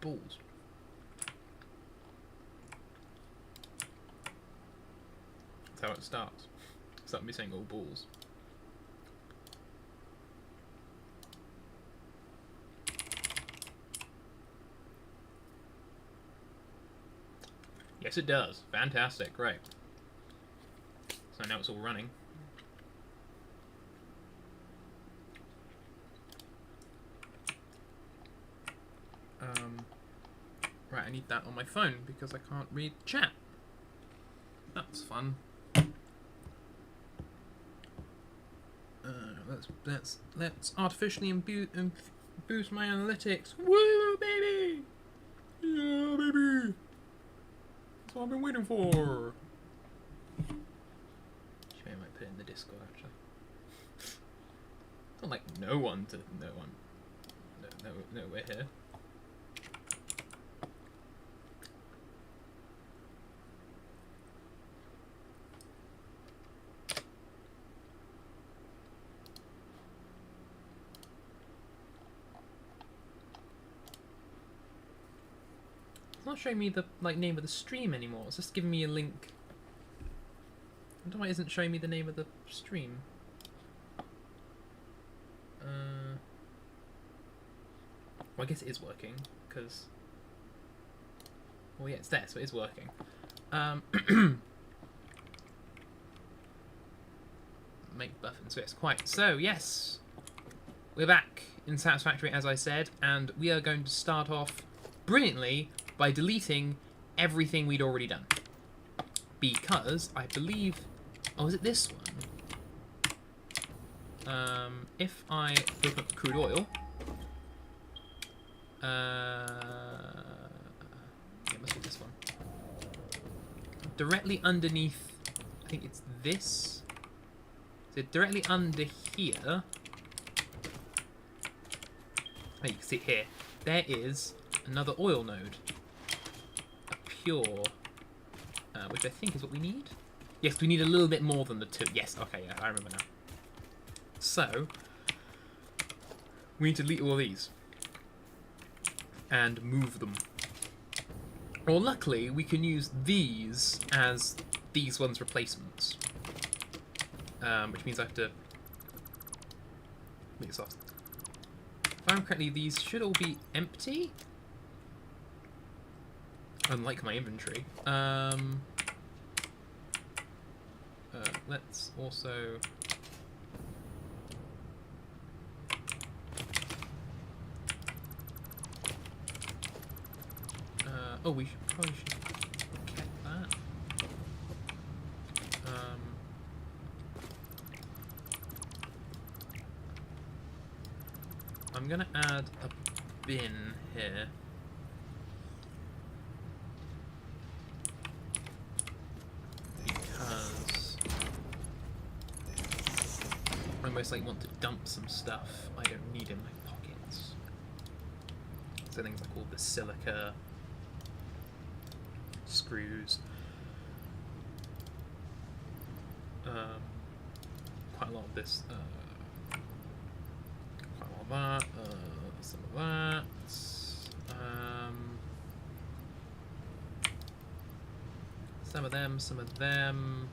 balls. That's how it starts. Start me saying all balls. Yes, it does. Fantastic. Great. So now it's all running. Right, I need that on my phone because I can't read chat. That's fun. Let's artificially boost my analytics. Woo, baby! Yeah, baby! That's what I've been waiting for. Actually, I might put it in the Discord. Actually, it's not like no one. No, we're here. It's not showing me the name of the stream anymore. It's just giving me a link. I don't know why it isn't showing me the name of the stream. Well, I guess it is working because. Well, yeah, it's there, so it is working. Make buttons. So it's quite. So yes, we're back in Satisfactory, as I said, and we are going to start off brilliantly by deleting everything we'd already done. Because I believe... Oh, is it this one? If I open up crude oil... it must be this one. Directly underneath... I think it's this. So directly under here... Oh, you can see it here. There is another oil node. Pure, which I think is what we need. Yes, we need a little bit more than the two. Yes, okay, yeah, I remember now. So, we need to delete all these and move them. Well, luckily, we can use these as these ones' replacements, which means I have to make this off. If I remember correctly, these should all be empty. Unlike my inventory. Let's also... oh, we probably should get that. I'm gonna add a bin here. I most likely want to dump some stuff I don't need in my pockets. So things like all the silica, screws, quite a lot of this, quite a lot of that, some of that, some of them.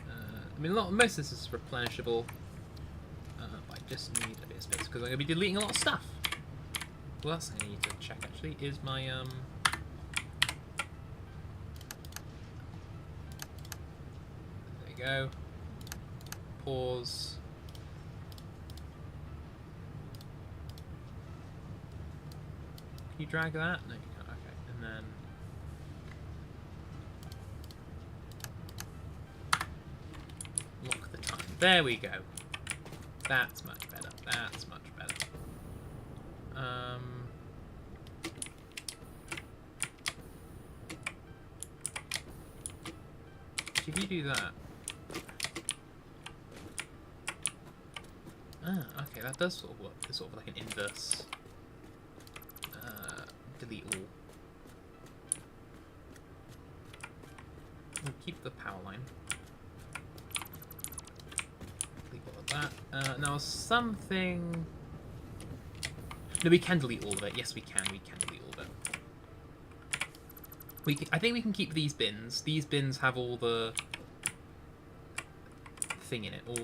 I mean, most of this is replenishable. I just need a bit of space because I'm going to be deleting a lot of stuff. What else I need to check actually is my there you go. Pause. Can you drag that? No, you can't. Okay, and then. Lock the time. There we go. That's much better. That's much better. If you do that... Ah, okay, that does sort of work. It's sort of like an inverse... delete all. We'll keep the power line. Delete all of that. Now something... No, we can delete all of it. Yes, we can. We can delete all of I think we can keep these bins. These bins have all the thing in it, all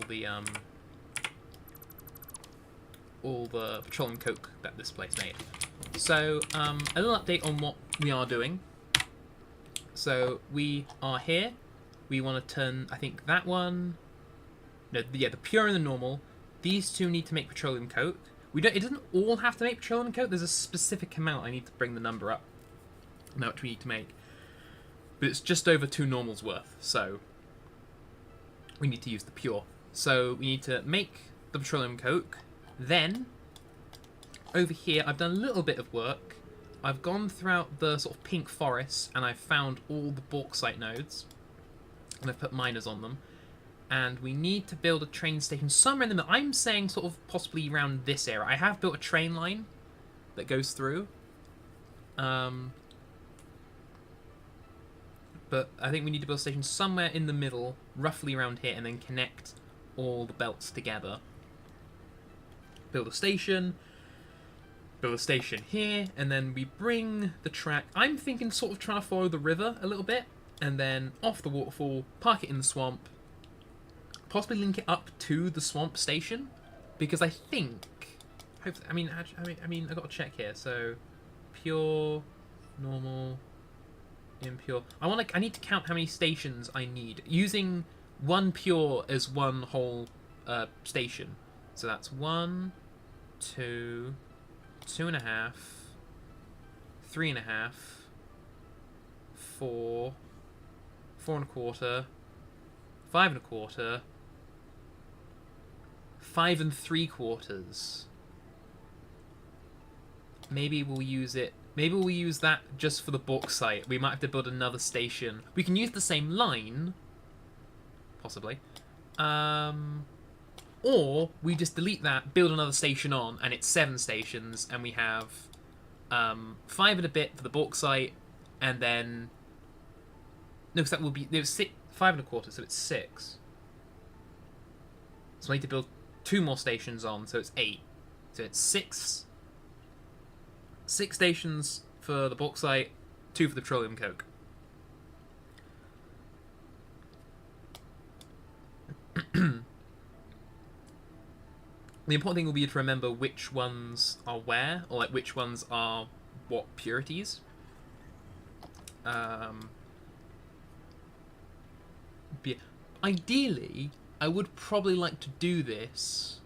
the petroleum coke that this place made. So a little update on what we are doing. So we are here. We want to turn, I think that one. No, yeah, the pure and the normal. These two need to make petroleum coke. We don't. It doesn't all have to make petroleum coke. There's a specific amount. I need to bring the number up. How much we need to make. But it's just over 2 normals worth. So we need to use the pure. So we need to make the petroleum coke. Then over here, I've done a little bit of work. I've gone throughout the sort of pink forests and I've found all the bauxite nodes. And I've put miners on them. And we need to build a train station somewhere in the middle. I'm saying sort of possibly around this area. I have built a train line that goes through. But I think we need to build a station somewhere in the middle, roughly around here, and then connect all the belts together. Build a station here, and then we bring the track. I'm thinking sort of trying to follow the river a little bit, and then off the waterfall, park it in the swamp, possibly link it up to the swamp station, because I think, hopefully, I mean, I've got to check here. So, pure, normal, impure. I need to count how many stations I need, using 1 pure as one whole station. So that's 1, 2, 2.5, 3.5, 4, 4.25, 5.25, 5 3/4. Maybe we'll use it. Maybe we'll use that just for the bauxite. We might have to build another station. We can use the same line, possibly. Or we just delete that, build another station on, and it's 7 stations, and we have 5 and a bit for the bauxite, and then no, because that will be 5.25, so it's 6. So I need to build 2 more stations on, so it's 8. So it's 6 stations for the bauxite, 2 for the petroleum coke. The important thing will be to remember which ones are where, or like which ones are what purities. Ideally, I would probably like to do this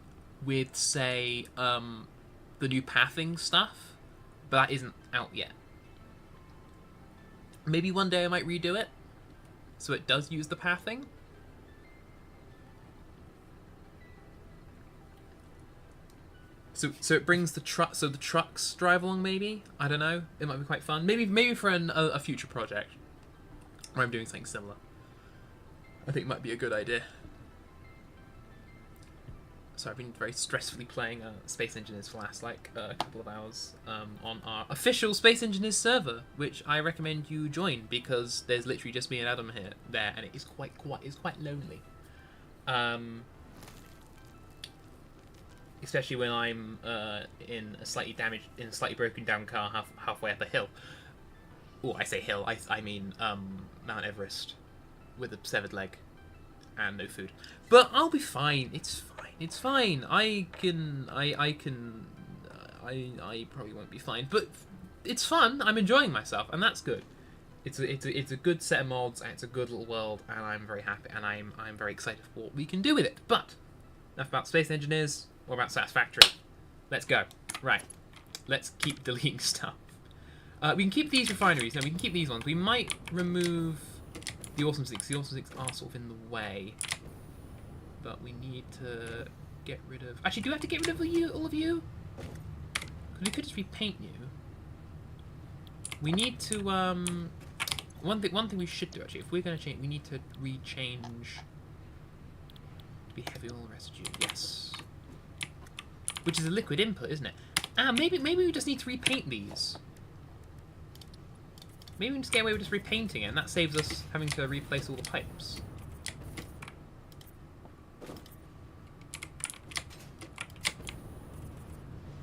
with, say, the new pathing stuff, but that isn't out yet. Maybe one day I might redo it, so it does use the pathing. So it brings the truck, so the trucks drive along. Maybe, I don't know. It might be quite fun. Maybe for a future project where I'm doing something similar. I think it might be a good idea. So I've been very stressfully playing Space Engineers for the last a couple of hours on our official Space Engineers server, which I recommend you join because there's literally just me and Adam there, and it is quite lonely. Especially when I'm in a slightly broken down car halfway up a hill. Oh, I say hill. I mean Mount Everest with a severed leg and no food. But I'll be fine. It's fine. I probably won't be fine, but it's fun. I'm enjoying myself, and that's good. It's a good set of mods, and it's a good little world, and I'm very happy, and I'm very excited for what we can do with it. But enough about Space Engineers. What about Satisfactory? Let's go. Right. Let's keep deleting stuff. We can keep these refineries. No, we can keep these ones. We might remove the Awesome 6. The Awesome 6 are sort of in the way. But we need to get rid of... Actually, do we have to get rid of all of you? Because we could just repaint you. We need to... One thing we should do, actually, if we're going to change... We need to rechange... Be heavy oil residue. Yes. Which is a liquid input, isn't it? Maybe we just need to repaint these. Maybe we can just get away with just repainting it, and that saves us having to replace all the pipes.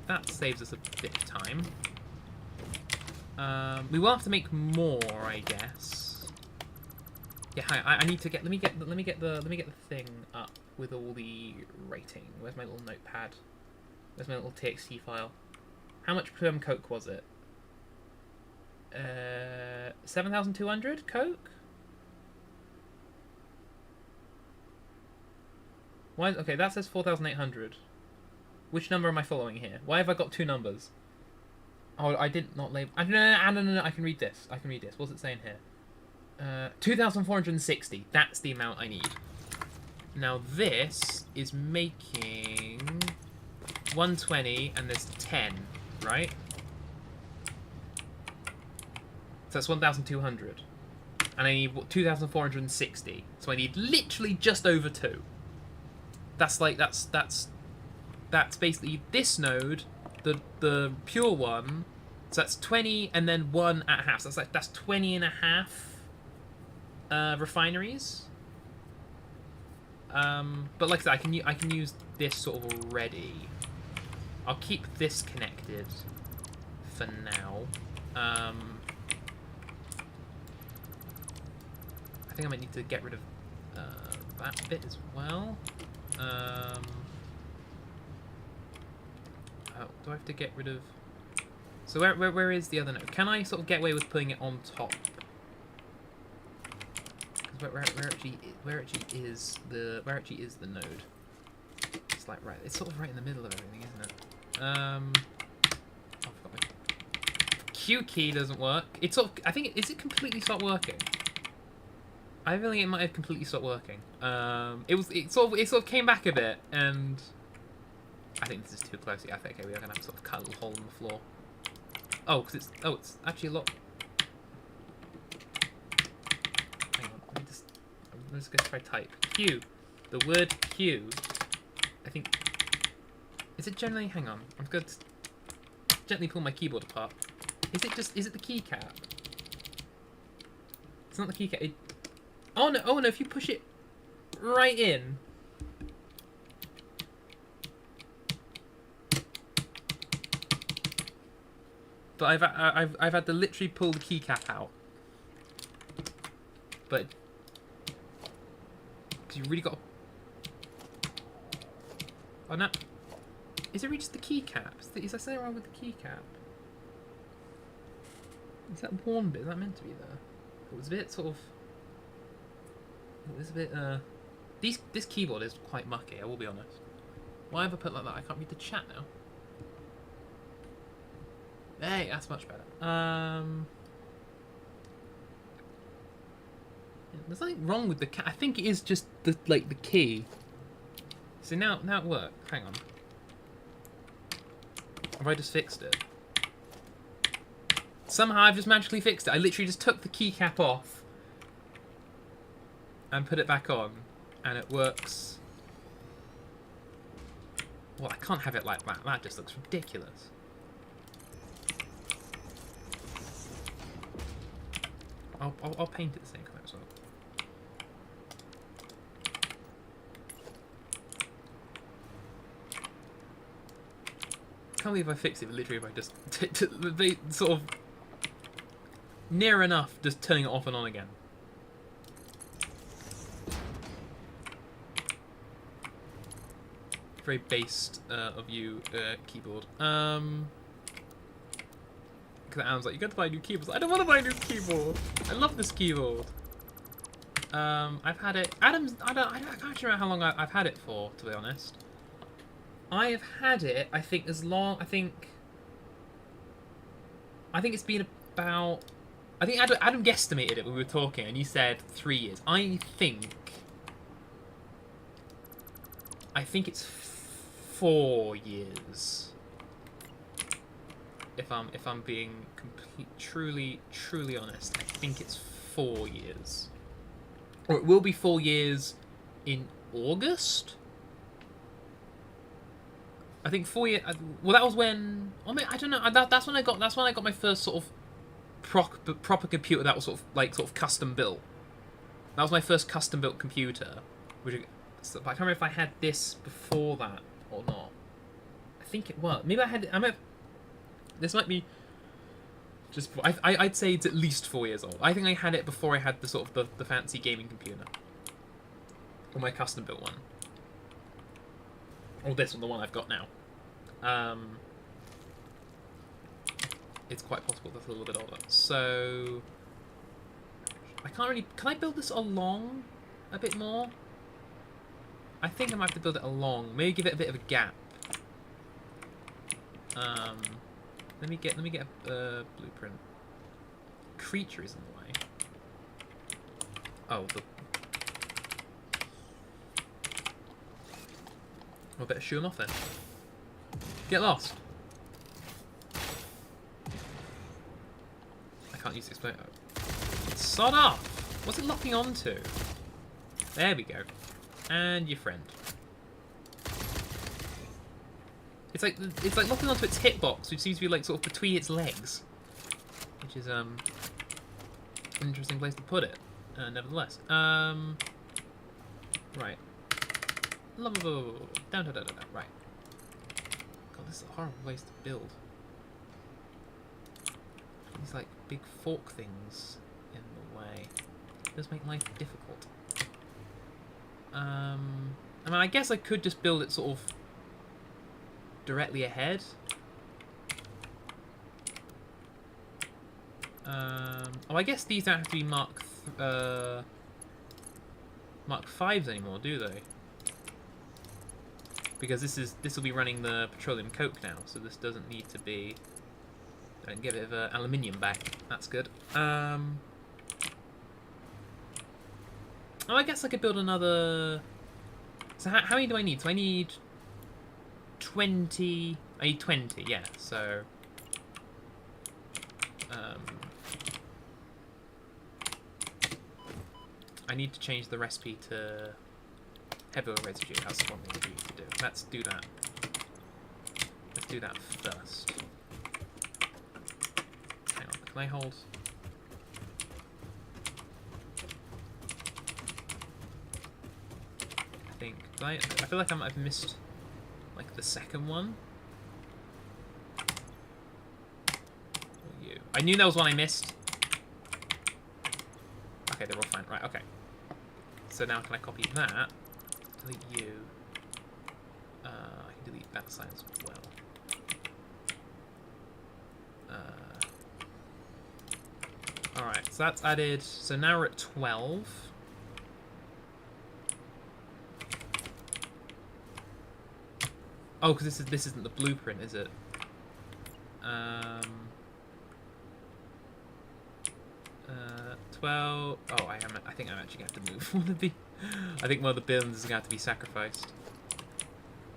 That saves us a bit of time. We will have to make more, I guess. Yeah, I need to get. Let me get the thing up with all the rating. Where's my little notepad? Where's my little TXT file? How much Coke was it? 7,200 Coke. Why? Okay, that says 4,800. Which number am I following here? Why have I got two numbers? Oh, I did not label. No. I can read this. What's it saying here? 2,460. That's the amount I need. Now this is making 120, and there's 10, right? So that's 1,200, and I need 2,460. So I need literally just over 2. That's like that's basically this node, the pure one. So that's 20 and then 1 at half. So that's 20 and a half refineries. But like I said, I can use this sort of already. I'll keep this connected for now. I think I might need to get rid of that bit as well. Oh, do I have to get rid of? So where is the other node? Can I sort of get away with putting it on top? Because where actually is the node? It's like right. It's sort of right in the middle of everything, isn't it? Oh, I forgot my Q key doesn't work. It's sort of. I think is it completely stopped working? I have a feeling it might have completely stopped working. It sort of came back a bit, and I think this is too close. I think okay, we are gonna have to sort of cut a little hole in the floor. Oh, because it's actually a lot. Hang on, I'm just gonna try type Q. The word Q. I think. Is it generally? Hang on, I'm going to gently pull my keyboard apart. Is it the keycap? It's not the keycap. Oh no! If you push it right in. But I've had to literally pull the keycap out. But because you really got. Oh no! Is it really just the keycap? Is there something wrong with the keycap? Is that one bit? Is that meant to be there? It was a bit sort of. It was a bit. This keyboard is quite mucky. I will be honest. Why have I put it like that? I can't read the chat now. Hey, that's much better. There's nothing wrong with the I think it is just the key. So now it worked. Hang on. Have I just fixed it? Somehow I've just magically fixed it. I literally just took the keycap off and put it back on, and it works. Well, I can't have it like that. That just looks ridiculous. I'll paint it the same colour as well. Can't believe I fixed it literally by just sort of near enough just turning it off and on again. Very based of you, keyboard. Because Adam's like, you got to buy new keyboards. I don't want to buy a new keyboard. I love this keyboard. I've had it. I can't remember how long I've had it for, to be honest. I have had it. I think as long. I think it's been about. I think Adam guesstimated it when we were talking, and you said 3 years. I think it's 4 years. If I'm being truly honest, I think it's 4 years, or it will be 4 years in August. I think 4 years. Well, that was when. I don't know. That's when I got. That's when I got my first sort of proper computer that was sort of custom built. That was my first custom built computer. But I can't remember if I had this before that or not. I think it was. Maybe I had. This might be Just I'd say it's at least 4 years old. I think I had it before I had the sort of the fancy gaming computer, or my custom built one, or this one, the one I've got now. It's quite possible that's a little bit older. So I can't really. Can I build this along a bit more? I think I might have to build it along. Maybe give it a bit of a gap. Let me get a blueprint. Creature is in the way. Oh, I better shoo him off then. Get lost. I can't use the explode. Sod off! What's it locking onto? There we go. And your friend. It's like locking onto its hitbox, which seems to be like sort of between its legs, which is an interesting place to put it. Nevertheless, right. Down. Right. God, this is a horrible place to build. These like big fork things in the way. It does make life difficult. I mean, I guess I could just build it sort of directly ahead. Oh, I guess these don't have to be Mark 5s anymore, do they? Because this will be running the petroleum coke now, so this doesn't need to be. I can get a bit of aluminium back. That's good. Oh, I guess I could build another. So how many do I need? So I need 20. I need 20. Yeah. So. I need to change the recipe to heavy oil residue. That's the one thing we need to do. Let's do that. Let's do that first. Hang on, can I hold? I think. I feel like I've missed like the second one. Or you? I knew there was one I missed. Okay, they're all fine. Right. Okay. So now can I copy that? Delete you. I can delete that sign as well. Alright, so that's added. So now we're at 12. Oh, because this isn't the blueprint, is it? 12. Oh, I think I'm actually going to have to move one of the. I think one of the bins is going to have to be sacrificed,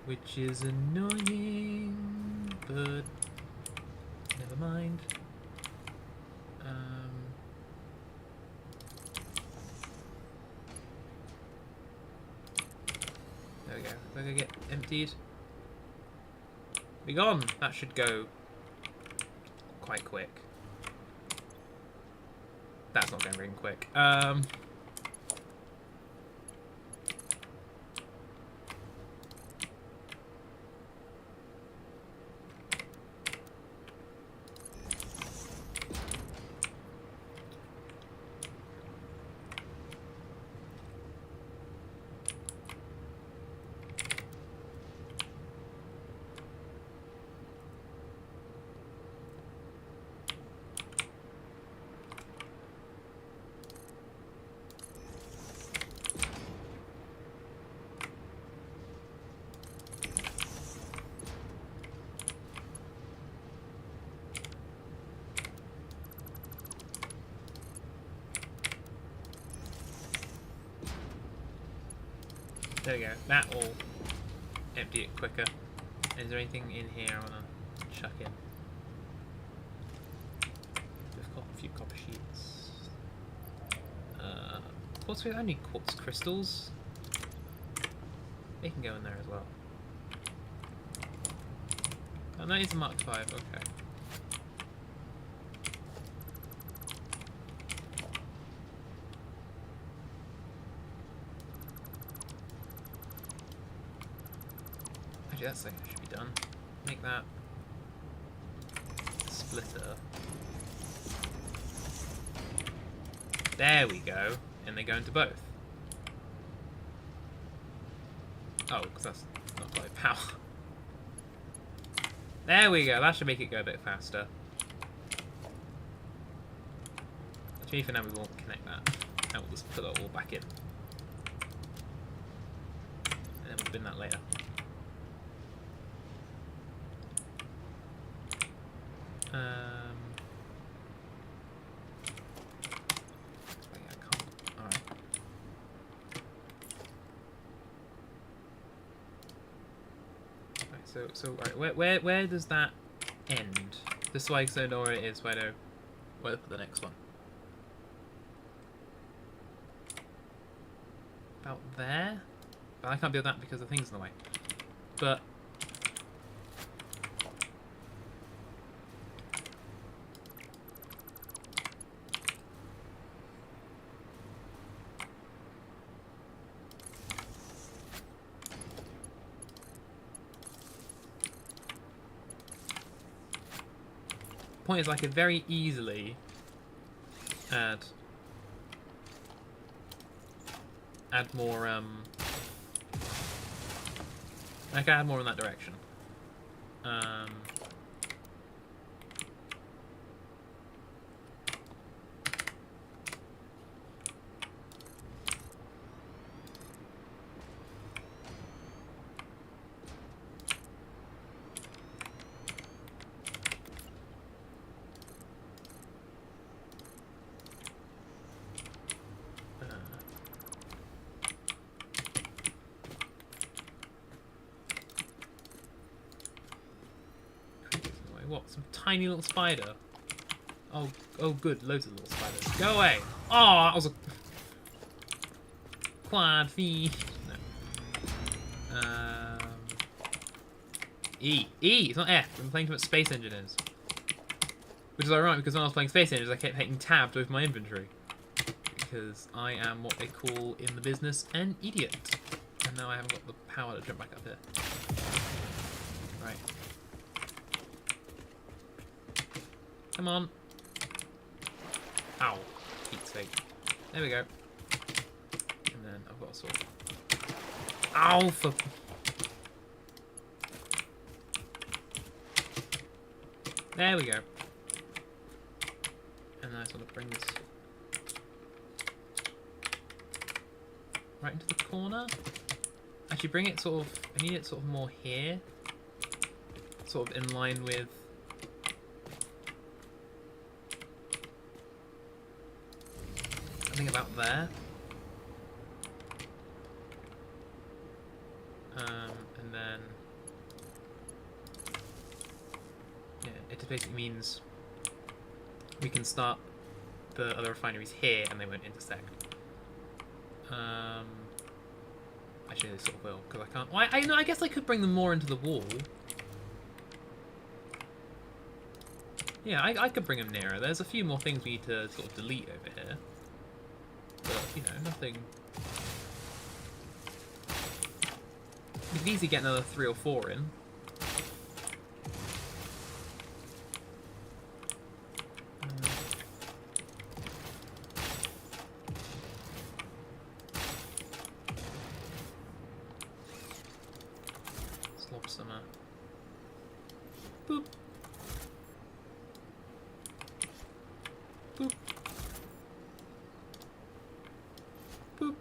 which is annoying, but never mind. There we go. They're going to get emptied. Be gone. That should go quite quick. That's not going very quick. There we go. That will empty it quicker. Is there anything in here I want to chuck in? We've got a few copper sheets. Quartz, I need quartz crystals. They can go in there as well. Oh, that is a Mark 5, okay. Actually, that thing should be done. Make that a splitter. There we go. And they go into both. Oh, because that's not quite power. There we go. That should make it go a bit faster. Actually, for now we won't connect that. And we'll just put it all back in. And then we'll bin that later. So right, where does that end? This way, so I know where it is. Where to put the next one? About there. But I can't do that because the thing's in the way. But point is, I could very easily add more. I can add more in that direction. What? Some tiny little spider? Oh, good. Loads of little spiders. Go away! Oh, that was a quad feed. No. E. It's not F. I'm playing too much Space Engineers. Which is ironic because when I was playing Space Engineers, I kept hitting tab to open my inventory. Because I am what they call in the business an idiot. And now I haven't got the power to jump back up here. Right. Come on. Ow. Pete's sake. There we go. And then I've got a sword. Ow, for... There we go. And then I sort of bring this right into the corner. Actually, bring it sort of... I need it sort of more here. Sort of in line with... about there. And then yeah, it basically means we can start the other refineries here and they won't intersect. Actually they sort of will, because I can't... Well, I guess I could bring them more into the wall. Yeah, I could bring them nearer. There's a few more things we need to sort of delete over here. But, you know, nothing... You could easily get another 3 or 4 in. Slob summer. Boop. Boop. Boop.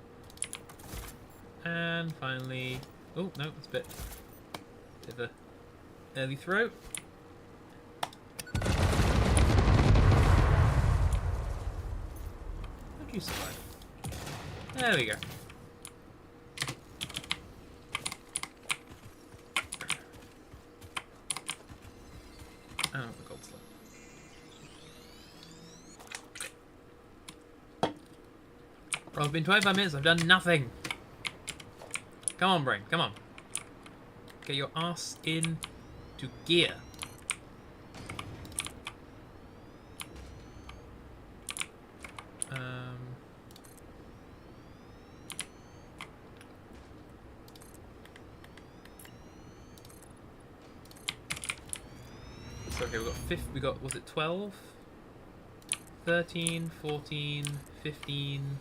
And finally... Oh, no, it's a bit of a early throw. How'd you survive? There we go. Oh, the gold slot. Bro, it's been 25 minutes, I've done nothing. Come on, brain, come on. Get your ass in to gear. So okay, we got was it 12? 13, 14, 15,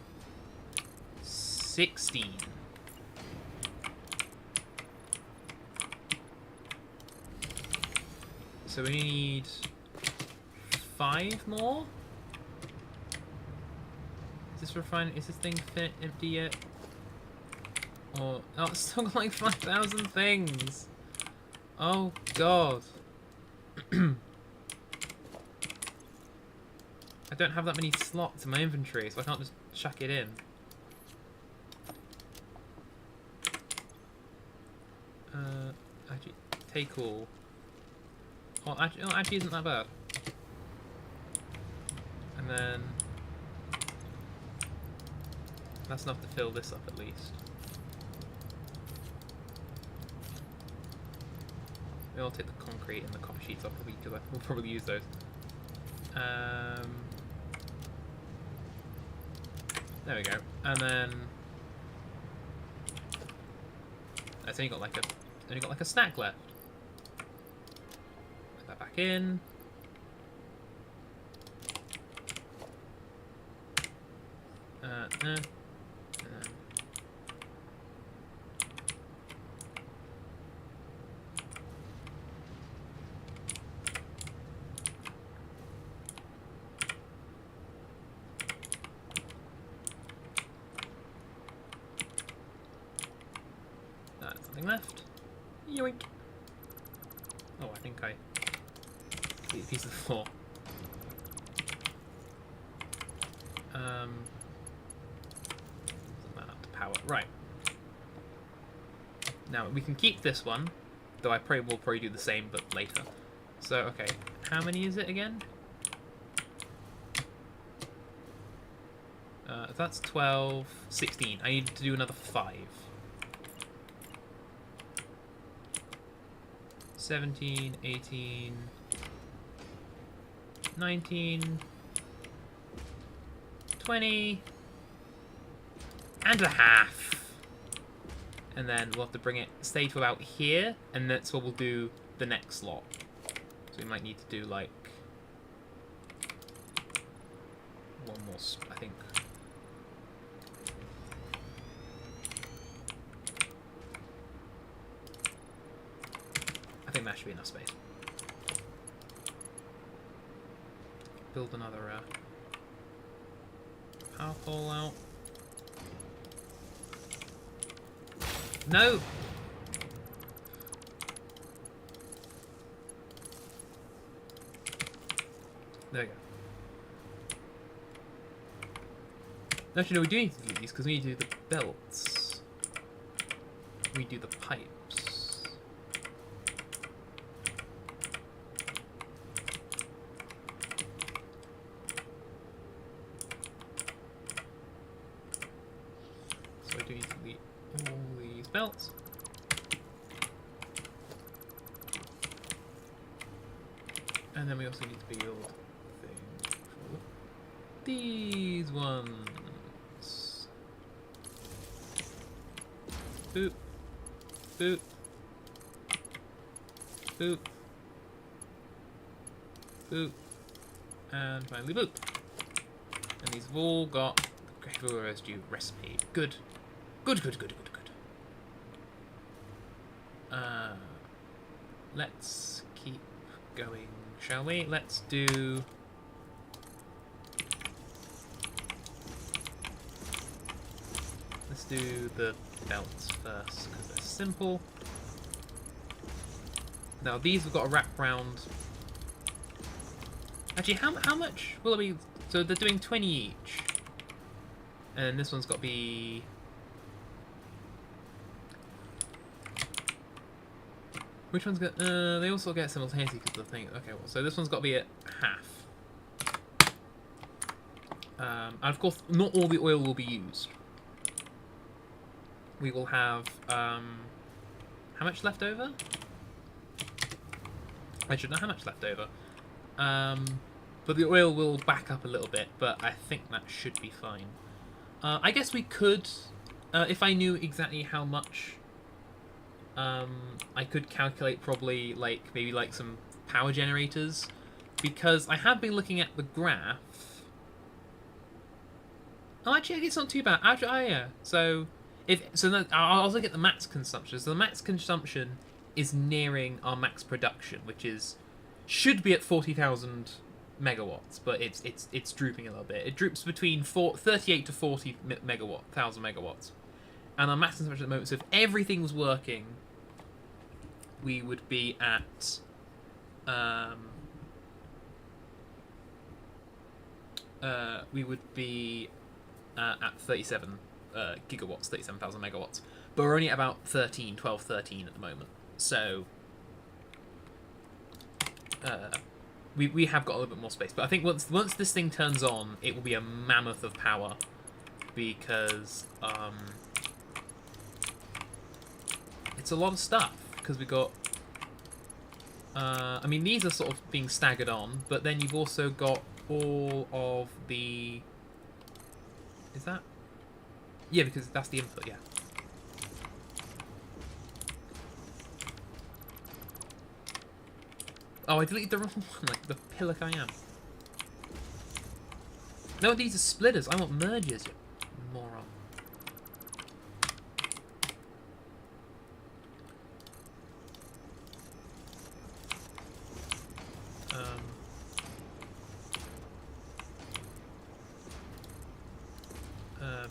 16. So we need 5 more? Is this refined? Is this thing empty yet? Or oh, it's still got like 5,000 things. Oh god. I don't have that many slots in my inventory, so I can't just chuck it in. Actually, take all. Oh, actually isn't that bad. And then that's enough to fill this up at least. Maybe I'll take the concrete and the copper sheets off because we'll probably use those. There we go. And then it's only got like a stack left. Put that back in. Nothing left. Yoink. Oh, I think I see a piece of the floor. That up to power. Right. Now we can keep this one, though I will probably do the same but later. So okay, how many is it again? That's 12, 16. I need to do another 5. 17, 18, 19, 20, and a half. And then we'll have to bring it, stay to about here, and that's what we'll do the next slot. So we might need to do like one more, I think. I think that should be enough space. Build another power pole out. No! There we go. Actually, no, we do need to do these because we need to do the belts. We do the pipes. So I do need to delete all these belts. And then we also need to build a thing for these ones. Boop. Boop. Boop. Boop. And finally boop. And these have all got the gravel residue recipe. Good. Good, good, good, good, good. Let's keep going, shall we? Let's do... Let's do the belts first, because they're simple. Now these have got to wrap round... Actually, how much will it be? So they're doing 20 each. And this one's got to be... Which one's got... they also get simultaneously because of the thing... Okay, well, so this one's got to be at half. And of course, not all the oil will be used. We will have... how much left over? I should know how much left over. But the oil will back up a little bit, but I think that should be fine. I guess we could... if I knew exactly how much... I could calculate probably maybe some power generators, because I have been looking at the graph Oh, actually, it's not too bad. Actually, oh, yeah. So, I'll look at the max consumption. So the max consumption is nearing our max production, which should be at 40,000 megawatts, but it's drooping a little bit. It droops between 38 to 40 thousand megawatts, and our max consumption at the moment. So if everything was working, we would be at at 37 gigawatts, 37,000 megawatts. But we're only at about 12, 13 at the moment. So we have got a little bit more space. But I think once this thing turns on, it will be a mammoth of power, because it's a lot of stuff. Because we got, I mean, these are sort of being staggered on, but then you've also got all of the... Is that? Yeah, because that's the input, yeah. Oh, I deleted the wrong one, like the pillock I am. No, these are splitters. I want mergers, you moron.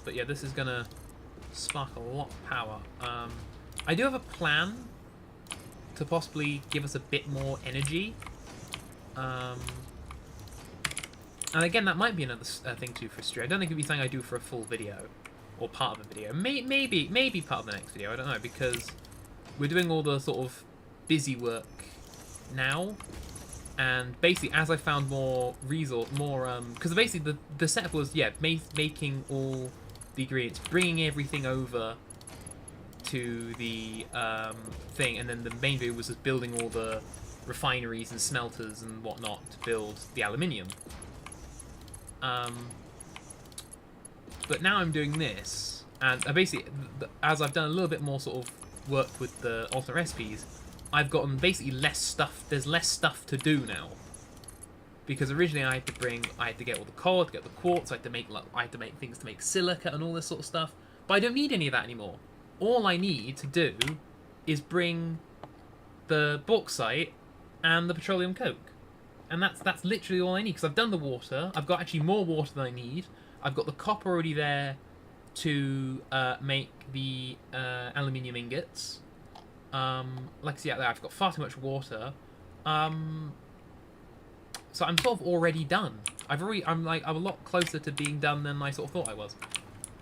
But yeah, this is gonna spark a lot of power. I do have a plan to possibly give us a bit more energy. And again, that might be another thing to frustrate. I don't think it'd be something I do for a full video, or part of a video. Maybe part of the next video. I don't know, because we're doing all the sort of busy work now. And basically, as I found more because basically the setup was, yeah, making all the ingredients, bringing everything over to the thing, and then the main video was just building all the refineries and smelters and whatnot to build the aluminium. But now I'm doing this, and basically, as I've done a little bit more sort of work with the alternate recipes, I've gotten basically less stuff. There's less stuff to do now, because originally I had to get all the coal, I had to get the quartz, I had to make things to make silica and all this sort of stuff. But I don't need any of that anymore. All I need to do is bring the bauxite and the petroleum coke, and that's literally all I need. Because I've done the water. I've got actually more water than I need. I've got the copper already there to make the aluminium ingots. Like I see out there, I've got far too much water. So I'm sort of already done. I'm a lot closer to being done than I sort of thought I was.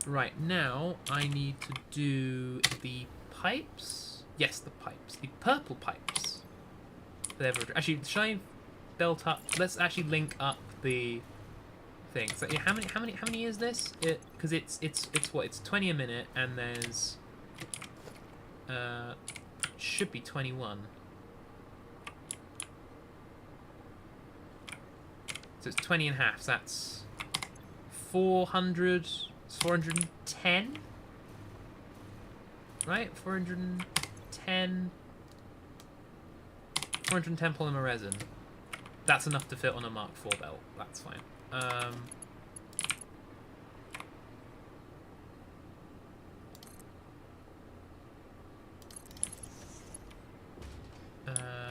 Right, now I need to do the pipes. Yes, the pipes. The purple pipes. Actually, should I belt up? Let's actually link up the thing. So yeah, how many is this? Because it's what, it's 20 a minute, and there's should be 21. So it's 20 and a half. So that's 400. It's 410. Right? 410 polymer resin. That's enough to fit on a Mark IV belt. That's fine.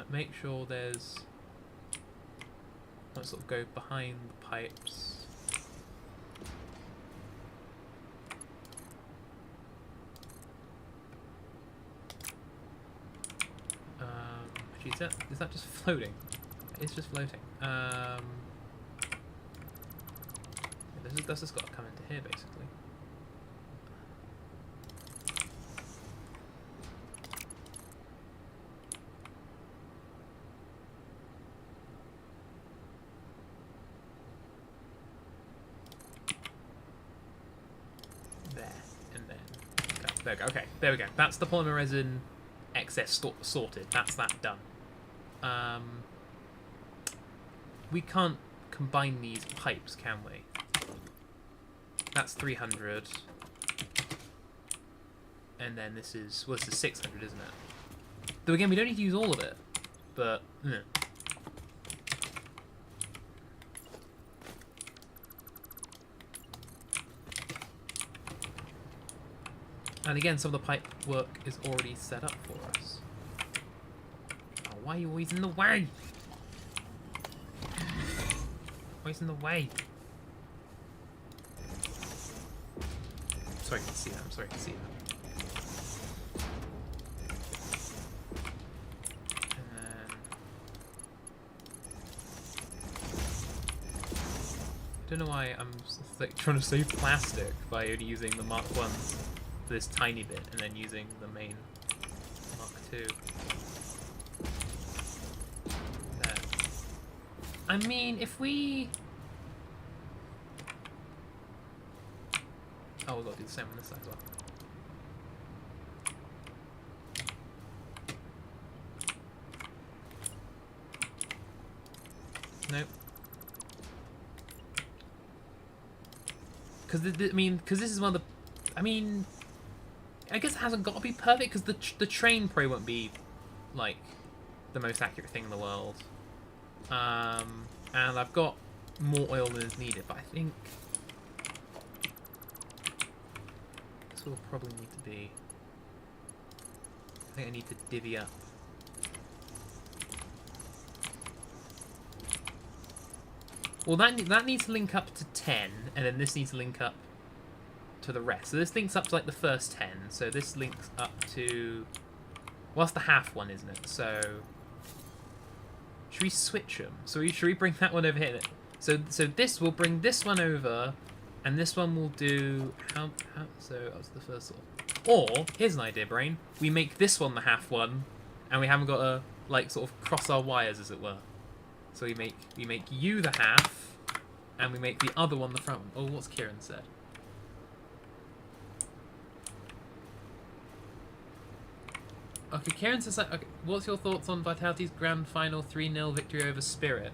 Make sure there's... Let's sort of go behind the pipes. Actually, is that just floating? It's just floating. This has got to come into here, basically. There we go. Okay, there we go. That's the polymer resin excess sorted. That's that done. We can't combine these pipes, can we? That's 300. And then this is 600, isn't it? Though again, we don't need to use all of it. But, And again, some of the pipe work is already set up for us. Oh, why are you always in the way? Always in the way. Sorry to see that. I'm sorry to see that. And then I don't know why I'm like trying to save plastic by only using the Mark 1s for this tiny bit and then using the main Mark 2. There. I mean, if we... Oh, we've got to do the same on this side as well. Nope. Because this is one of the... I mean, I guess it hasn't got to be perfect, because the train probably won't be, like, the most accurate thing in the world. And I've got more oil than is needed, but I think... this will probably need to be... I think I need to divvy up. Well, that needs to link up to 10, and then this needs to link up to the rest. So this links up to, like, the first 10. So this links up to... well, that's the half one, isn't it? So... should we switch them? So should we bring that one over here? So this will bring this one over, and this one will do... so that was the first sort of... or, here's an idea, Brain. We make this one the half one, and we haven't got to, like, sort of cross our wires, as it were. So we make you the half, and we make the other one the front one. Oh, what's Kieran said? Okay, Kieran says, okay, what's your thoughts on Vitality's grand final 3-0 victory over Spirit?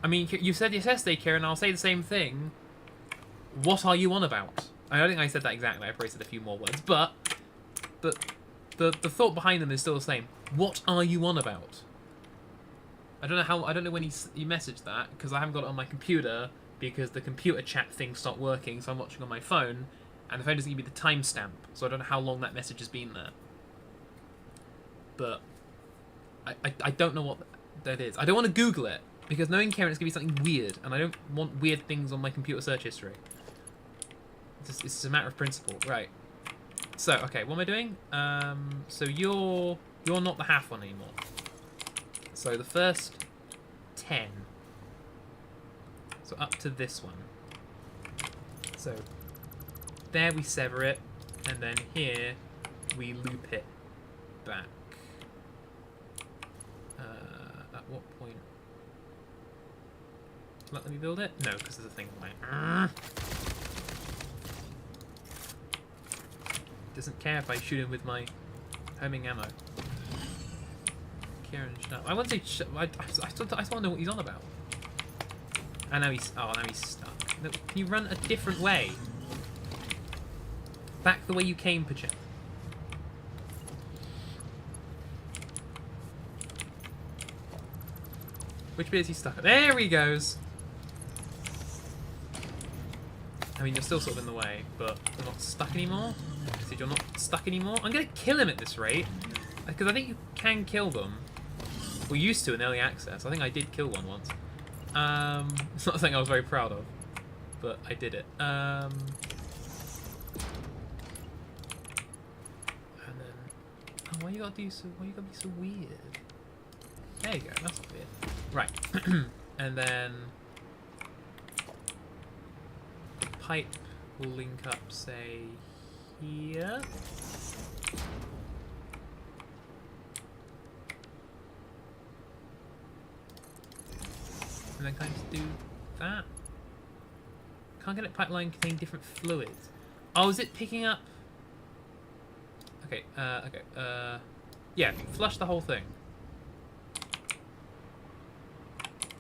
I mean, you said yes yesterday, Kieran, I'll say the same thing. What are you on about? I don't think I said that exactly, I probably said a few more words, but the thought behind them is still the same. What are you on about? I don't know when he messaged that, because I haven't got it on my computer, because the computer chat thing stopped working, so I'm watching on my phone, and the phone doesn't give me the timestamp, so I don't know how long that message has been there. But I don't know what that is. I don't want to Google it, because knowing Karen, it's going to be something weird, and I don't want weird things on my computer search history. It's just a matter of principle. Right. So, okay, what am I doing? So you're not the half one anymore. So the first 10. So up to this one. So there we sever it, and then here we loop it back. At what point? Let me build it? No, because there's a thing like... doesn't care if I shoot him with my homing ammo. Kieran, shut up. I want to say... I still want to know what he's on about. And now he's... oh, now he's stuck. No, can you run a different way? Back the way you came, Pajam. Which bit is he stuck at? There he goes! I mean, you're still sort of in the way, but you're not stuck anymore? So you're not stuck anymore? I'm going to kill him at this rate, because I think you can kill them. We used to in early access. I think I did kill one once. It's not something I was very proud of, but I did it. And then... oh, why you gotta be so weird? There you go, that's not weird. Right. And then the pipe will link up, say, here. And then can I just do that? Can't get it pipeline containing different fluids. Oh, is it picking up? Okay, yeah, flush the whole thing.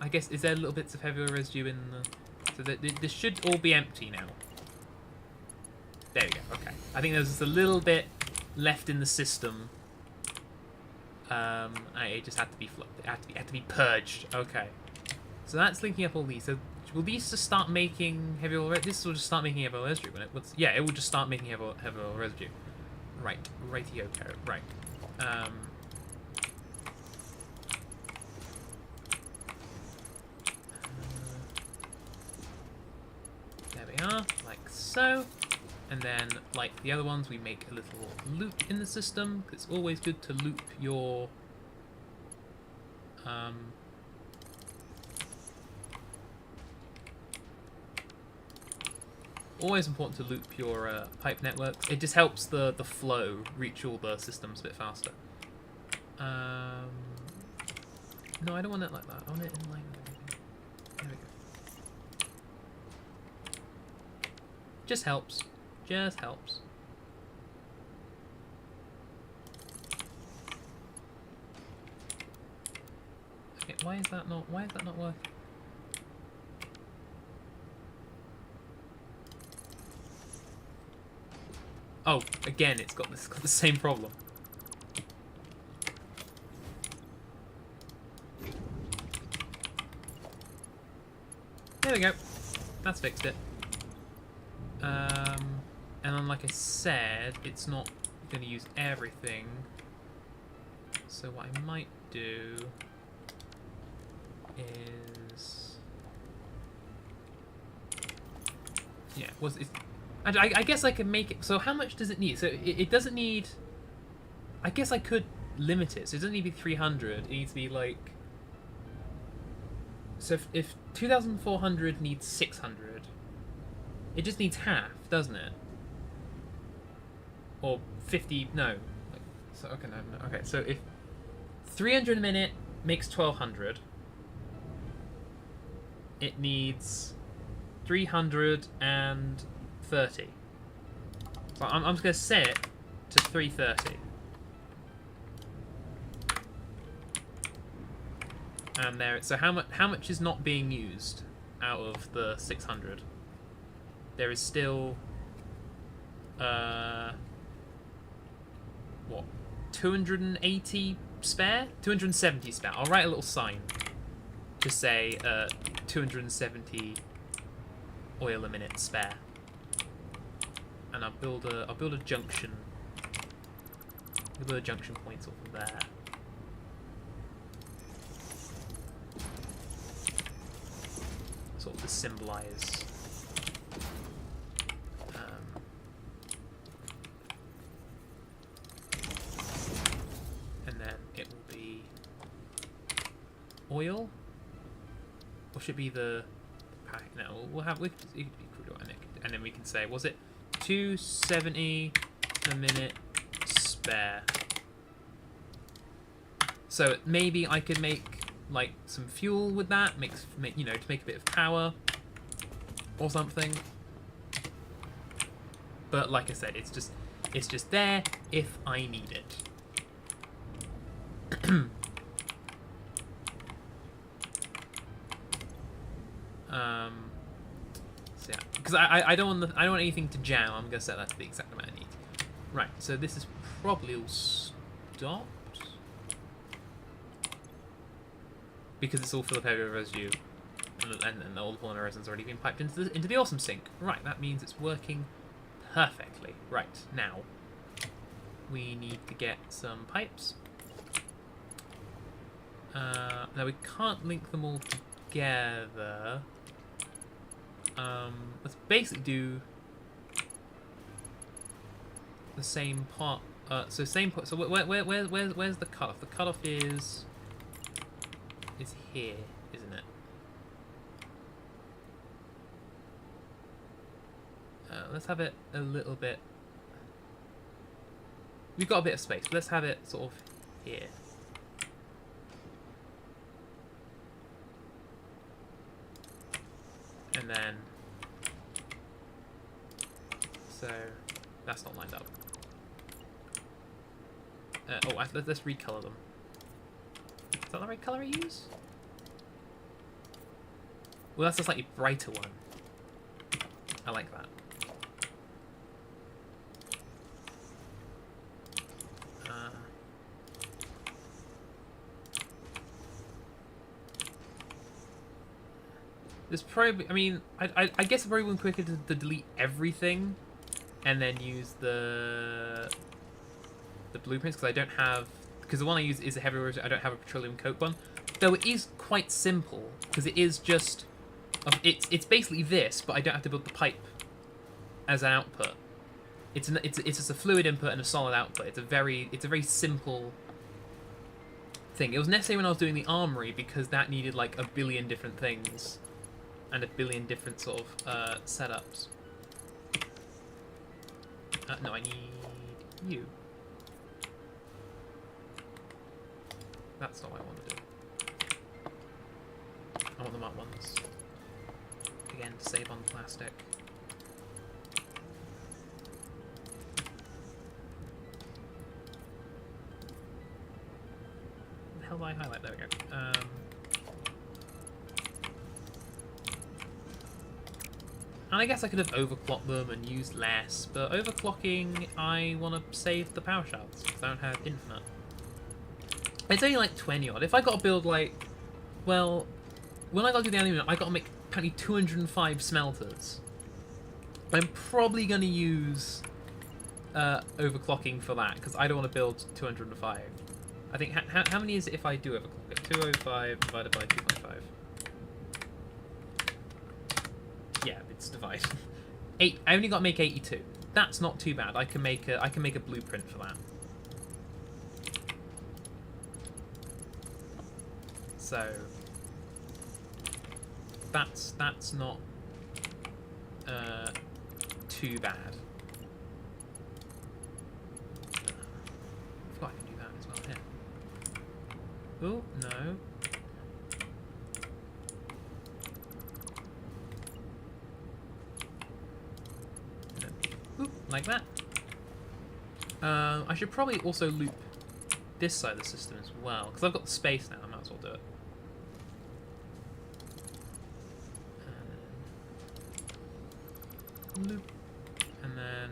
I guess, is there little bits of heavier residue in the... so this should all be empty now. There we go, okay. I think there's just a little bit left in the system. It just had to be it had to be purged. Okay. So that's linking up all these. So Will these just start making heavy oil residue? This will just start making heavy oil residue. When yeah, it will just start making heavy oil residue. Right. Rightio, carrot. Right. There we are, like so. And then, like the other ones, we make a little loop in the system. It's always good to loop your... always important to loop your pipe networks. It just helps the flow reach all the systems a bit faster. No, I don't want it like that. I want it in line with everything. There we go. Just helps. Just helps. Okay, why is that not working? Oh, again, it's got the same problem. There we go. That's fixed it. And then, like I said, it's not going to use everything. So what I might do is... yeah, I guess I can make it... so how much does it need? So it doesn't need... I guess I could limit it. So it doesn't need to be 300. It needs to be like... so if 2,400 needs 600, it just needs half, doesn't it? Or 50... no. So, okay, no. Okay, so if 300 a minute makes 1,200, it needs 330. So I'm just going to set it to 330. And there. So how much is not being used out of the 600? There is still what, 280 spare? 270 spare. I'll write a little sign to say 270 oil a minute spare. And I'll build a junction. I'll build a junction point off of there. Sort of to symbolise and then it will be oil, or should it be the pack? No, we'll have it could be crude oil, and then we can say, was it 270 a minute spare? So maybe I could make like some fuel with that, you know, to make a bit of power or something. But like I said, it's just there if I need it. So yeah, because I don't want anything to jam. I'm gonna set that to the exact amount I need. Right. So this is probably all stopped because it's all full of heavy residue, and all the polymer resin's already been piped into the awesome sink. Right. That means it's working perfectly. Right, now we need to get some pipes. Now we can't link them all together. Let's basically do the same part. So same part. So where's the cutoff? The cutoff is here, isn't it? Let's have it a little bit... we've got a bit of space. Let's have it sort of here. And then... so... that's not lined up. Let's recolor them. Is that the right color I use? Well, that's a slightly brighter one. I like that. There's probably, I mean, I guess it probably would be quicker to delete everything and then use the blueprints, because I don't have, because the one I use is a heavy rotor. I don't have a petroleum coke one, though it is quite simple because it is just, it's basically this, but I don't have to build the pipe as an output. It's just a fluid input and a solid output. It's a very simple thing. It was necessary when I was doing the armory because that needed like a billion different things and a billion different sort of setups. No, I need you. That's not what I want to do. I want the marked ones. Again, to save on plastic. The hell do I highlight? There we go. And I guess I could have overclocked them and used less, but overclocking, I want to save the power shards because I don't have infinite. It's only like 20 odd. If I got to build like, well, when I got to do the aluminium, I got to make apparently 205 smelters. I'm probably going to use overclocking for that because I don't want to build 205. I think, how many is it if I do overclock it? 205 divided by 2.5. Yeah, it's divided. 8. I only got to make 82. That's not too bad. I can make a blueprint for that. So that's not too bad. I forgot I can do that as well here. Oh no. Like that. I should probably also loop this side of the system as well, because I've got the space now, I might as well do it. And then loop, and then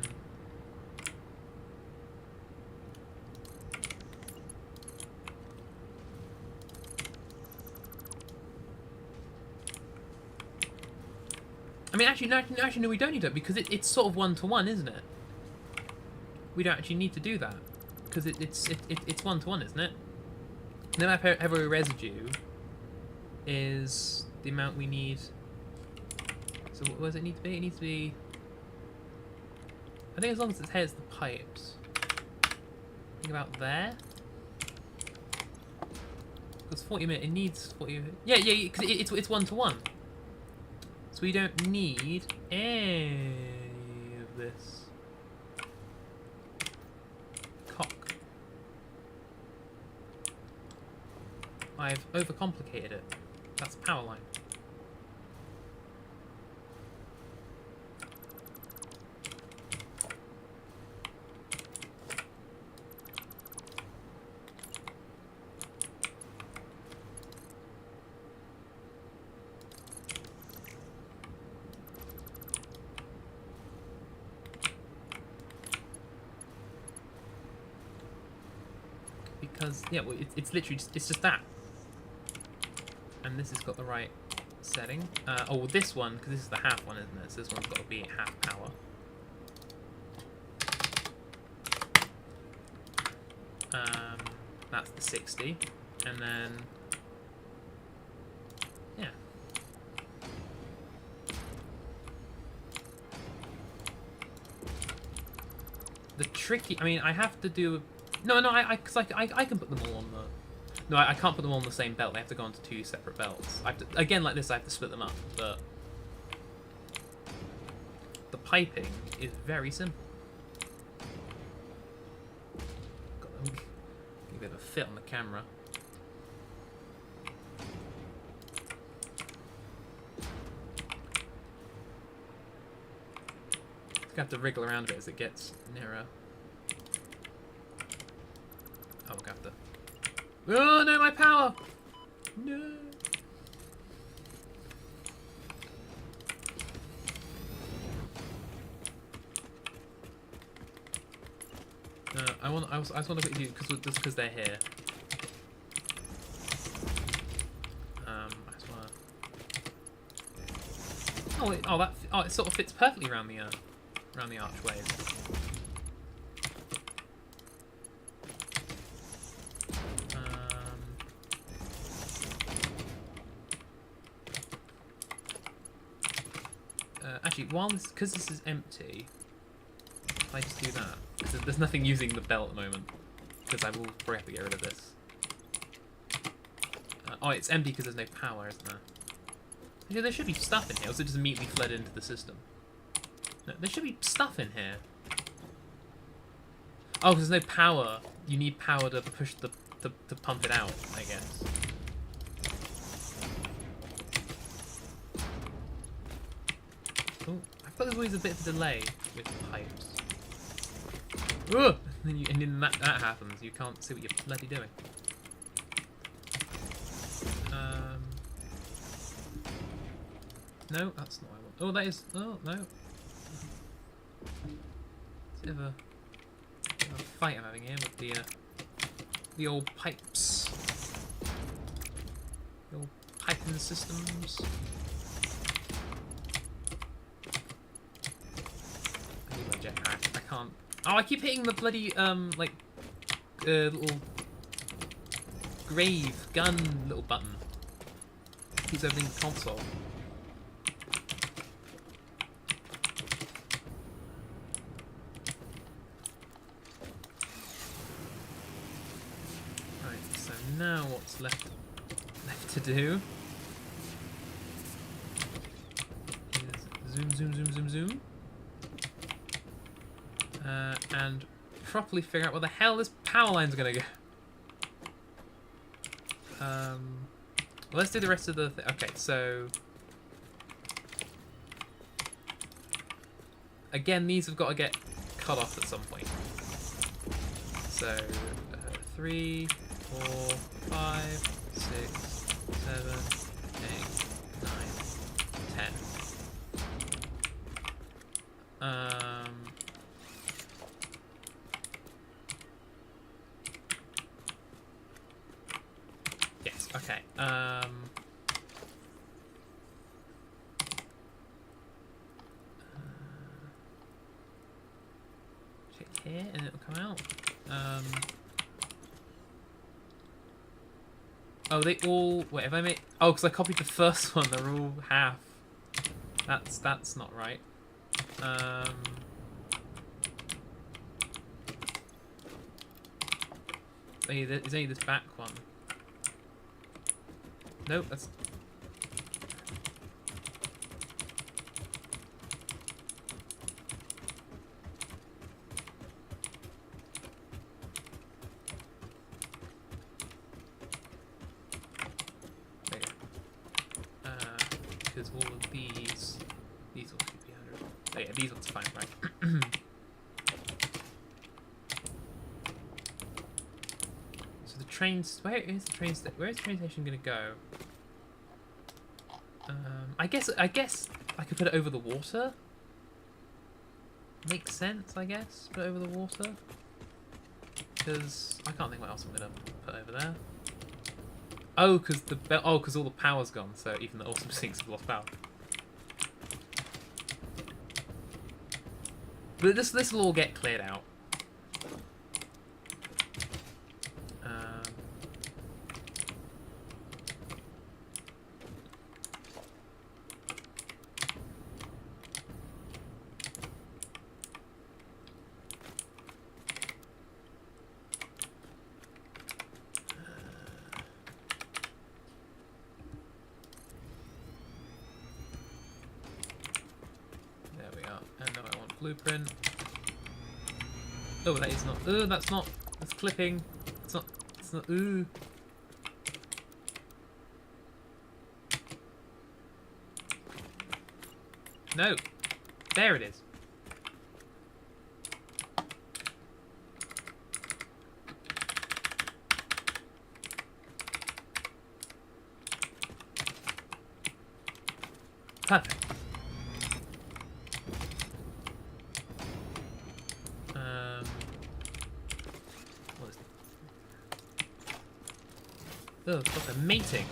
I mean, actually, no, we don't need that because it's sort of one-to-one, isn't it? We don't actually need to do that because it's one-to-one, isn't it? The amount of heavy residue is the amount we need. So what does it need to be? It needs to be, I think, as long as it has the pipes. Think about there. Because 40 minutes, it needs 40. Yeah, because it's one-to-one. So we don't need any of this cock. I've overcomplicated it. That's power line. Because, yeah, well, it's literally it's just that. And this has got the right setting. Oh, well, this one, because this is the half one, isn't it? So this one's got to be half power. That's the 60. And then, yeah. The tricky, I mean, I have to do... No, I can put them all on the... No, I can't put them all on the same belt. They have to go onto 2 separate belts. I have to, again, like this, I have to split them up, but... The piping is very simple. Got a bit of a fit on the camera. Just gonna have to wriggle around a bit as it gets nearer. Oh, we'll have to... Oh no, my power! No! I just want to put you because they're here. I just want to... Oh, it sort of fits perfectly around the archways. Actually, because this is empty, if I just do that, because there's nothing using the bell at the moment, because I will probably have to get rid of this. Oh, it's empty because there's no power, isn't there? Yeah, there should be stuff in here, else it just immediately fled into the system. No, there should be stuff in here. Oh, because there's no power. You need power to push to pump it out, I guess. Oh, I thought there's always a bit of a delay with pipes. Ugh! And then that happens, you can't see what you're bloody doing. No, that's not what I want. Oh, that is. Oh, no. It's a bit of a fight I'm having here with the old pipes. The old piping systems. I need my jetpack. I can't. Oh, I keep hitting the bloody little grave gun little button. Keeps opening the console. Now what's left to do is zoom, and properly figure out where the hell this power line's gonna go. Well, let's do the rest of the thing. Okay, so again, these have got to get cut off at some point. So 3, 4, 5, 6, 7, 8, 9, 10. Yes, okay. Check here and it'll come out. Oh, they all... Wait, have I made... Oh, because I copied the first one. They're all half. That's not right. There's only this back one. Nope, that's... Because all of these all should be 100. Oh yeah, these ones are fine, right? So the trains, where is the train station gonna go? I guess I could put it over the water. Makes sense, I guess. Put it over the water. Because I can't think what else I'm gonna put over there. Oh, because all the power's gone, so even the awesome sinks have lost power. But this will all get cleared out. Blueprint. Oh, that is not. Oh, that's not. That's clipping. It's not. It's not. Ooh. No. There it is. Perfect. Oh, it's got a mating.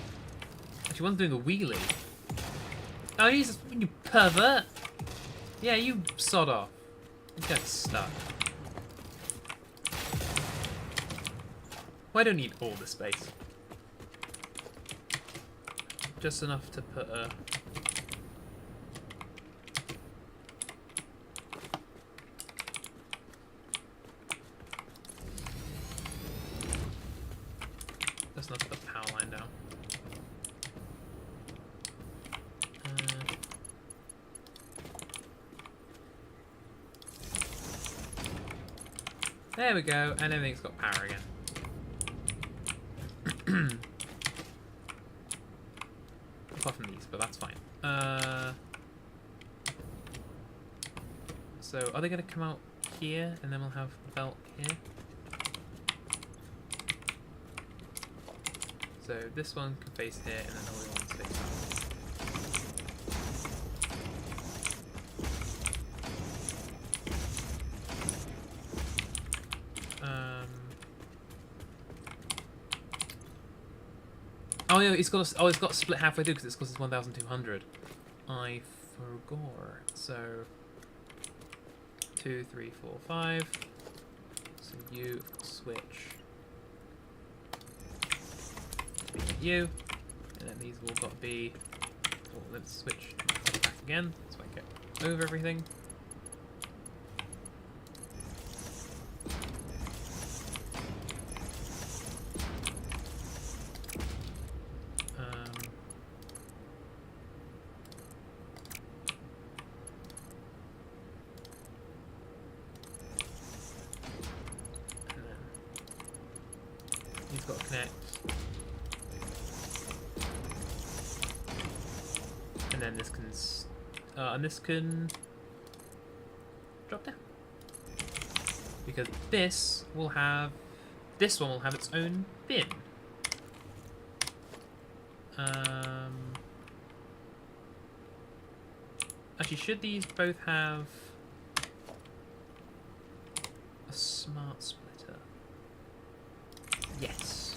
Actually, one's doing a wheelie. Oh, Jesus, you pervert! Yeah, you sod off. You get stuck. Well, I don't need all the space. Just enough to put a... Just enough to put a power line down. There we go, and everything's got power again. Apart from these, but that's fine. So, are they going to come out here, and then we'll have the belt here? So, this one can face here, and then the other one can face Oh yeah, it's got to split halfway through because it's 1,200. I forgot. So 2, 3, 4, 5. So you switch. You, and then these have all got to be. Oh, let's switch back again so I get over everything. He's got to connect. And then this can... and this can... drop down. Because this will have... This one will have its own bin. Actually, should these both have... a smart splitter? Yes.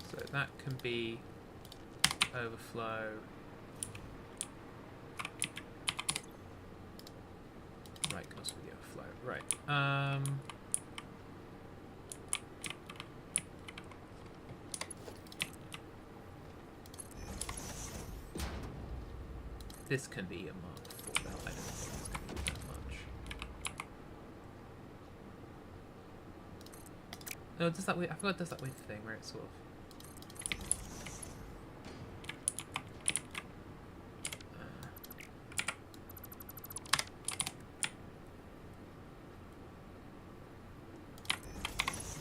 So that can be overflow. Right, can also be overflow. Right. This can be a Mark IV belt. I don't think it's going to be that much. No, does that weird? I forgot it does that weird thing where it's sort of.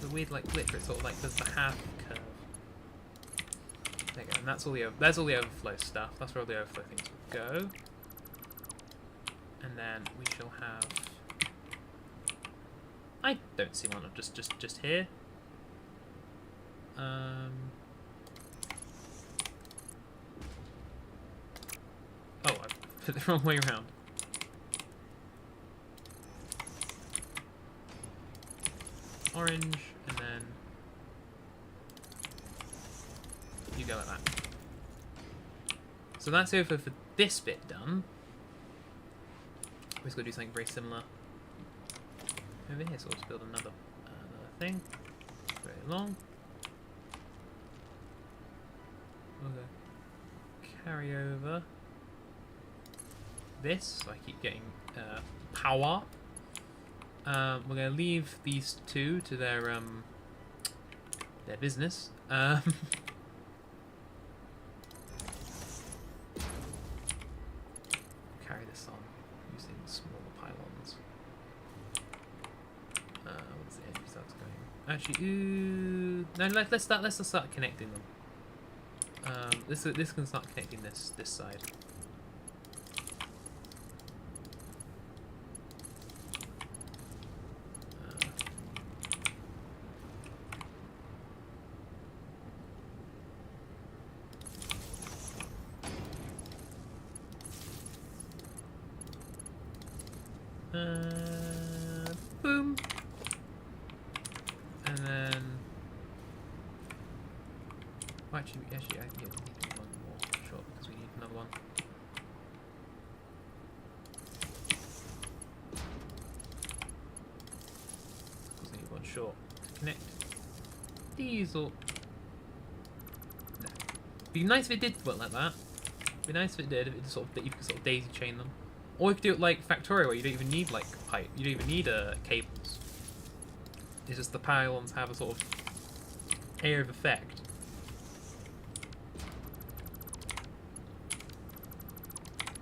The weird like glitch where it sort of like does the half curve. There you go, and that's all the there's all the overflow stuff. That's where all the overflow things will go. And then we shall have. I don't see one just here. Oh, I put it the wrong way around. Orange, and then you go like that. So that's over for this bit done. We're just going to do something very similar over here. So let's build another thing. Very long. We'll go carry over this, so I keep getting power. We're going to leave these two to their business. Carry this on using smaller pylons. What's the edge that's going? Actually, ooh, no. Let's start connecting them. This can start connecting this side. Boom. And then Actually, I think we need one more shot because we need another one. Because we need one short to connect. Diesel. No. Be nice if it did work like that. Be nice if it did. If it sort of that you could sort of daisy chain them. Or you could do it like Factorio, where you don't even need like pipe. You don't even need cables. It's just the pylons have a sort of area of effect.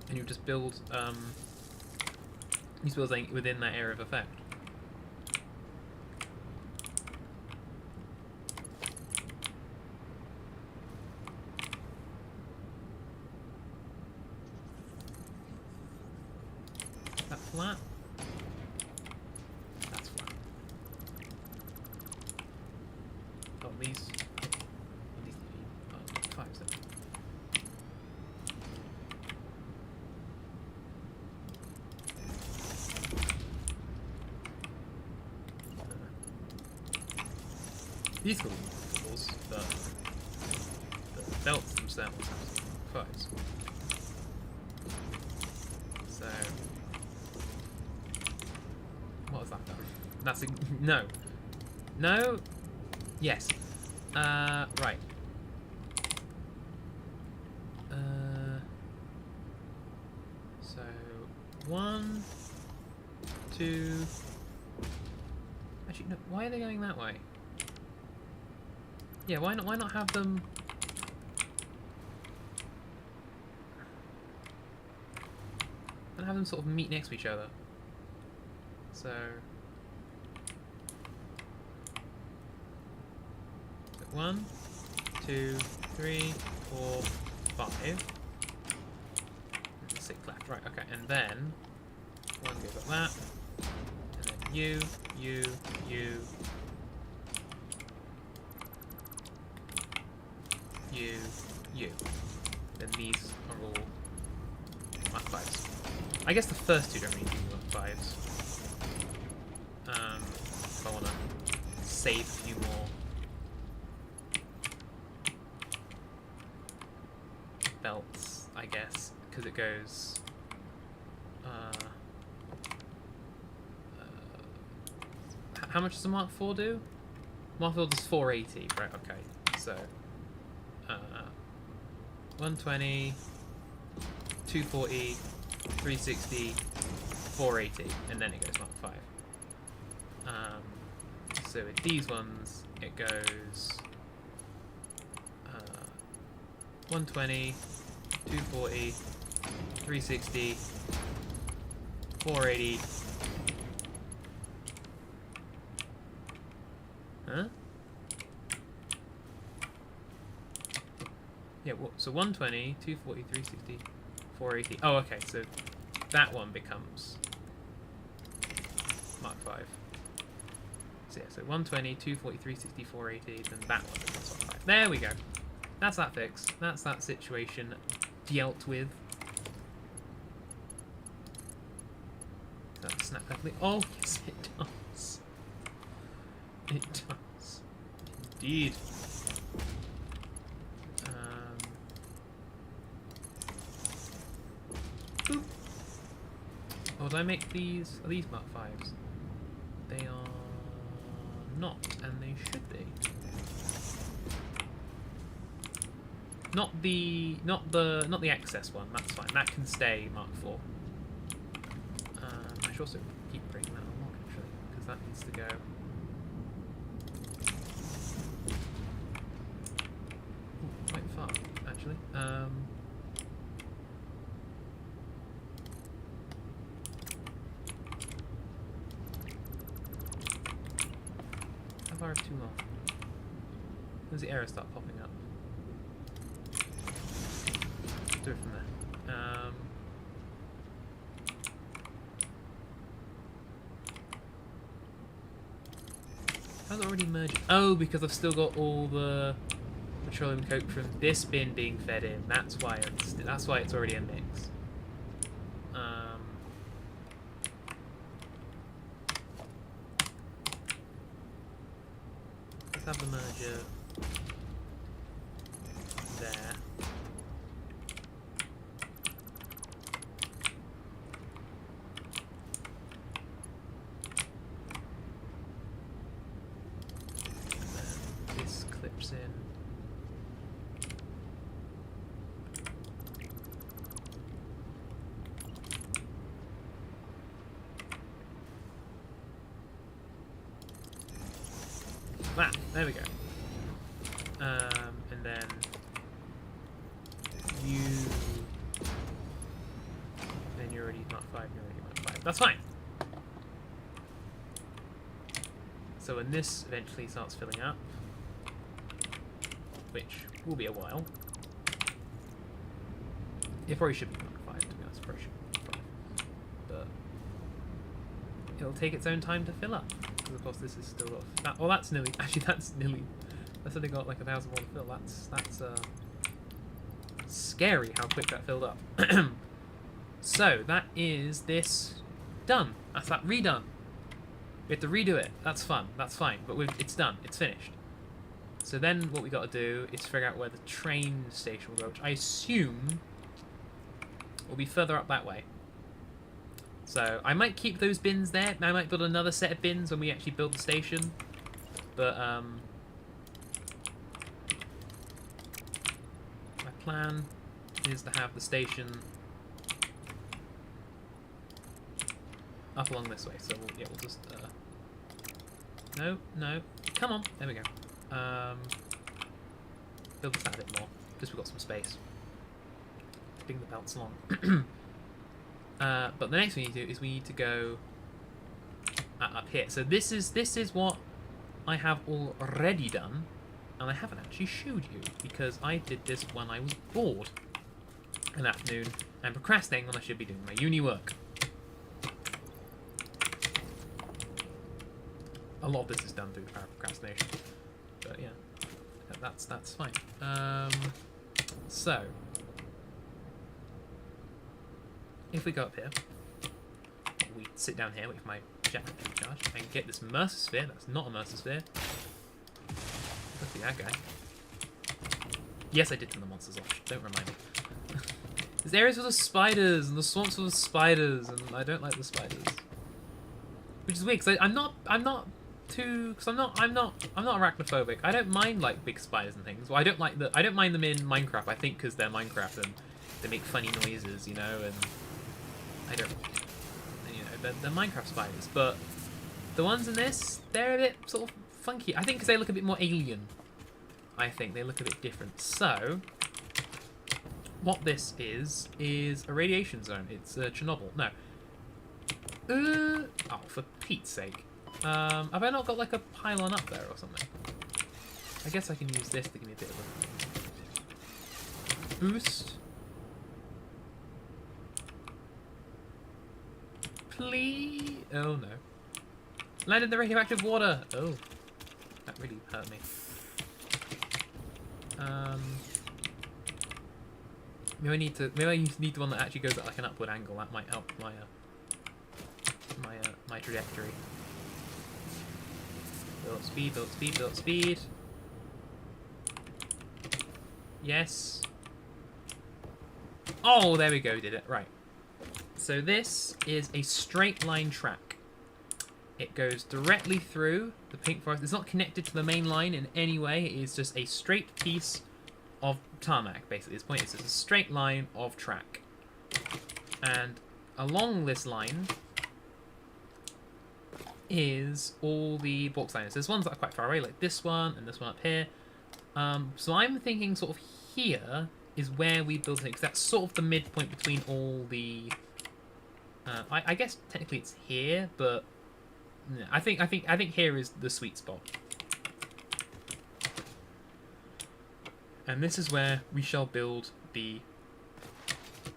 And you just build something within that area of effect. Is that flat? That's flat. Oh, these need to be 5 seconds. These could be multiples, but the belts themselves have 5s. So, what has that done? That's a, no. No? Yes. Right. So, 1, 2. Actually, no. Why are they going that way? Yeah, why not have them... And have them sort of meet next to each other. So 1, 2, 3, 4, 5. 6 left. Right, okay, and then one goes like that. And then you. Then these are all Mark 5s. I guess the first two don't really do Mark 5s. If I want to save a few more belts, I guess, because it goes. How much does a Mark 4 do? Mark 4 does 480, right? Okay, so. 120, 240, 360, 480, and then it goes Mark 5. So with these ones, it goes 120, 240, 360, 480. Huh? Yeah, so 120, 240, 360, 480. Oh, okay, so that one becomes Mark 5. So yeah, so 120, 240, 360, 480, then that one becomes Mark 5. There we go. That's that fixed. That's that situation dealt with. Does that snap perfectly? Oh, yes, it does. It does. Indeed. Boop. Oh, did I make these? Are these Mark 5s? They are not, and they should be. Not the excess one. That's fine. That can stay Mark 4. I should also keep bringing that along actually, because that needs to go. Ooh, quite far actually. How far is too long? When does the arrow start popping up? Do it from there. How's it already merging? Oh, because I've still got all the petroleum coke from this bin being fed in. That's why it's already a mix. Let's have the merger. there. And then this clips in. Ah, there we go. And then you're already Mark 5, you're already Mark 5. That's fine. So when this eventually starts filling up, which will be a while, it probably should be Mark 5, to be honest, probably should be Mark 5. But it'll take its own time to fill up. Because of course this is still got well, that's only got like 1,000 more to fill. That's scary how quick that filled up. So that is this done. That's that redone. We have to redo it. That's fun. That's fine. But it's done. It's finished. So then what we got to do is figure out where the train station will go, which I assume will be further up that way. So I might keep those bins there. I might build another set of bins when we actually build the station. But my plan is to have the station up along this way. So we'll just no, come on, there we go. Build this out a bit more, just we've got some space. Bring the belts along. But the next thing we need to do is we need to go up here. So this is what I have already done, and I haven't actually showed you because I did this when I was bored an afternoon and procrastinating when I should be doing my uni work. A lot of this is done through procrastination, but yeah, that's fine. So if we go up here, we sit down here, wait for my jetpack to recharge, and get this Mercer Sphere. That's not a Mercer Sphere. Let's be that guy. Yes, I did turn the monsters off. Don't remind me. There's areas full of spiders, and the swamps full of spiders, and I don't like the spiders. Which is weird, because I'm not arachnophobic. I don't mind like big spiders and things. Well, I don't mind them in Minecraft. I think because they're Minecraft and they make funny noises, you know, and I don't, you know, they're Minecraft spiders. But the ones in this, they're a bit sort of funky. I think because they look a bit more alien. I think they look a bit different. So what this is a radiation zone. It's Chernobyl. No. Oh, for Pete's sake. Have I not got like a pylon up there or something? I guess I can use this to give me a bit of a boost. Please? Oh no. Land in the radioactive water! Oh. That really hurt me. Maybe I need the one that actually goes at like an upward angle. That might help my my trajectory. Build up speed, build up speed, build up speed. Yes. Oh, there we go, did it. Right. So this is a straight line track. It goes directly through the pink forest. It's not connected to the main line in any way. It is just a straight piece of tarmac, basically. This point is just a straight line of track. And along this line is all the bauxite. There's ones that are quite far away, like this one and this one up here. So I'm thinking sort of here is where we build it, because that's sort of the midpoint between all the. I guess technically it's here, but I think here is the sweet spot. And this is where we shall build the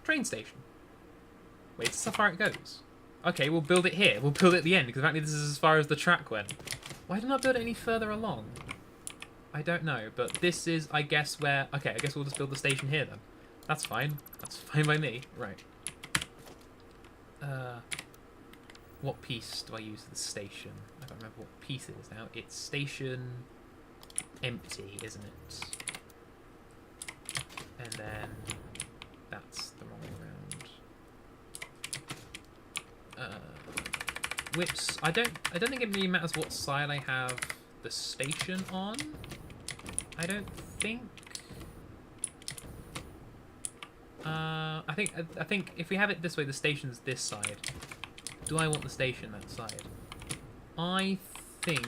train station. Wait, this is how far it goes. Okay, we'll build it here. We'll build it at the end, because apparently this is as far as the track went. Why didn't I build it any further along? I don't know, but this is, I guess, where... Okay, I guess we'll just build the station here, then. That's fine. That's fine by me. Right. What piece do I use for the station? I don't remember what piece it is now. It's station empty, isn't it? And then that's the wrong way around. Which I don't think it really matters what side I have the station on. I don't think. I think if we have it this way, the station's this side. Do I want the station that side? I think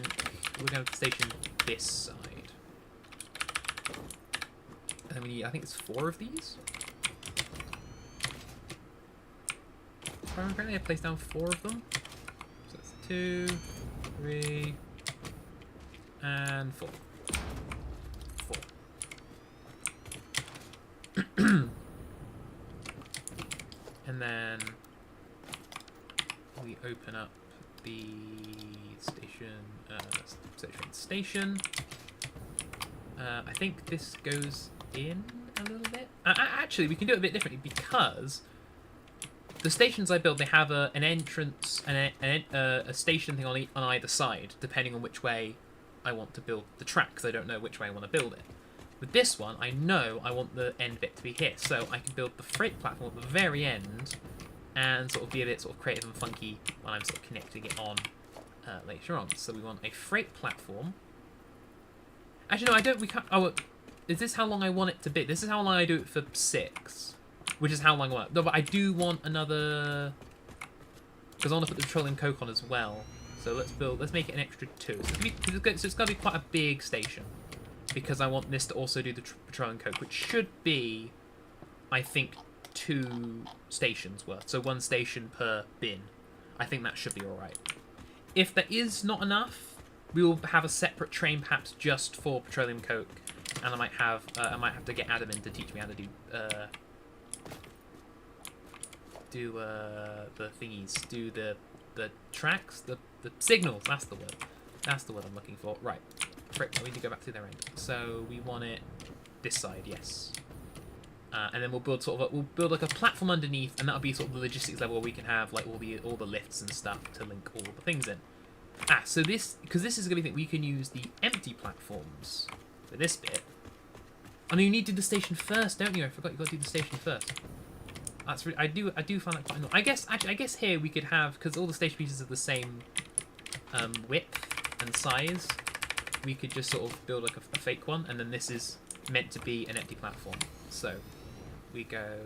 we're going to have the station this side. And then we need, I think it's 4 of these. If I remember correctly, I placed down 4 of them. So that's 2, 3, and 4. 4. And then we open up the station. I think this goes in a little bit. Actually, we can do it a bit differently because the stations I built, they have an entrance and a station thing on either side, depending on which way I want to build the track, because I don't know which way I want to build it. With this one, I know I want the end bit to be here, so I can build the freight platform at the very end and sort of be a bit sort of creative and funky when I'm sort of connecting it on later on. So we want a freight platform. Actually, no, I don't. We can't. Oh, is this how long I want it to be? This is how long I do it for 6, which is how long I want it. No, but I do want another, because I want to put the petroleum coke on as well. So let's make it an extra 2. So it's got to be quite a big station, because I want this to also do the petroleum coke, which should be, I think, 2 stations worth. So 1 station per bin. I think that should be alright. If there is not enough, we will have a separate train perhaps just for petroleum coke, and I might have to get Adam in to teach me how to the thingies, do the tracks, the signals. That's the word. That's the word I'm looking for. Right. Frick, we need to go back to their end. So we want it this side, yes. And then we'll build like a platform underneath, and that'll be sort of the logistics level where we can have like all the lifts and stuff to link all the things in. So because this is gonna be the thing, we can use the empty platforms for this bit. I mean, you need to do the station first, don't you? I forgot you got to do the station first. That's really, I do find that quite annoying. I guess here we could have, because all the station pieces are the same width and size, we could just sort of build like a fake one, and then this is meant to be an empty platform. So we go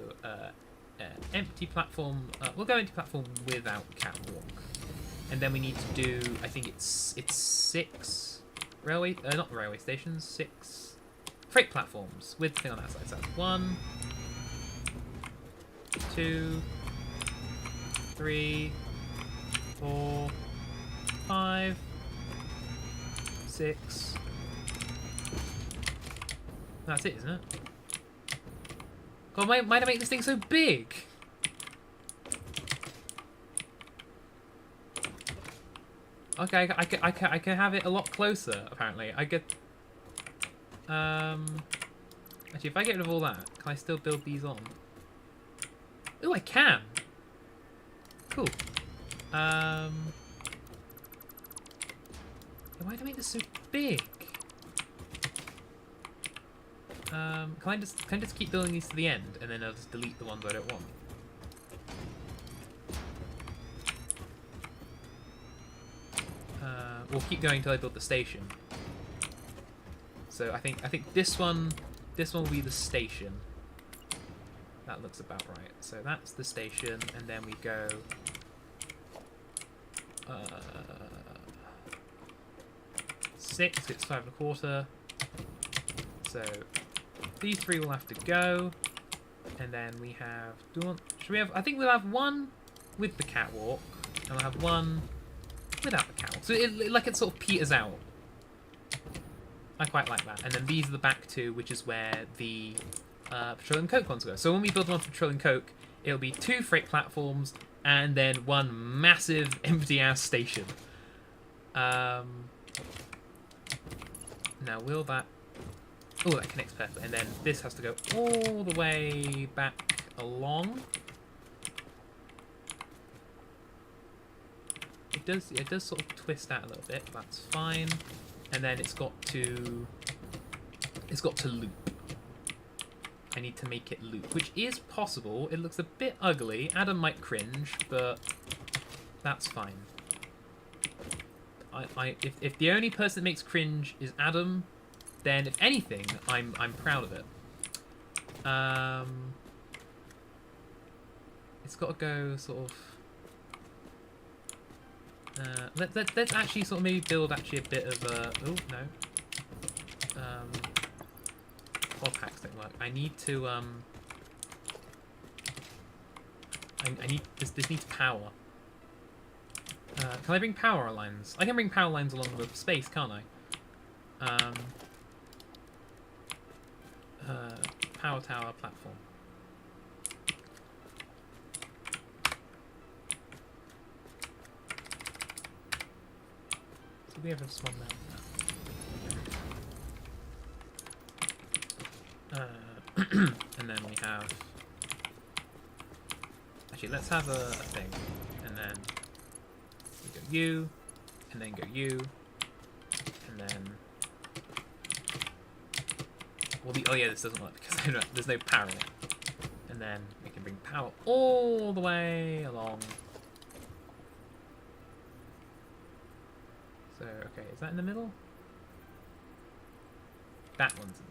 empty platform. We'll go empty platform without catwalk, and then we need to do. I think it's 6 railway, not railway stations. 6 freight platforms with the thing on that side. So that's 1, 2, 3, 4, 5, 6. That's it, isn't it? God, why do I make this thing so big? Okay, I can have it a lot closer. Apparently, I get. Actually, if I get rid of all that, can I still build these on? Oh, I can. Cool. Why do I make this so big? Can I just keep building these to the end, and then I'll just delete the ones I don't want? We'll keep going until I build the station. So I think this one will be the station. That looks about right. So that's the station, and then we go. 6. It's 5 1/4. So these 3 will have to go, and then we have. Should we have? I think we'll have 1 with the catwalk, and we'll have 1 without the catwalk. So it sort of peters out. I quite like that. And then these are the back 2, which is where the petroleum coke ones go. So when we build one for petroleum coke, it'll be 2 freight platforms and then 1 massive empty ass station. Now will that? Oh, that connects perfectly. And then this has to go all the way back along. It does sort of twist out a little bit. That's fine. And then it's got to loop. I need to make it loop, which is possible. It looks a bit ugly. Adam might cringe, but that's fine. If the only person that makes cringe is Adam, then if anything, I'm proud of it. It's got to go sort of. Let's actually sort of maybe build actually a bit of a. Oh no. Pod packs don't work. I need to I need this needs power. Can I bring power lines? I can bring power lines along the space, can't I? Power tower platform. So we have a small amount of that. And then we have. Actually, let's have a thing, and then we go you, and then go you, and then. Well, oh yeah, this doesn't work because there's no power in it. And then we can bring power all the way along. So, okay, is that in the middle? That one's in.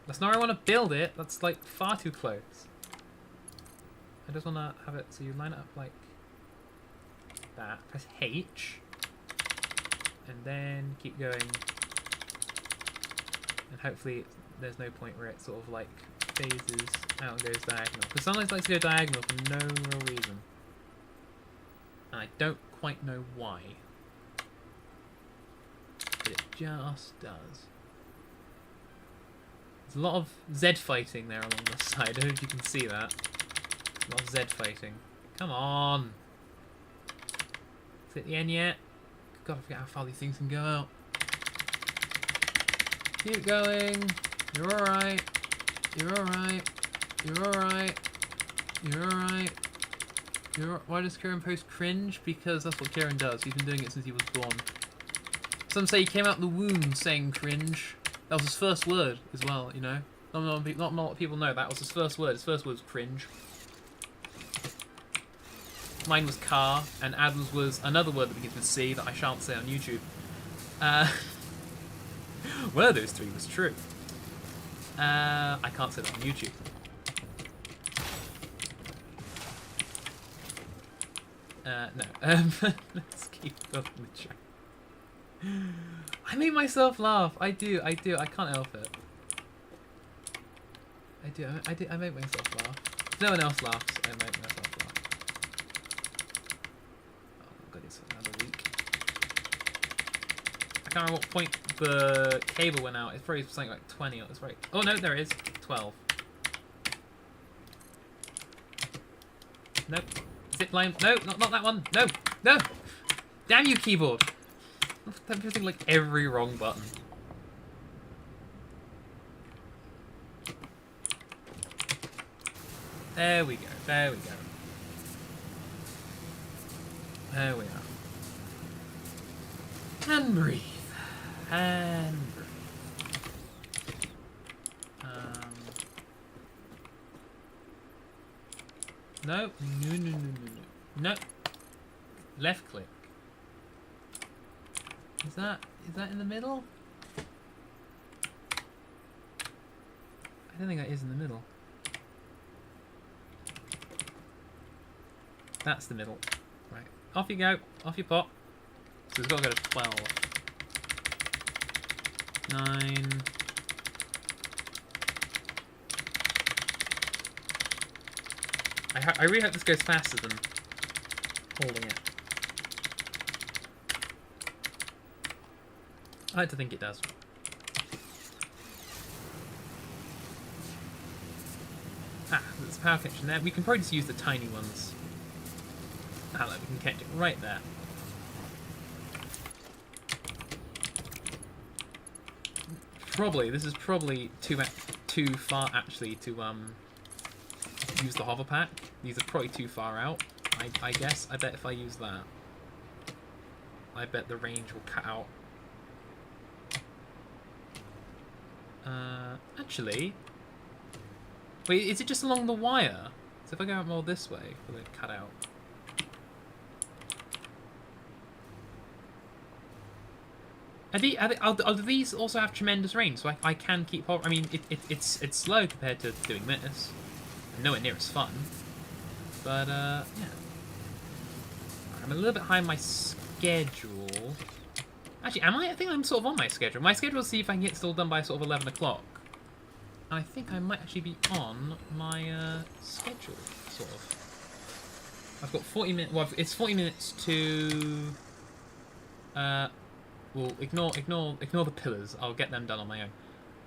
That's not where I want to build it. That's like far too close. I just want to have it so you line it up like that. Press H. And then keep going. And hopefully there's no point where it sort of like phases out and goes diagonal. Because sometimes it likes to go diagonal for no real reason. And I don't quite know why. But it just does. There's a lot of Z fighting there along the side. I don't know if you can see that. A lot of Z fighting. Come on! Is it the end yet? God, I forget how far these things can go out. Keep going. You're alright. You're alright. You're alright. You're alright. Why does Kieran post cringe? Because that's what Kieran does. He's been doing it since he was born. Some say he came out the womb saying cringe. That was his first word as well, you know? Not a lot of people know that was his first word. His first word was cringe. Mine was car, and Adam's was another word that begins with C that I shan't say on YouTube. One of those three was true. I can't say that on YouTube. No. Let's keep going the chat. I make myself laugh. I do. I can't help it. I make myself laugh. If no one else laughs, I make myself laugh. Oh god, it's another week. I can't remember what point the cable went out. It's probably something like 20. It's right. Oh no, there it is. 12. Nope. Zip line. No, not that one. No, no. Damn you, keyboard. I'm pressing like every wrong button. There we go. There we go. There we are. And breathe. And breathe. No. No. Left click. Is that in the middle? I don't think that is in the middle. That's the middle. Right. Off you go. Off you pop. So it's got to go to 12. 9. I really hope this goes faster than holding it. I like to think it does. Ah, there's a power connection there. We can probably just use the tiny ones. Ah, look, we can connect it right there. This is probably too far actually to use the hover pack. These are probably too far out. I guess. I bet if I use that, I bet the range will cut out. Actually, Wait, is it just along the wire? So if I go out more this way, will it cut out? Do these also have tremendous range? So I can keep... I mean, it's slow compared to doing this. Nowhere near as fun. But, yeah. I'm a little bit high on my schedule. Actually, am I? I think I'm sort of on my schedule. My schedule is to see if I can get it all done by sort of 11 o'clock. And I think I might actually be on my schedule, sort of. I've got 40 minutes... Well, it's 40 minutes to... well, ignore the pillars. I'll get them done on my own.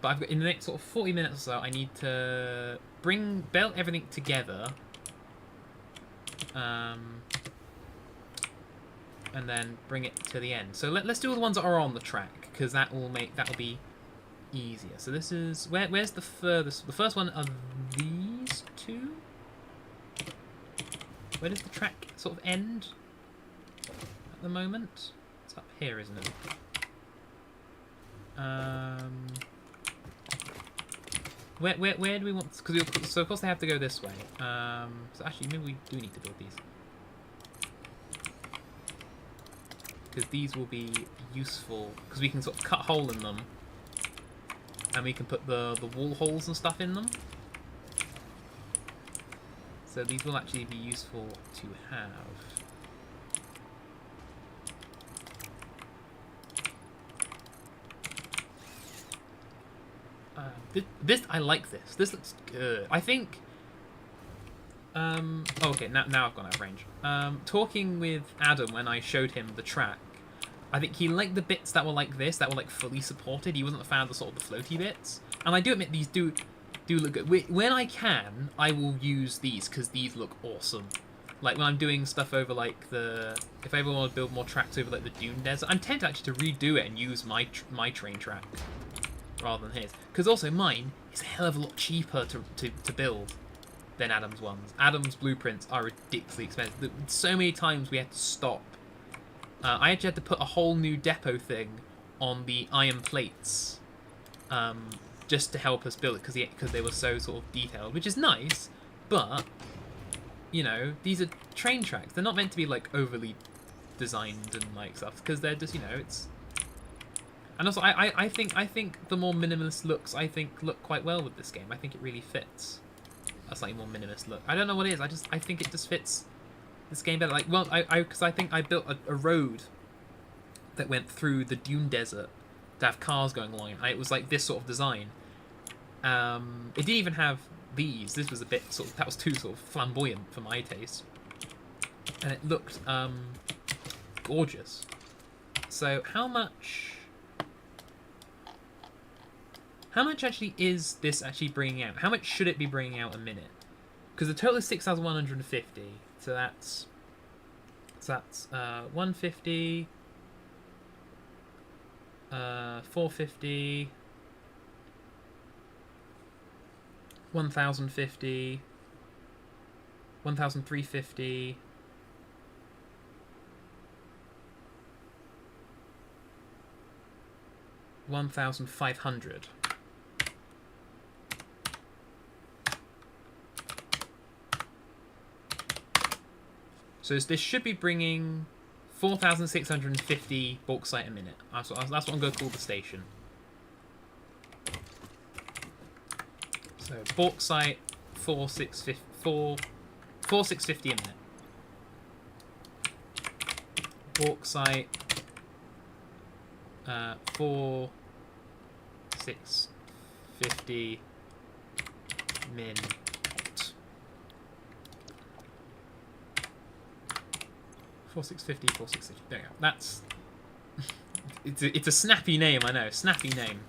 But I've got, in the next sort of 40 minutes or so, I need to belt everything together. And then bring it to the end. So let's do all the ones that are on the track, because that'll be easier. So this is where's the furthest? The first one are these two. Where does the track sort of end at the moment? It's up here, isn't it? Where do we want? So of course they have to go this way. So actually, maybe we do need to build these. Because these will be useful, because we can sort of cut a hole in them, and we can put the wall holes and stuff in them. So these will actually be useful to have. I like this. This looks good. I think... okay, now I've gone out of range. Talking with Adam when I showed him the track, I think he liked the bits that were like this, that were like fully supported. He wasn't a fan of the sort of the floaty bits. And I do admit these do look good. When I can, I will use these, because these look awesome. Like when I'm doing stuff over like if I ever want to build more tracks over like the Dune Desert, I'm tempted actually to redo it and use my train track rather than his. Because also mine is a hell of a lot cheaper to build than Adam's ones. Adam's blueprints are ridiculously expensive. So many times we had to stop. I actually had to put a whole new depot thing on the iron plates just to help us build it, because they were so sort of detailed, which is nice, but, you know, these are train tracks. They're not meant to be, like, overly designed and, like, stuff, because they're just, you know, it's... And also, I think the more minimalist looks, look quite well with this game. I think it really fits a slightly more minimalist look. I don't know what it is. I think it just fits this game better. Like, well, because I think I built a road that went through the Dune Desert to have cars going along it. It was like this sort of design. It didn't even have these. This was a bit sort of, that was too sort of flamboyant for my taste, and it looked gorgeous. So how much actually is this actually bringing out? How much should it be bringing out a minute? Because the total is 6,150. So that's 150, 450, 1,050, 1,350. 1,500. So this should be bringing 4,650 bauxite a minute. That's what I'm going to call the station. So bauxite 4,650 a minute. Bauxite 4,650 min. 4,650, 4,650. There we go. That's... it's a snappy name, I know. Snappy name.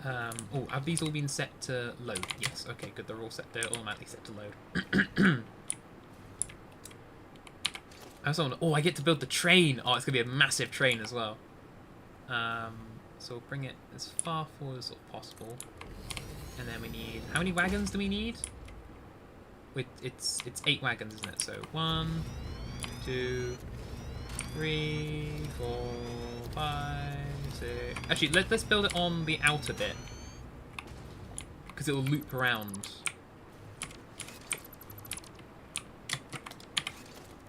Oh, have these all been set to load? Yes. Okay, good. They're all set. They're automatically set to load. Oh, I get to build the train. Oh, it's gonna be a massive train as well. So we'll bring it as far forward as possible, and then we need, how many wagons do we need? It's 8 wagons, isn't it? So 1, 2, 3, 4, 5, 6. Actually, let's build it on the outer bit. because it will loop around.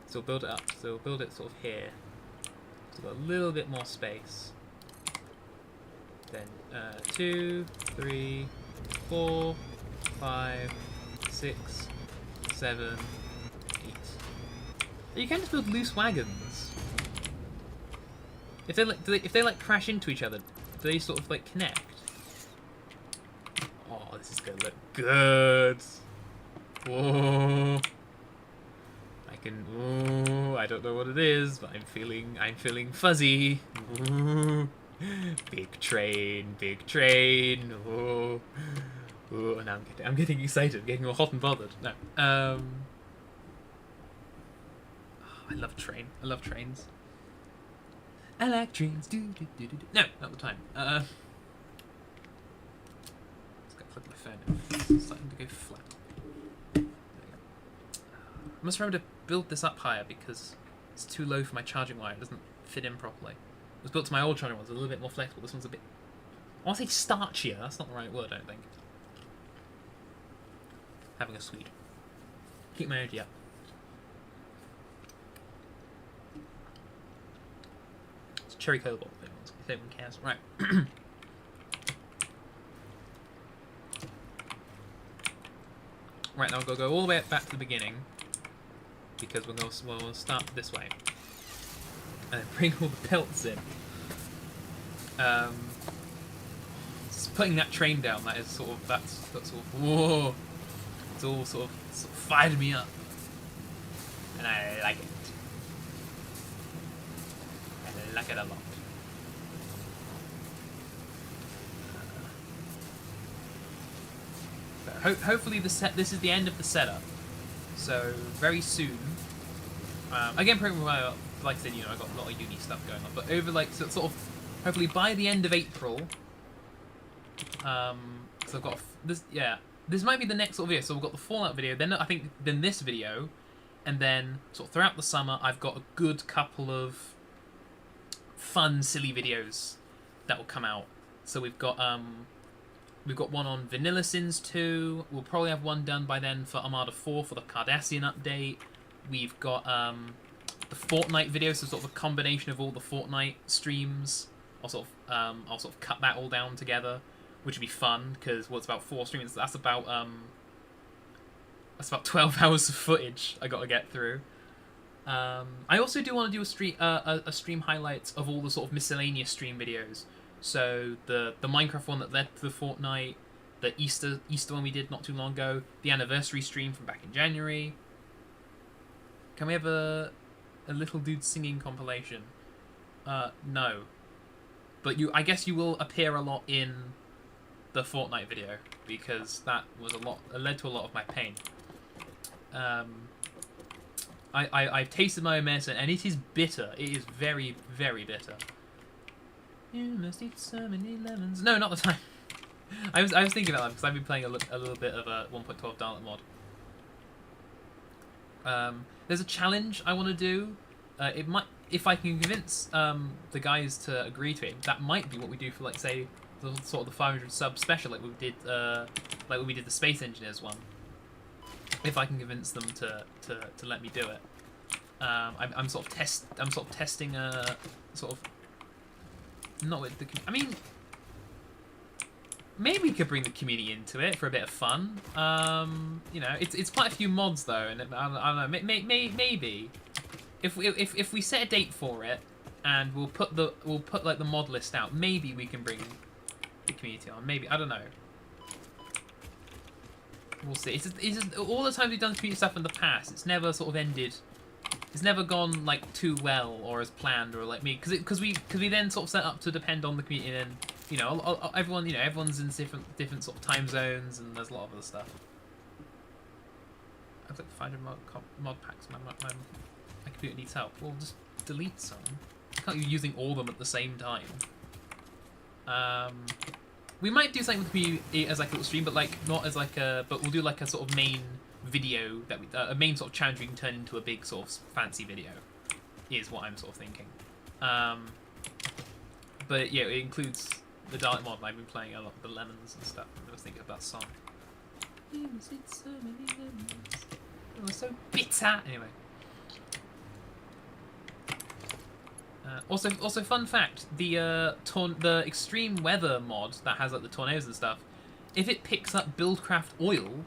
So we'll build it up. So we'll build it sort of here. So we've got a little bit more space. Then 2, 3, 4, 5, 6, 7, 8. You can just build loose wagons. If they like crash into each other, do they sort of like connect? Oh, this is gonna look good. Whoa. Ooh, I don't know what it is, but I'm feeling fuzzy. Ooh. Big train, big train. Ooh. Ooh, now I'm getting excited, I'm getting all hot and bothered. No. Oh, I love trains. I like trains. No, not the time. Let's go flip my phone. It's starting to go flat. There we go. I must remember to build this up higher because it's too low for my charging wire. It doesn't fit in properly. It was built to my old charging one. It's a little bit more flexible. This one's a bit... I want to say starchier. That's not the right word, I don't think. Having a sweet. Keep my energy up. It's cherry cobalt. If anyone cares. Right. Right, now we'll go all the way back to the beginning. Because we'll start this way. And then bring all the pelts in. Just putting that train down, that is sort of, that's sort of, whoa. It's all sort of fired me up. And I like it. I like it a lot. Hopefully this is the end of the setup. So very soon, again, probably like I said, I got a lot of uni stuff going on. But over sort of, hopefully by the end of April, so I've got this. Yeah, this might be the next sort of video. So we've got the Fallout video, then I think then this video, and then sort of throughout the summer, I've got a good couple of fun, silly videos that will come out. So we've got one on Vanilla Sins 2. We'll probably have one done by then for Armada 4 for the Cardassian update. We've got the Fortnite video, so sort of a combination of all the Fortnite streams. I'll sort of cut that all down together, which would be fun because it's about 4 streams. That's about 12 hours of footage I got to get through. I also do want to do a stream highlights of all the sort of miscellaneous stream videos. So the Minecraft one that led to the Fortnite, the Easter one we did not too long ago, the anniversary stream from back in January. Can we have a little dude singing compilation? No. But I guess you will appear a lot in the Fortnite video because that was led to a lot of my pain. I've tasted my own medicine and it is bitter. It is very, very bitter. You must eat so many lemons. No, not the time. I was thinking about that because I've been playing a little bit of a 1.12 Dalek mod. There's a challenge I want to do. It might, if I can convince the guys to agree to it, that might be what we do for, like, say, the sort of the 500 sub special, like we did the Space Engineers one. If I can convince them to let me do it, I'm sort of testing a sort of. Not with the. I mean, maybe we could bring the community into it for a bit of fun. It's quite a few mods though, and I don't know. Maybe if we set a date for it, and we'll put like the mod list out. Maybe we can bring the community on. Maybe, I don't know. We'll see. It's just all the times we've done community stuff in the past, it's never sort of ended. It's never gone like too well or as planned or like me because we then sort of set up to depend on the community and everyone's in different sort of time zones and there's a lot of other stuff. I've got 500 mod packs. My computer needs help. We'll just delete some. I can't be using all of them at the same time. We might do something with the community as like a little stream, but like not as like a. But we'll do like a sort of main video that a main sort of challenge we can turn into a big sort of fancy video is what I'm sort of thinking. But yeah, it includes the Dalek mod. I've been playing a lot of the lemons and stuff. I was thinking of that song. Lemons, it's so many lemons. It was so bitter. Anyway. Also, fun fact: the extreme weather mod that has like the tornadoes and stuff, if it picks up Buildcraft oil,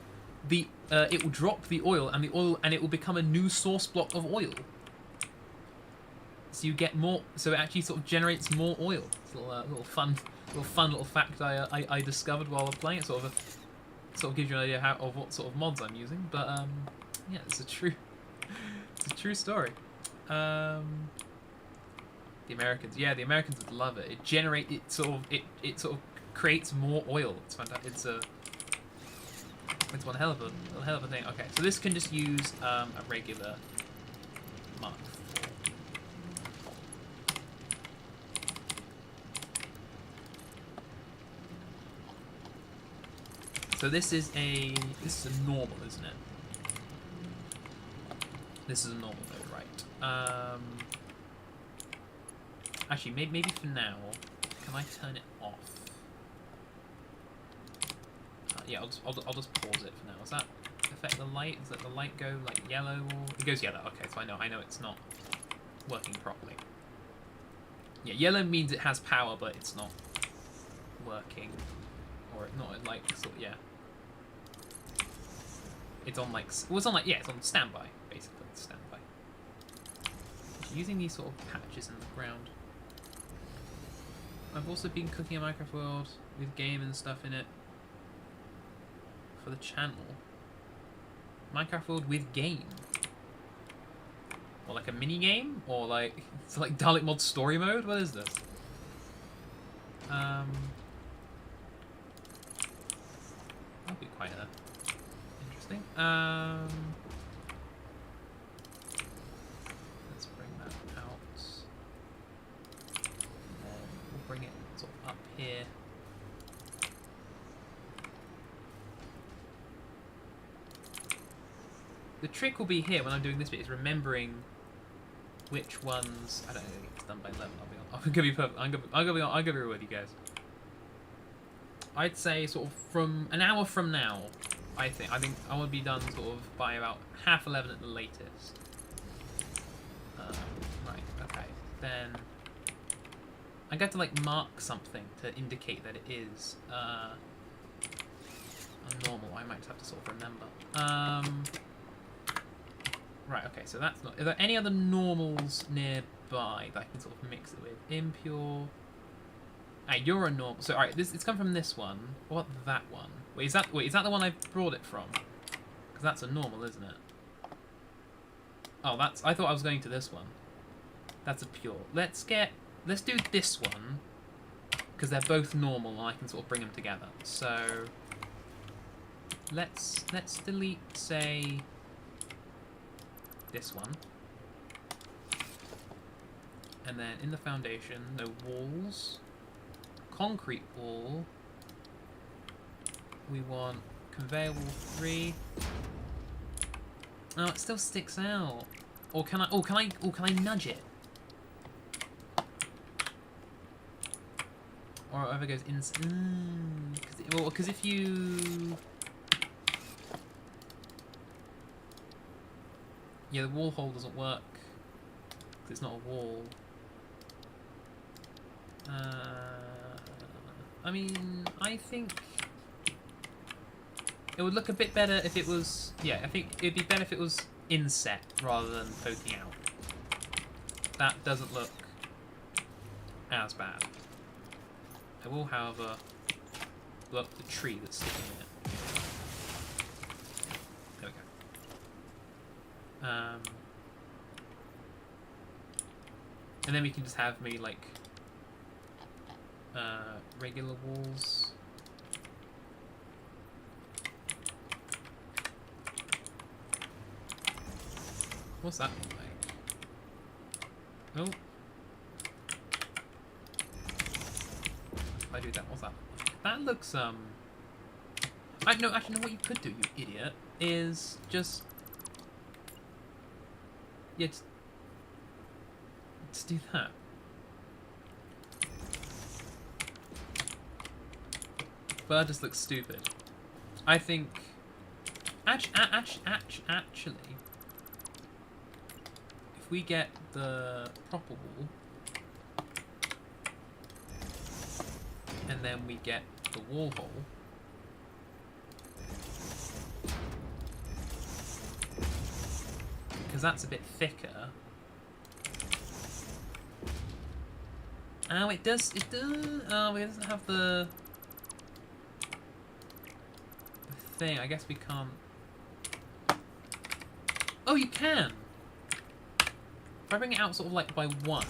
it will drop the oil, and it will become a new source block of oil. So you get more. So it actually sort of generates more oil. It's a little fun little fact I discovered while I was playing it. Sort of gives you an idea of what sort of mods I'm using. But yeah, it's a true story. The Americans would love it. It sort of creates more oil. It's fantastic. It's one hell of a thing. Okay, so this can just use a regular Mark IV. So this is a normal, isn't it? This is a normal mode, right? Actually, maybe for now, can I turn it off? Yeah, I'll just pause it for now. Does that affect the light? Does the light go like yellow? Or it goes yellow. Okay, so I know it's not working properly. Yeah, yellow means it has power, but it's not working, or not like sort of, yeah. It's on like it's on standby basically. It's standby. Using these sort of patches in the ground. I've also been cooking a Minecraft world with game and stuff in it for the channel. Minecraft world with game, or like a mini game, or like it's like Dalek mod story mode. What is this? That'll be quite interesting. Let's bring that out. And then we'll bring it sort of up here. The trick will be here when I'm doing this bit is remembering which ones. I don't think it's done by 11. I'm gonna be perfect. I'm gonna be real with you guys. I'd say sort of from an hour from now. I think I want to be done sort of by about 11:30 at the latest. Right. Okay. Then I got to like mark something to indicate that it is a normal. I might just have to sort of remember. Right, okay, so that's not... Are there any other normals nearby that I can sort of mix it with? Impure... Hey, you're a normal... So, alright, it's come from this one. What about that one? Wait, is that the one I brought it from? Because that's a normal, isn't it? Oh, that's... I thought I was going to this one. That's a pure. Let's do this one. Because they're both normal and I can sort of bring them together. So... Let's delete, say... this one, and then in the foundation, no walls, concrete wall. We want conveyor wall 3. Oh, it still sticks out. Or can I? Oh, can I nudge it? Or whatever goes in. Because if you. Yeah, the wall hole doesn't work because it's not a wall. I mean, I think it would look a bit better if it was... Yeah, I think it'd be better if it was inset rather than poking out. That doesn't look as bad. I will, however, blow up the tree that's sticking in it. There we go. And then we can just have maybe like regular walls. What's that look like? Oh. If I do that, what's that? That looks no, actually no, what you could do, you idiot, is just just do that. But that just looks stupid. I think... Actually... If we get the proper wall... And then we get the wall hole... Because that's a bit thicker... Oh, it does. Oh, it doesn't have the thing. I guess we can't. Oh, you can. If I bring it out sort of like by one.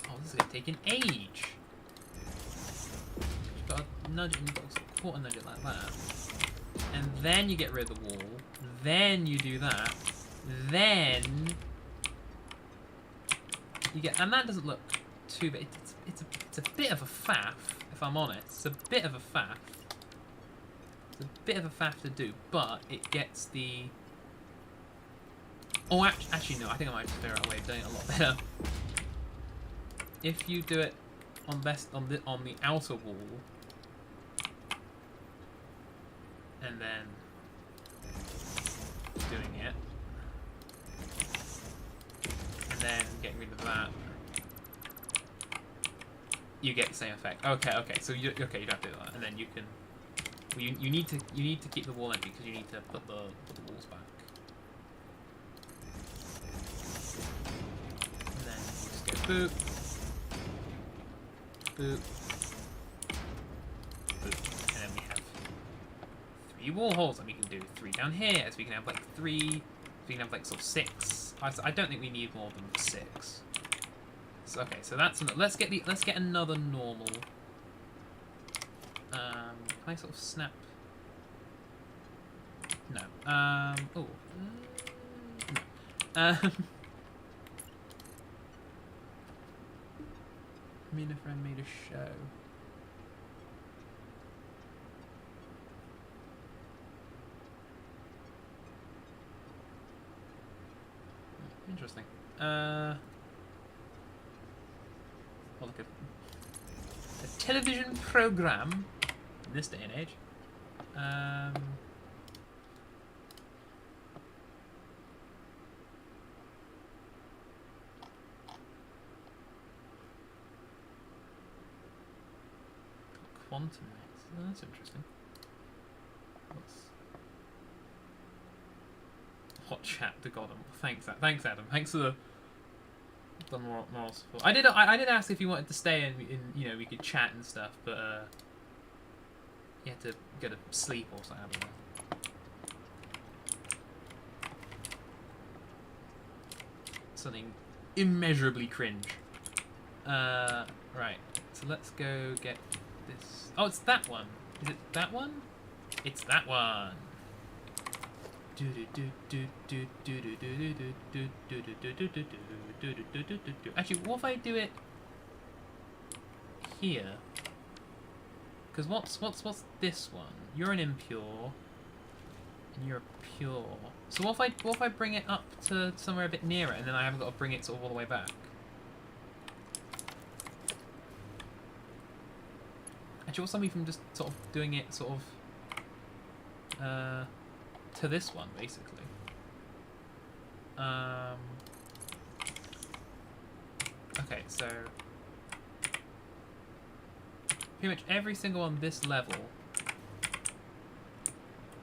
Oh, this is gonna take an age. You've got to nudge it, and you've got to sort of quarter nudge it like that, and then you get rid of the wall. Then you do that. Then. You get, and that doesn't look too bad. It's a bit of a faff, if I'm honest. It's a bit of a faff. It's a bit of a faff to do, but it gets the. Oh, actually no. I think I might just figure out a way of doing it a lot better. If you do it on the outer wall, and then doing it. Then getting rid of that, you get the same effect. Okay, so you don't have to do that, and then you can. Well, you need to keep the wall empty because you need to put the walls back. And then you just go boop, boop, boop, and then we have 3 wall holes, and we can do 3 down here, so we can have like 3. So we can have like sort of 6. I don't think we need more than 6. So, okay, so that's let's get another normal. Can I sort of snap? No. Oh. No. Me and a friend made a show. Interesting. Well, look at a television program in this day and age. Quantum rates. Oh, that's interesting. Hot chat to Gotham. Thanks, Adam. Thanks for the moral support. I did ask if you wanted to stay and you know we could chat and stuff, but you had to go to sleep or something. Something immeasurably cringe. Right. So let's go get this. Oh, it's that one. Is it that one? It's that one. Actually, what if I do it here? Because what's this one? You're an impure, and you're a pure. So what if I bring it up to somewhere a bit nearer, and then I haven't got to bring it sort of all the way back? Actually, what's something from just sort of doing it sort of to this one, basically. Okay, so pretty much every single on this level.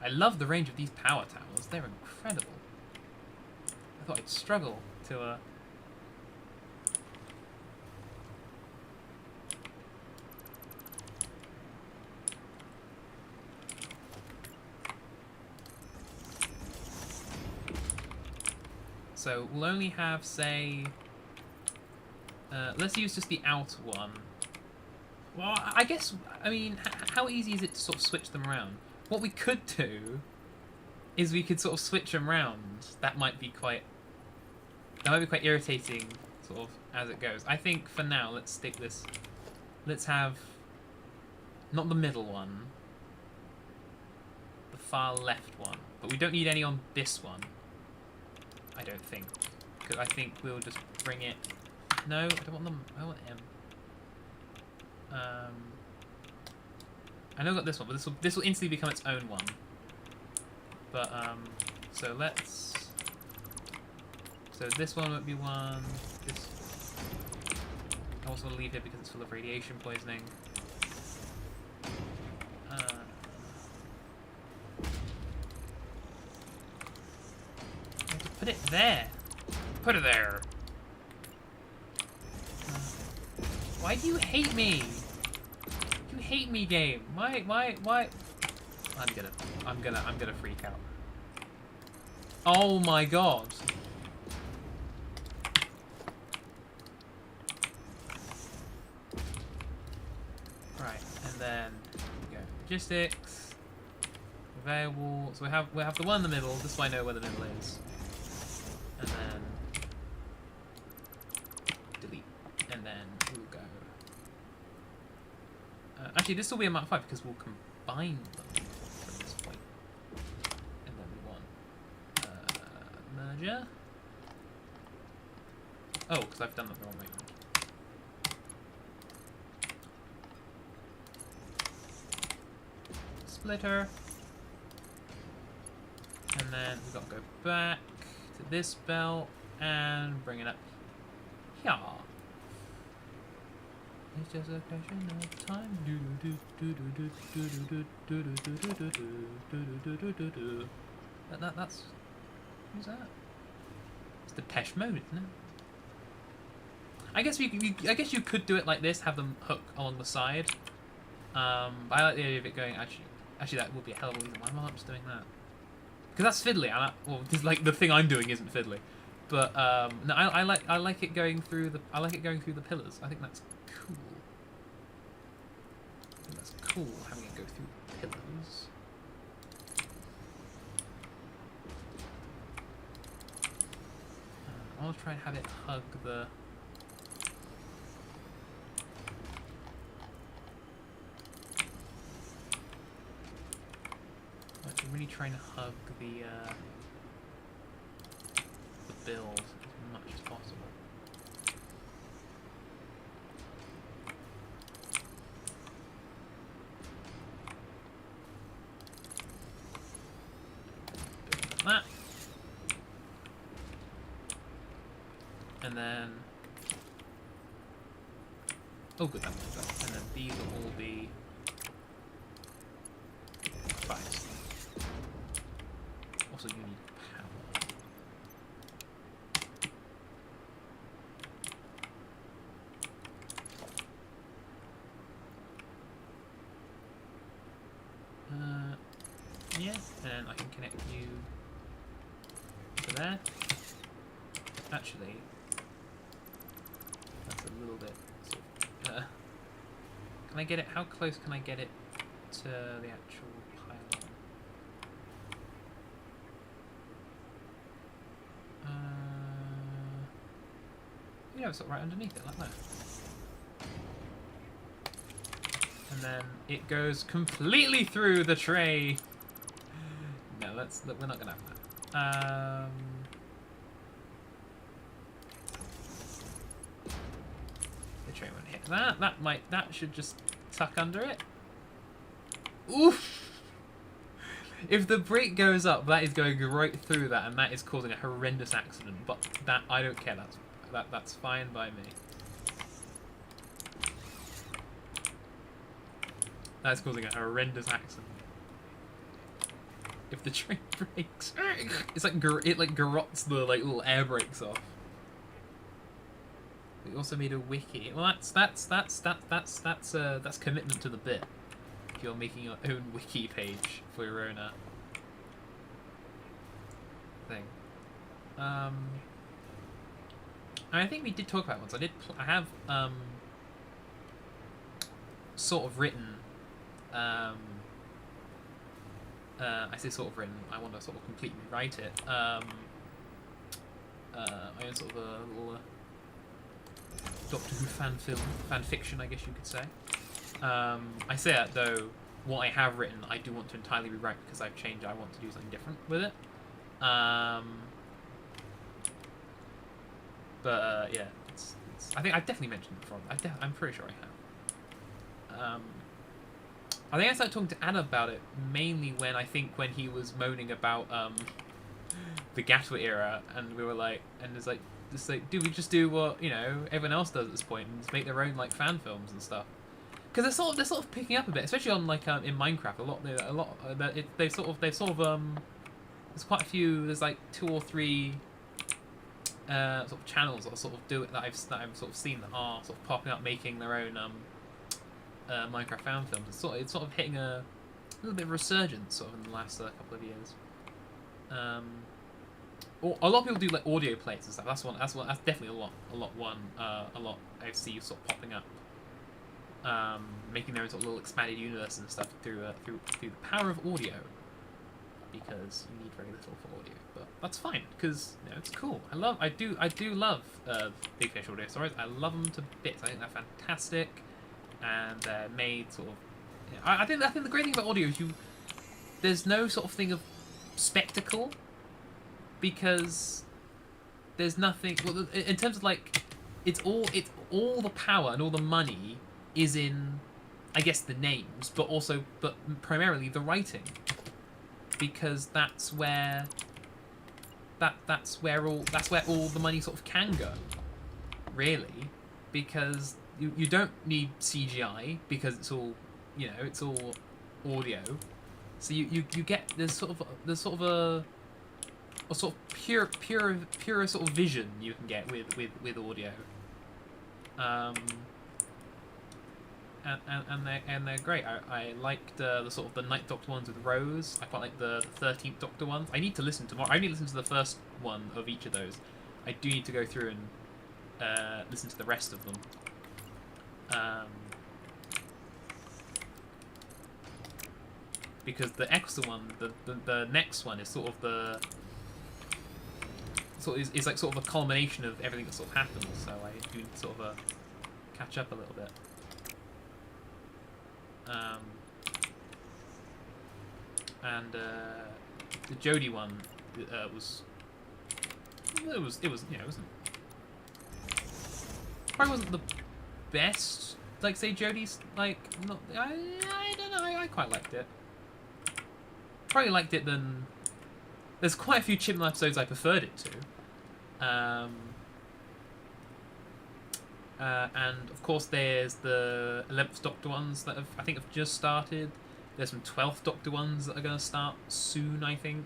I love the range of these power towers. They're incredible. I thought I'd struggle to So we'll only have, say, let's use just the outer one. Well, I guess, I mean, how easy is it to sort of switch them around? What we could do is we could sort of switch them around. That might be quite irritating, sort of, as it goes. I think for now, let's stick this. Let's have not the middle one, the far left one, but we don't need any on this one. I don't think, because I think we'll just bring it. No, I don't want them. I want M. I know I got this one, but this will instantly become its own one. But so let's. So this one won't be one. This. I also want to leave it because it's full of radiation poisoning. Put it there. Put it there. Why do you hate me? You hate me, game. Why? I'm gonna freak out. Oh my god. Right, and then we go logistics. Available. So we have the one in the middle. This way I know where the middle is. And then delete. And then we'll go. Actually, this will be a map 5 because we'll combine them from this point. And then we want merger. Oh, because I've done that the wrong way around. Splitter. And then we've got to go back to this belt and bring it up here. It's just a question of time. That's who's that? It's the Depeche Mode, isn't it? I guess I guess you could do it like this, have them hook along the side. I like the idea of it going. Actually, that would be a hell of a reason. Why am I just doing that? Because that's fiddly. Well, like the thing I'm doing isn't fiddly, but no, I like it going through the pillars. I think that's cool. That's cool having it go through the pillars. I want to try and have it hug the. I'm really trying to hug the build as much as possible. That. And then oh good, that one's up. And then these will all be fives. Also, you need power. Yeah, and I can connect you to there. Actually, that's a little bit sort of, can I get it? How close can I get it to the actual pylon? Yeah, it's right underneath it, like that. And then it goes completely through the tray. No, we're not gonna have that. The tray won't hit that. That should just tuck under it. Oof! If the brake goes up, that is going right through that, and that is causing a horrendous accident. But that I don't care. That's fine by me. That's causing a horrendous accident. If the train breaks, it's like it garrots the little air brakes off. We also made a wiki. Well, that's commitment to the bit. If you're making your own wiki page for your own thing. I think we did talk about it once. I have sort of written. I say sort of written. I want to sort of completely write it. I own sort of a little Doctor Who fan fiction, I guess you could say. I say that though. What I have written, I do want to entirely rewrite because I've changed. I want to do something different with it. But yeah, I think I've definitely mentioned it before. I'm pretty sure I have. I think I started talking to Anna about it mainly when he was moaning about the Gatwa era, and we were like, and it's like, do we just do what everyone else does at this point and just make their own like fan films and stuff? Because they're sort of picking up a bit, especially on like in Minecraft. They've sort of there's quite a few. There's like 2 or 3 sort of channels that sort of do it that I've sort of seen that are sort of popping up, making their own Minecraft fan films. It's sort of hitting a little bit of resurgence sort of in the last couple of years. A lot of people do like audio plays and stuff. That's definitely a lot I see sort of popping up. Making their own sort of little expanded universe and stuff through the power of audio, because you need very little for audio, but that's fine because it's cool. I do love Big Fish audio stories. I love them to bits. I think they're fantastic, and they're made sort of. I think the great thing about audio is there's no sort of thing of spectacle, because there's nothing. Well, in terms of like, it's all the power and all the money is in, I guess, the names, but primarily the writing, because that's where all the money sort of can go, really, because you don't need CGI because it's all audio, so you get there's sort of a sort of pure sort of vision you can get with audio. And they're great. I liked the sort of the Ninth Doctor ones with Rose. I quite like the 13th Doctor ones. I need to listen to more. I only listened to the first one of each of those. I do need to go through and listen to the rest of them. Because the extra one, the next one is sort of is like sort of a culmination of everything that sort of happened. So I do need to sort of catch up a little bit. And the Jodie one probably wasn't the best. Like, say Jodie's like not. I don't know. I quite liked it. Probably liked it than. There's quite a few Chibnall episodes I preferred it to. And of course there's the 11th Doctor ones that I think have just started. There's some 12th Doctor ones that are going to start soon, I think.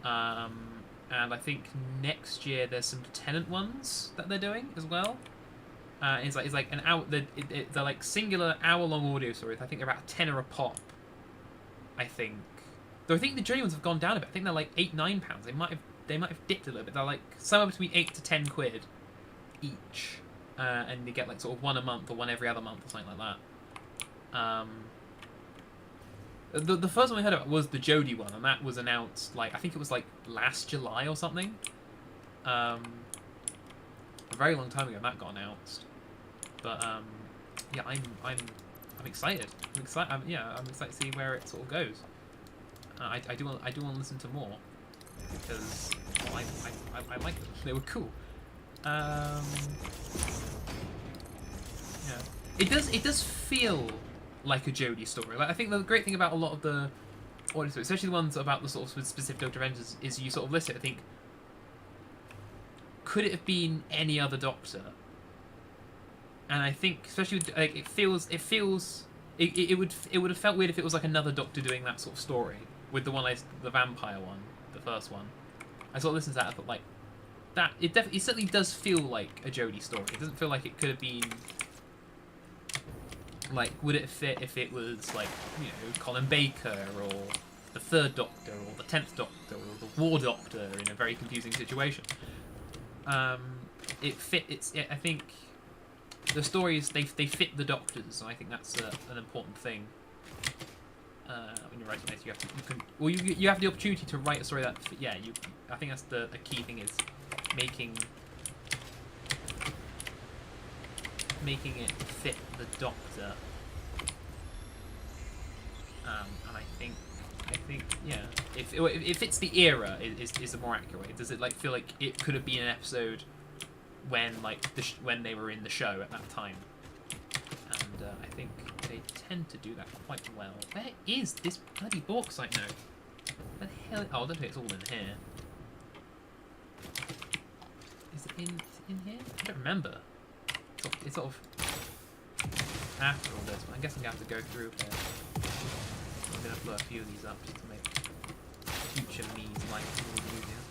And I think next year there's some Tennant ones that they're doing as well. It's like an hour. They're like singular hour-long audio stories. I think they're about £10 a pop, I think. Though I think the Journey ones have gone down a bit. I think they're like £8-9. They might have dipped a little bit. They're like somewhere between £8 to £10 each. And you get like sort of one a month or one every other month or something like that. The first one we heard about was the Jodie one, and that was announced like I think it was like last July or something. A very long time ago that got announced. But yeah, I'm excited. I'm excited to see where it sort of goes. I do want to listen to more because I like them. They were cool. Yeah, it does feel like a Jodie story. Like I think the great thing about a lot of the audio stories, especially the ones about the sort of specific Doctor Adventures, is you sort of listen. I think, could it have been any other Doctor? And I think, especially like it would have felt weird if it was like another Doctor doing that sort of story with the vampire one, the first one. I sort of listened to that. I thought like. That it certainly does feel like a Jodie story. It doesn't feel like it could have been like, would it fit if it was like, Colin Baker or the Third Doctor or the 10th Doctor or the War Doctor in a very confusing situation. I think the stories they fit the Doctors, and I think that's an important thing. When you're writing this, you have the opportunity to write a story that I think that's the key thing is making it fit the Doctor, and I think if it fits the era is the more accurate way. Does it like feel like it could have been an episode when like when they were in the show at that time, and I think they tend to do that quite well. Where is this bloody bauxite node? Where the hell? Oh, I don't think it's all in here. Is it in here? I don't remember. It's sort of after all this, but I guess I'm going to have to go through here. I'm going to blow a few of these up just to make future me's life a little easier.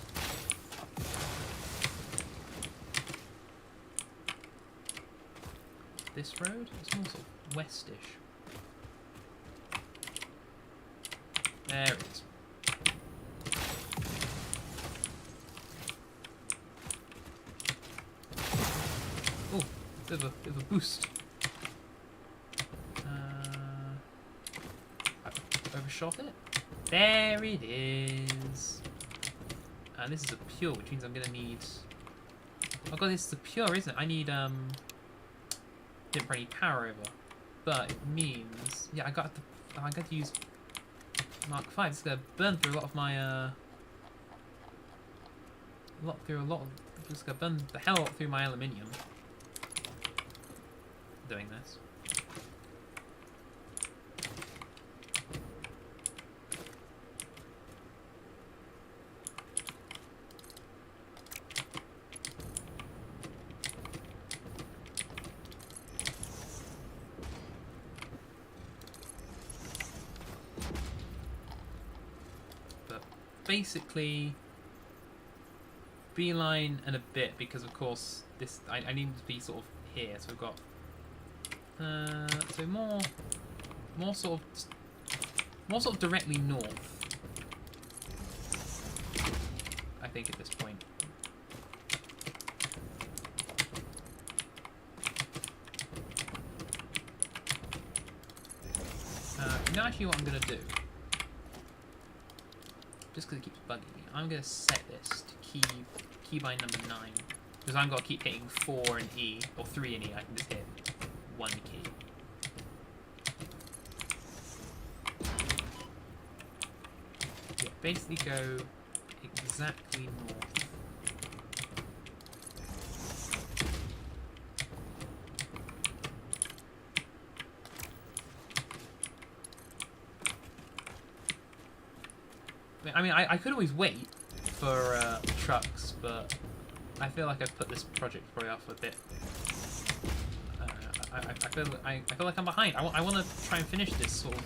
This road? It's more sort of westish. There it is. Oh, bit of a boost. I overshot it. There it is. And this is a pure, which means I'm gonna need. Oh god, this is a pure, isn't it? I need didn't bring any power over, but it means I got to use Mark 5. It's gonna burn through a lot of my it's gonna burn the hell out through my aluminium. Doing this. Basically, beeline and a bit, because of course this I need to be sort of here. So we've got so more sort of directly north. I think at this point. You know actually what I'm gonna do. Just because it keeps bugging me, I'm going to set this to key by number 9. Because I'm going to keep hitting 4 and E, or 3 and E, I can just hit 1 key. Yeah, basically go exactly north. I mean, I could always wait for trucks, but I feel like I've put this project probably off a bit. I feel like I'm behind. I want to try and finish this sort of.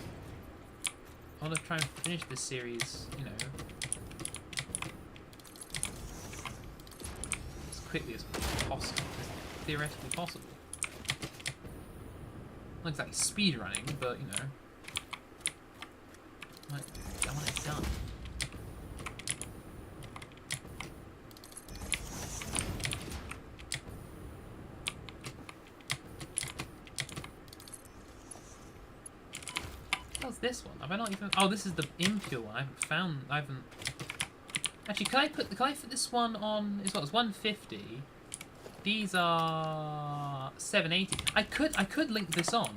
I want to try and finish this series, you know, as quickly as possible, as theoretically possible. Not exactly speed running, but you know, I want it done. What's this one? Have I not even? Oh, this is the impure one. I haven't. Actually, can I put this one on? It's 150. These are 780. I could link this on.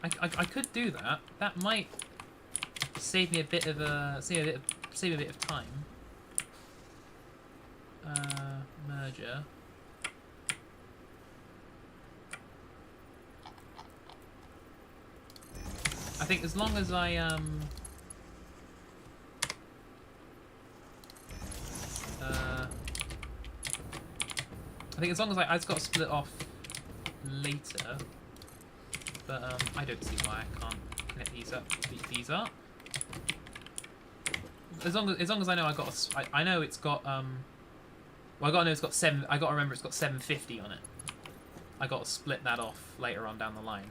I could do that. That might save me a bit of save a bit of time. Merger. I think as long as I think as long as I just got to split off later, but I don't see why I can't connect these up. As long as I know I know it's got well, I gotta know it's got 7. I gotta remember it's got 750 on it. I gotta split that off later on down the line.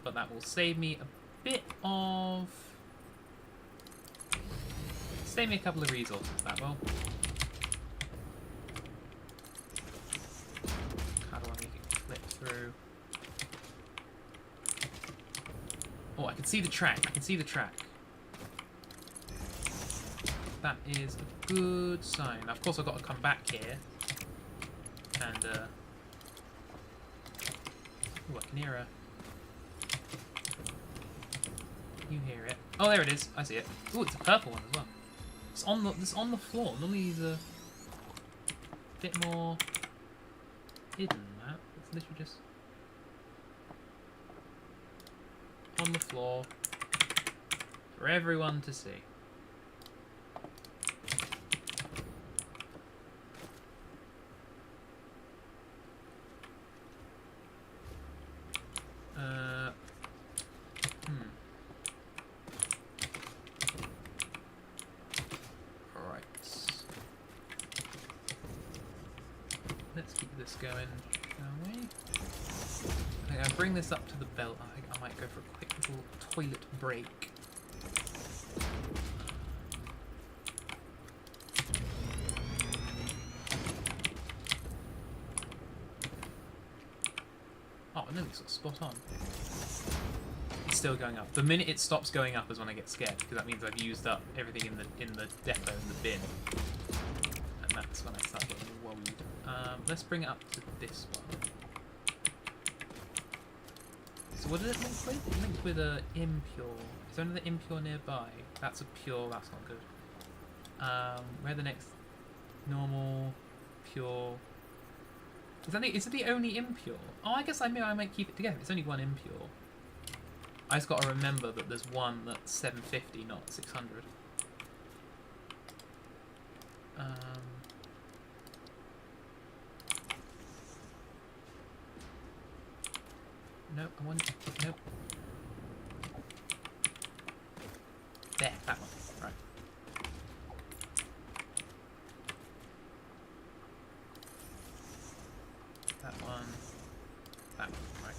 But that will save me a bit of. Save me a couple of resources, that will. How do I make it flip through? Oh, I can see the track. That is a good sign. Of course, I've got to come back here. And, ooh, I can hear a. You hear it? Oh, there it is. I see it. Oh, it's a purple one as well. It's on the floor. Normally these are a bit more hidden than that. It's literally just on the floor for everyone to see. Right. Let's keep this going, shall we? I think I'll bring this up to the belt. I think I might go for a quick little toilet break. Oh, no, it's spot on. It's still going up. The minute it stops going up is when I get scared, because that means I've used up everything in the depot, in the bin. And that's when I start getting worried. Let's bring it up to this one. So what did it link with? It linked with a impure. Is there another impure nearby? That's a pure, that's not good. Where the next normal, pure... Is it the only impure? Oh, I guess I might keep it together. It's only one impure. I just got to remember that there's one that's 750, not 600. Nope, I want... Nope. There, that one. Right. That one. That one, right.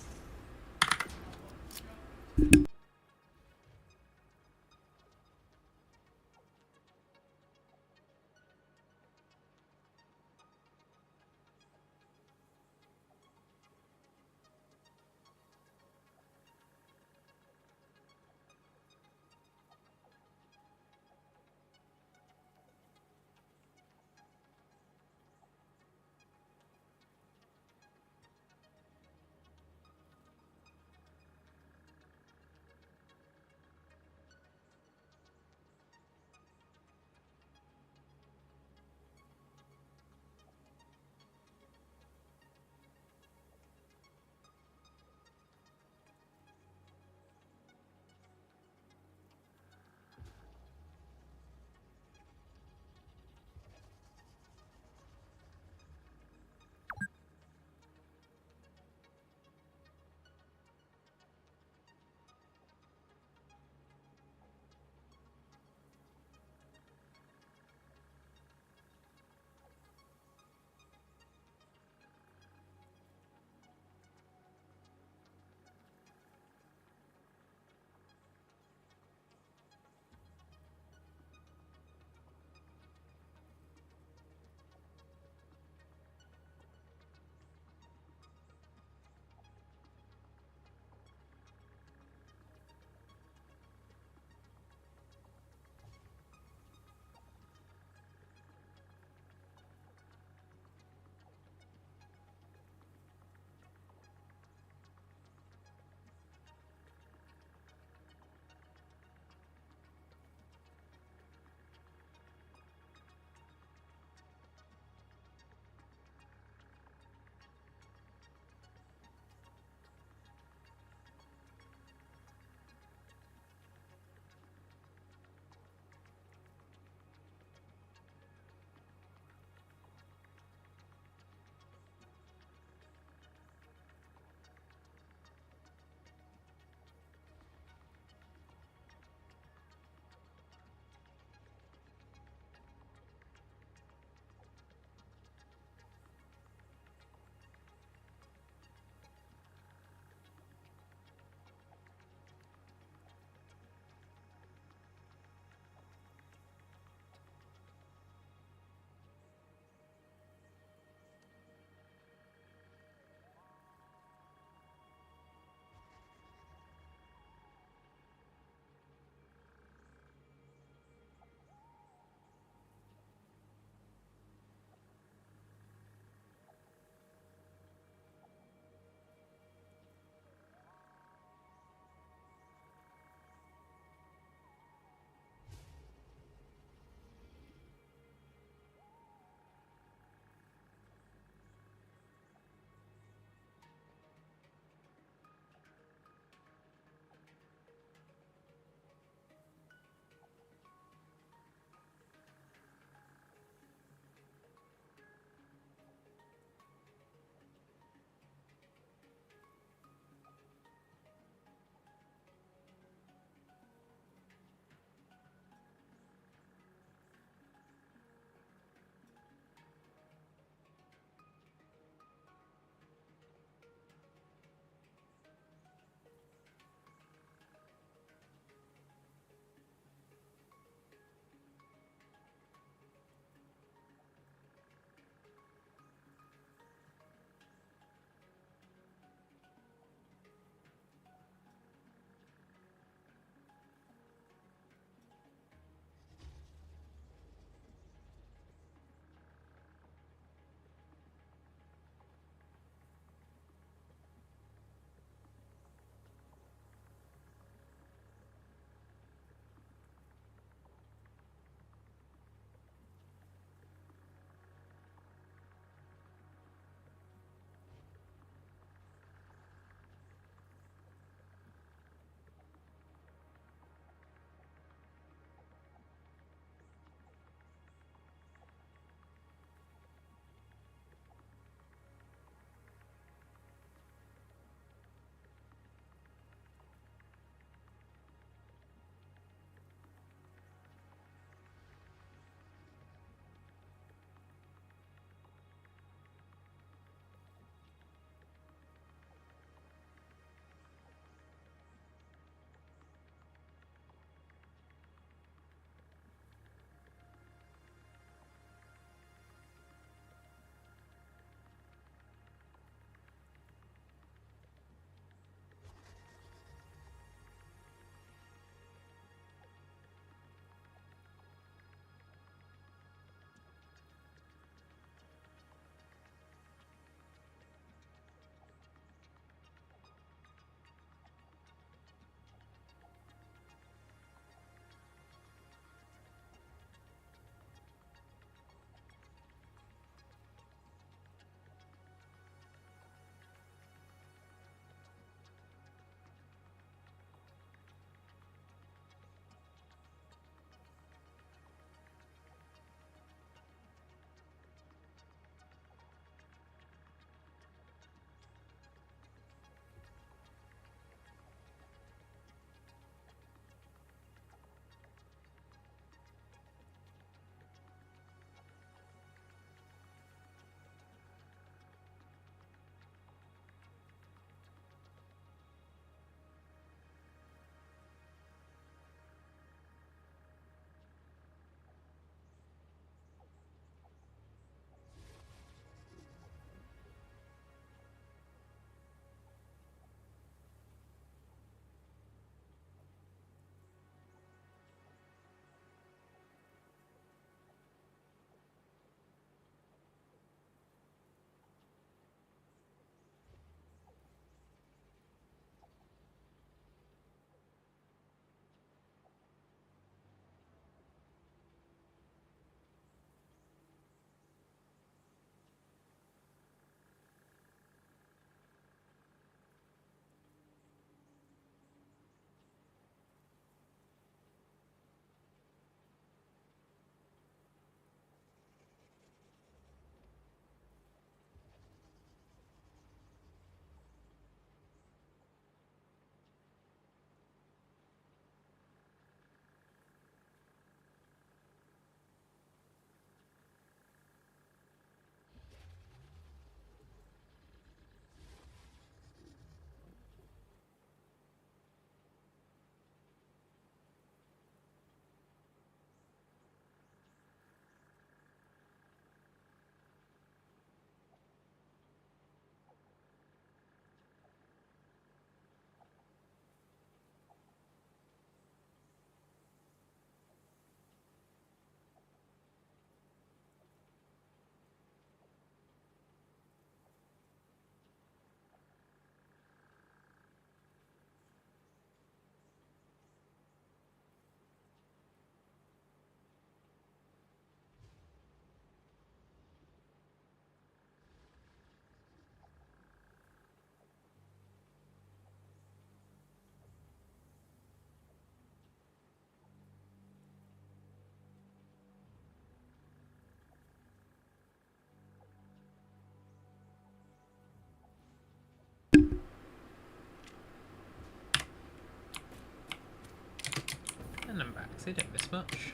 they don't miss much.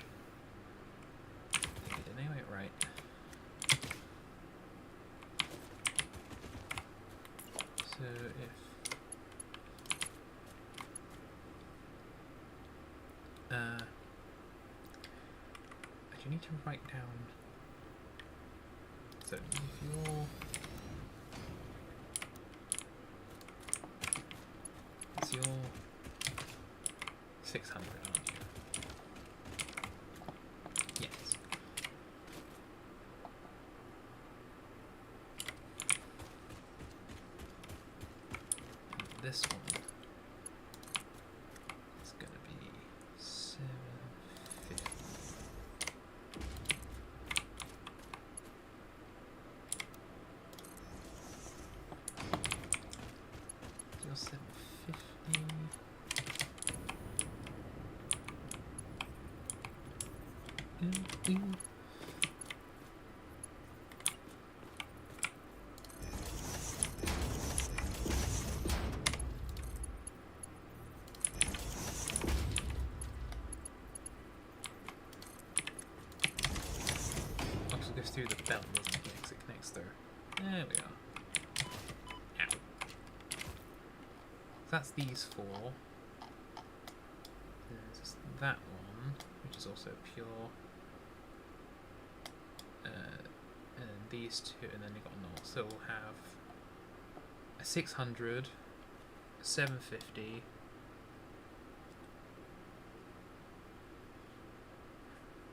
They did anyway, right. So if I do need to write down. So if you're it's your 600, aren't you? Yes. And this one is going to be 750. So you're 750. Also goes through the belt, doesn't it? Because it connects through. There we are. Ow. So that's these four. There's that one, which is also pure. And then these two, and then you've got a null. So we'll have a 600, a 750,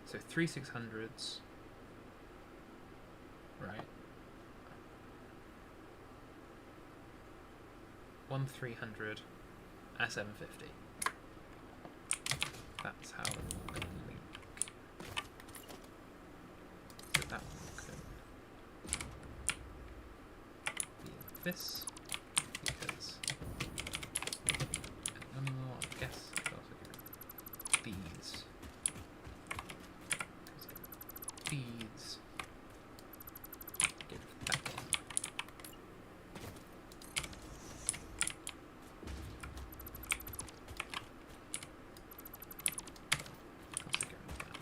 so 3 600s, right? 1 300, and a 750. That's how it will link. So that one can be like this, because animal, I guess, I could also get these. These. Give that one. Also get rid of that.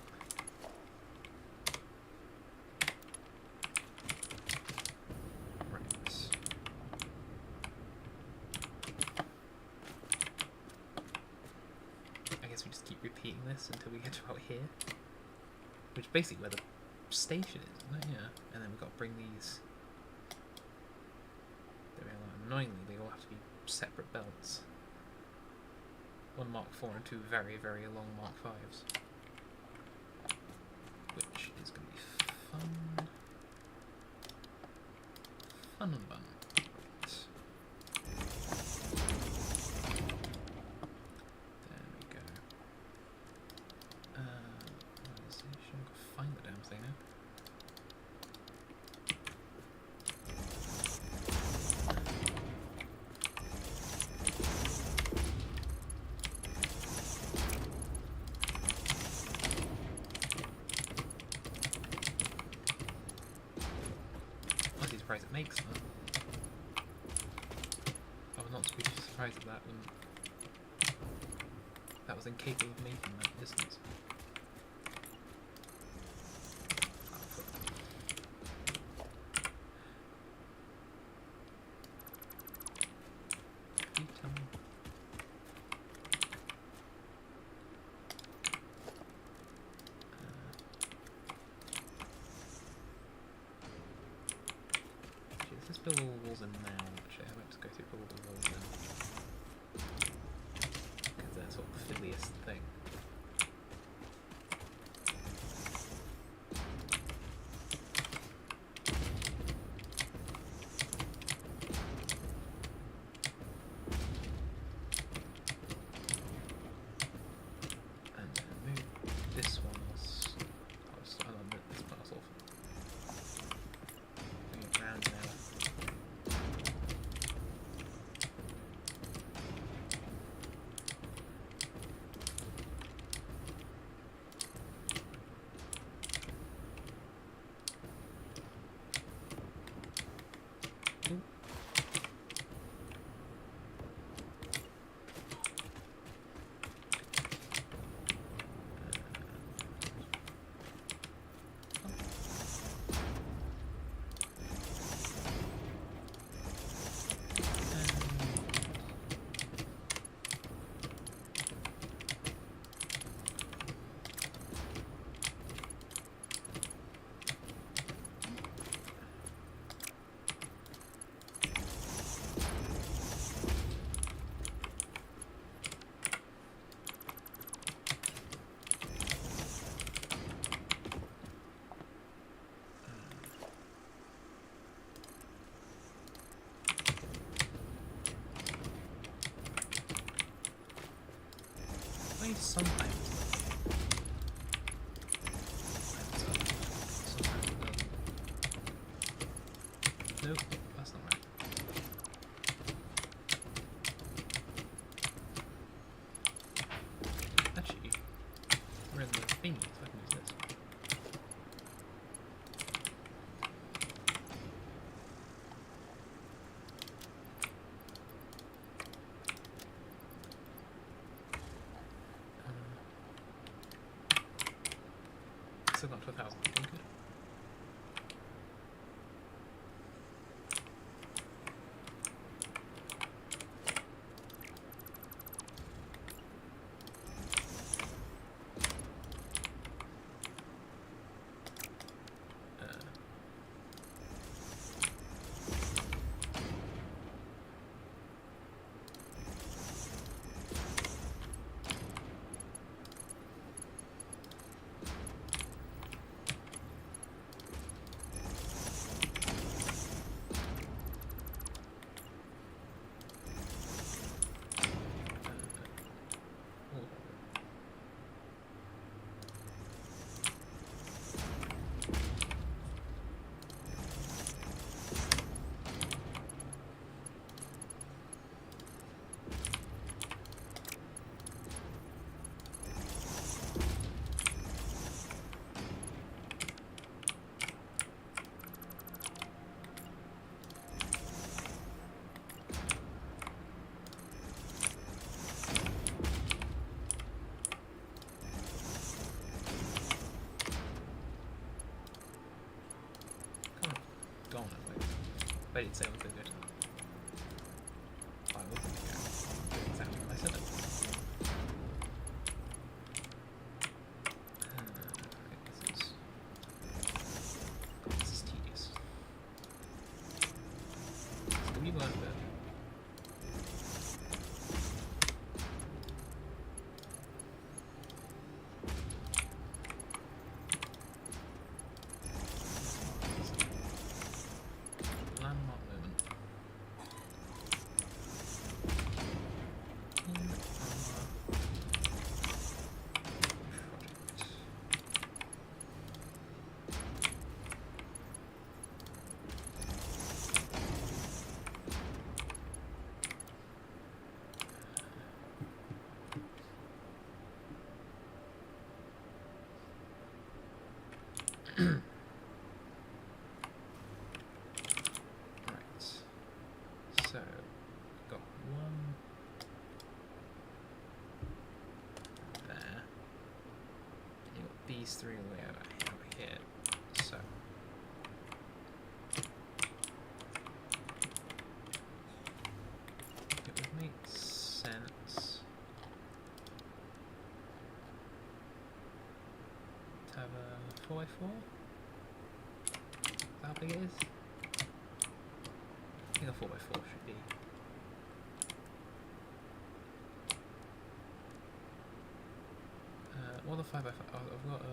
Right. I guess we just keep repeating this until we get to about here. Which is basically where the station is, isn't it? Yeah. And then we've got to bring these. Annoyingly, they all have to be separate belts. One Mark IV and two very, very long Mark Vs. Which is going to be fun. Fun and fun. There we go. Organization. I've got to find the damn thing now. Surprised it makes them. I was not to be surprised at that when that was incapable of making that distance. Let's build all the walls in now, actually. I went to go through all the walls now. Because they're sort of the fiddliest thing. And then move this one. I love this part off. Bring it round now. some items. Nope, that's not right. Actually, we're in the thing, so I can use this. Still got to 1,000. Okay, good. Gone at least. But I didn't say it was so good. I will think exactly when I said it. This is tedious. It's gonna be worth it. Right. So, got one there. And you got these three all the way over here. So. It would make sense to have a 4x4. How big it is? I think a 4x4 should be. What are the 5x5? Oh, I've got a.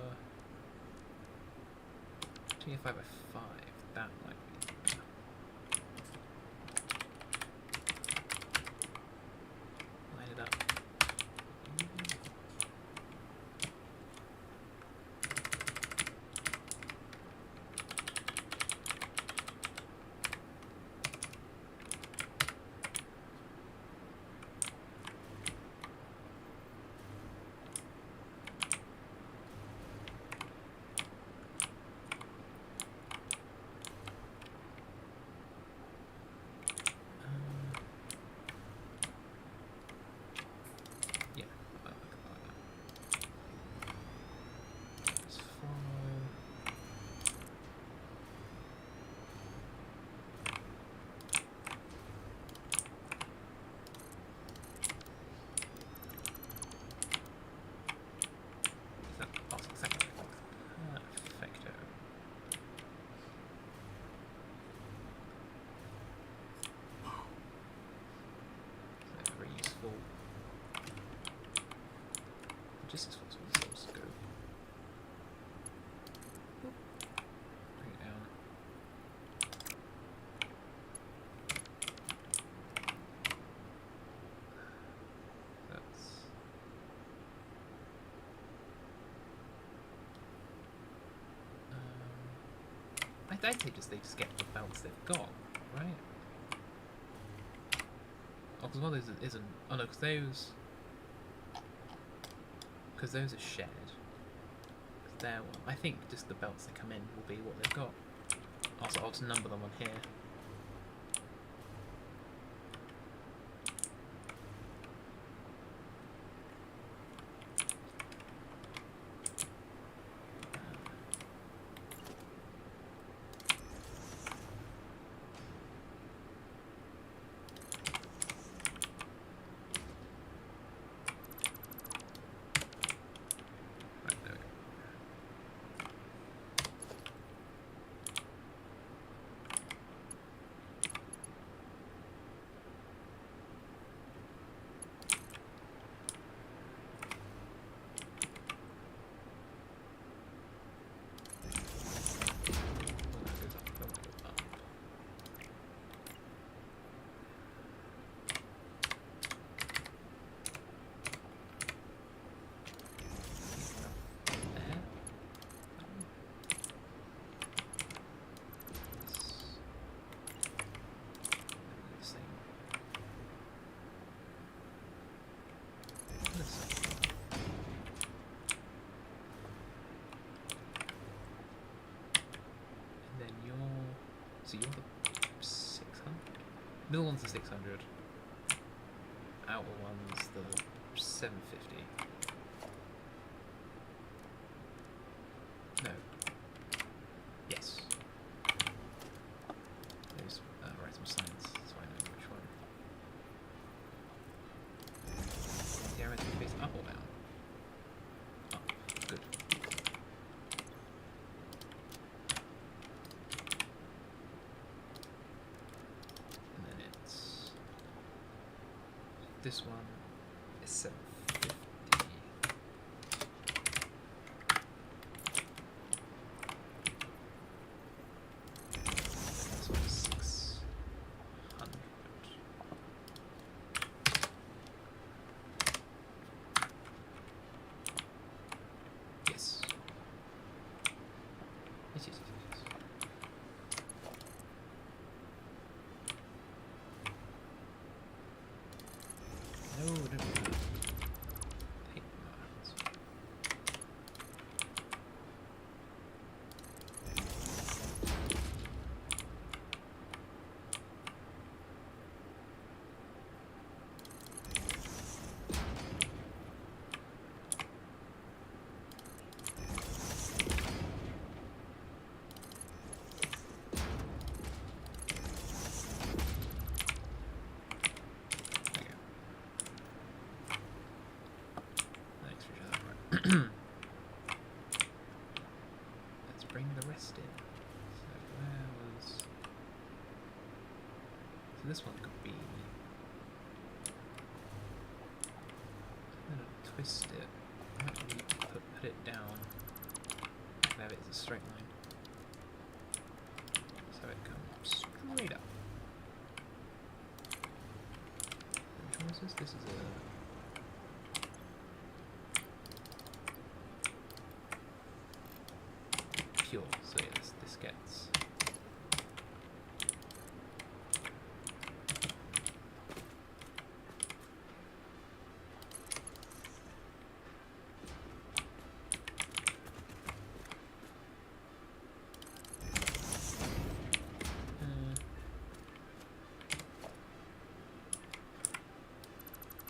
Actually, a 5x5. That might be. Line it up. Just as far as we're supposed to go. Bring it down. That's I'd say they just get the belts they've got, right? Oh, because one of those isn't. Oh no, because those are shared. Because they're one. I think just the belts that come in will be what they've got. Also, I'll just number them on here. So you're the 600? Middle one's the 600. Outer one's the 750. No. Yes. There's write some science so I know which one. The arrow to face up or down? Up. Good. This one is 750. This one is 600. Yes. Yes. No, don't do that. Hate that. Let's bring the rest in. So where was... So this one could be... I'm going to twist it. Actually put it down. And have it as a straight line. So it comes straight up. Which one is this? This is a... pure, so yes, this gets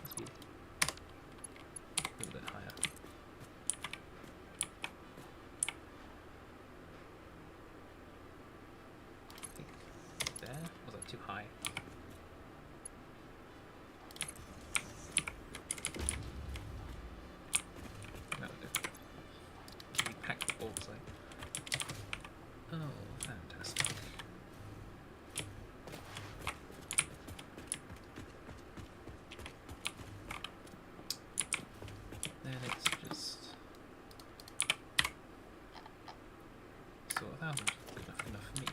must be a little bit higher. There? Was that too high? That'll do. We packed the bolts like. Oh, fantastic. Then it's just. So 1,000 good enough for me.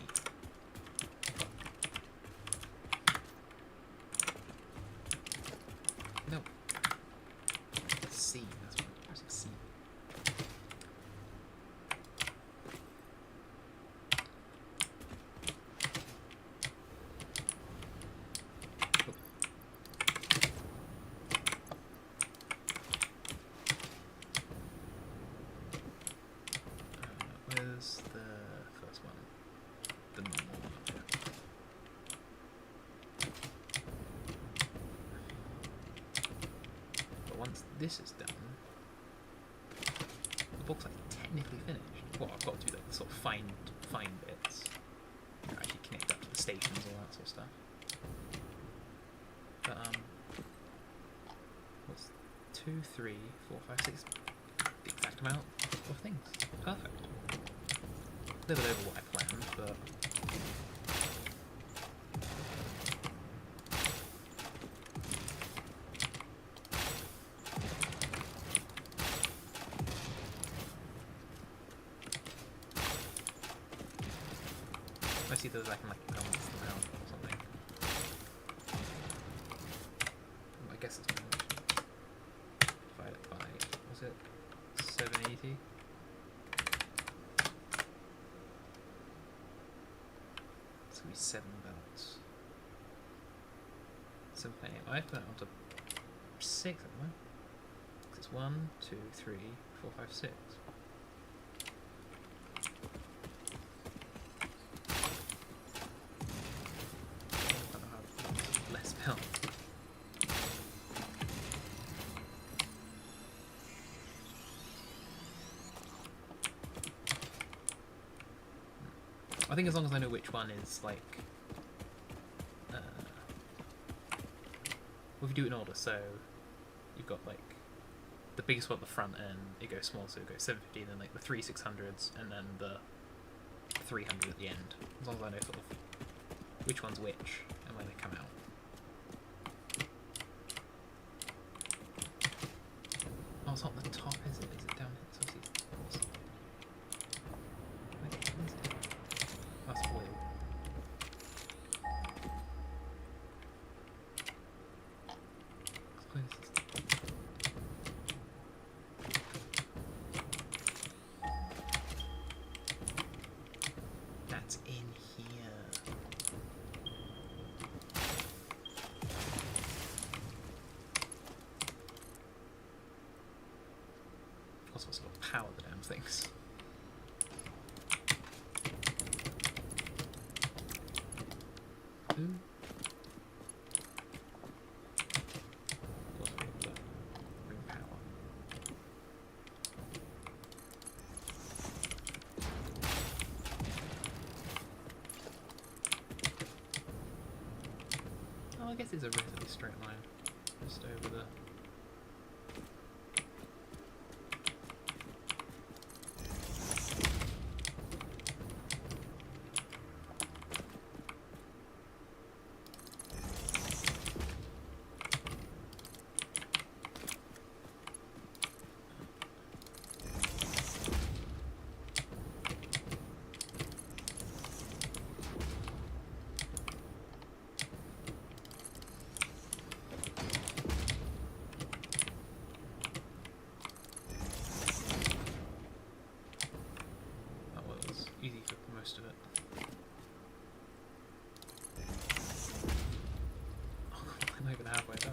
this is done, the book's like technically finished. Well, I've got to do like the sort of fine bits. Actually connect up to the stations, all that sort of stuff. But what's 2, 3, 4, 5, 6? The exact amount of things. Perfect. A little bit over what I planned, but I see those I can like balance them out or something. I guess it's going to divide it by, was it 780? It's going to be 7 belts. 7.8. I put it onto 6, haven't I? 'Cause it's 1, 2, 3, 4, 5, 6. I think as long as I know which one is like, well, if you do it in order, so you've got like the biggest one at the front end, it goes small, so it goes 750, and then like the 3 600s, and then the 300 at the end. As long as I know sort of which one's which and when they come out. Oh, it's not the top, is it? Is it down here? So that's oil. That's in here. Also, what's got power the damn things. Ooh. Bring power. Oh, I guess it's a relatively straight line. Just over the... easy for most of it. Oh, I'm not even halfway done.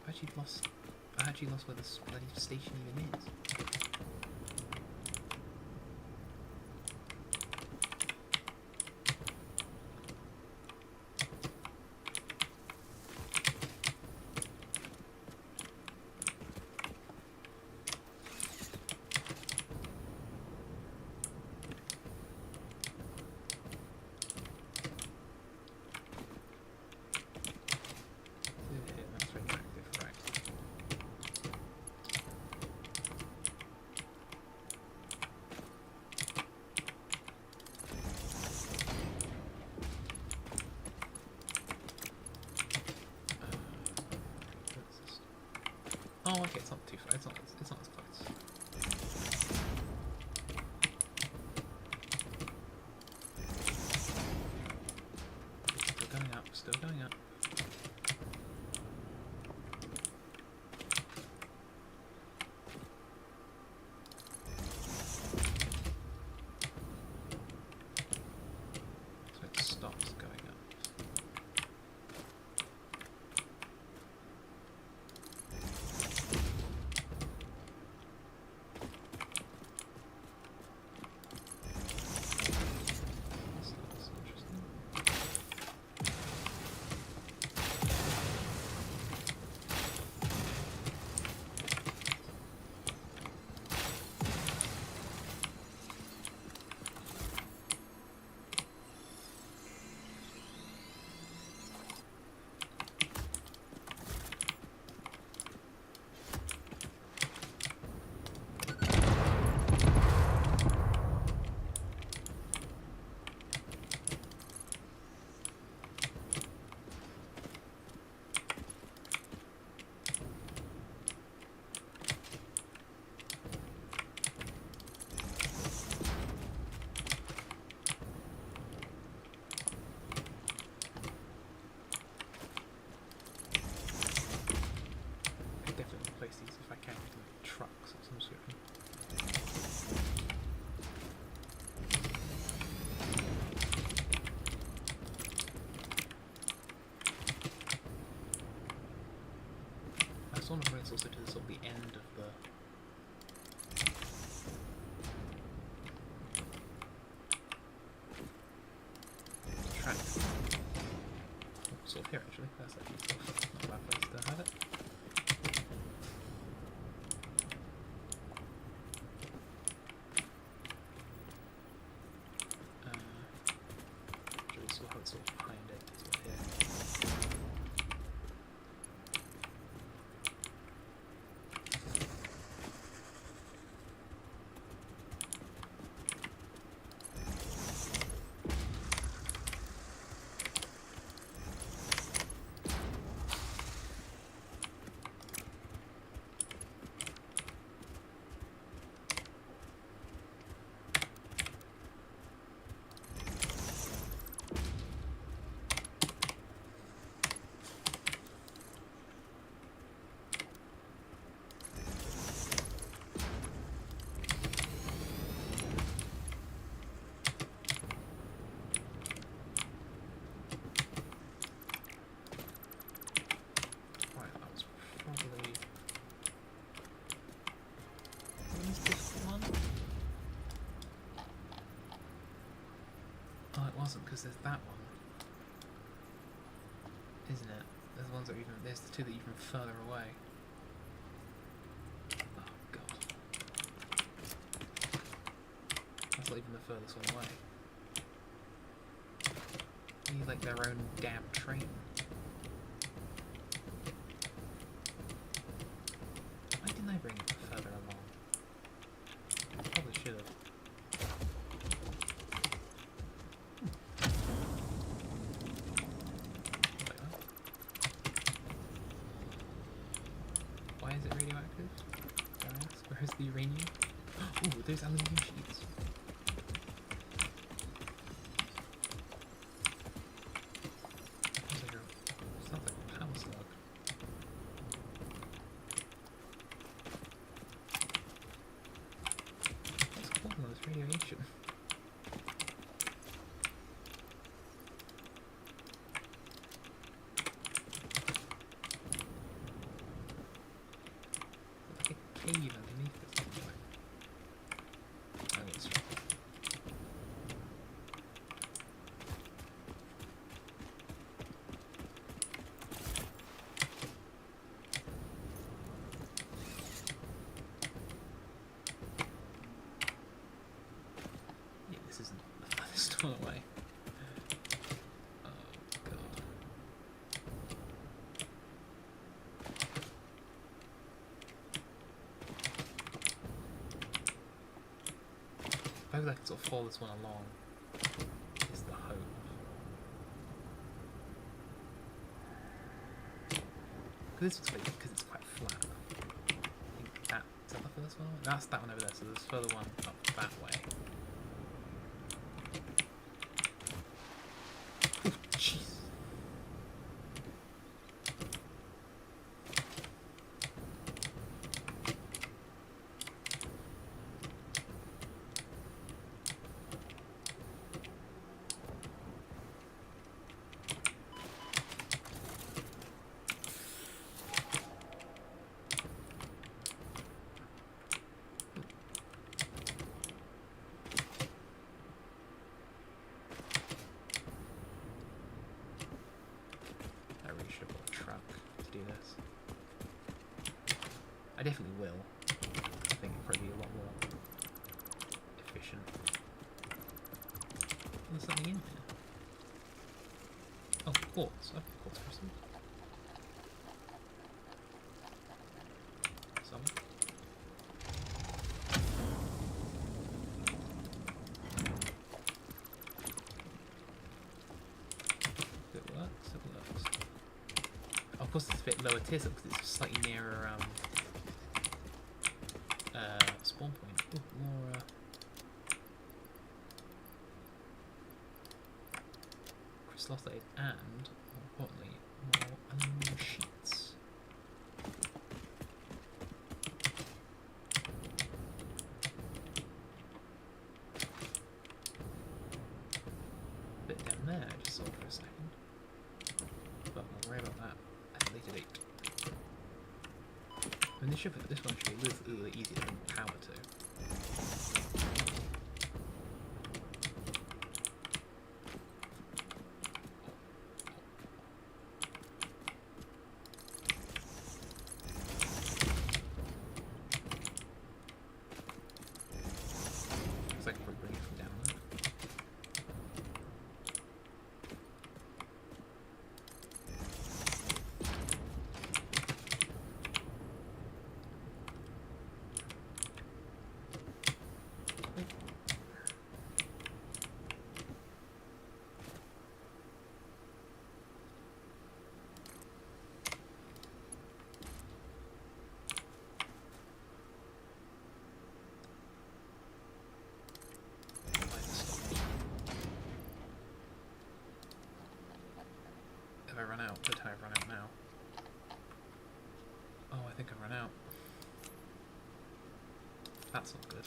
I actually lost where this bloody station even is. Oh, okay, it's not too far. It's not as close. Still going up. Still going up. So it stops going up. us also to the sort of the end of the track. Oh, sort of here actually. That's actually sort of not a bad place to have it. Actually, sort of have it sort of behind it. Sort of here. Because there's that one, isn't it? There's the ones that are even. There's the two that are even further away. Oh god, that's not even the furthest one away. They need like their own damn train. Why didn't I bring it further along? Probably should have. Why is it radioactive? Can I ask? Where's the uranium? Ooh, there's aluminium sheets. Sounds like a power slug. What's causing all this radiation? Cave underneath this somewhere. Oh, it's right. Yeah, this isn't the farthest one away. Oh god. Maybe I can sort of follow this one along, is the hope. Because it's quite flat. I think is that the first one? That's that one over there, so there's a further one up that way. Oh, jeez. I definitely will. I think it'll probably be a lot more efficient. There's something in here. Oh, quartz. Okay, quartz crystal. Some. It works, it works. Oh, of course it's a bit lower tier because it's slightly nearer spawn point. Ooh, more crystallite and, more importantly, more aluminium sheets. Bit down there, I just saw for a second. But I'll worry about that at a later date. I mean, this one should be a little easier than power to. Looks like we're bringing it from down there. Have I run out? Did I run out now? Oh, I think I've run out. That's not good.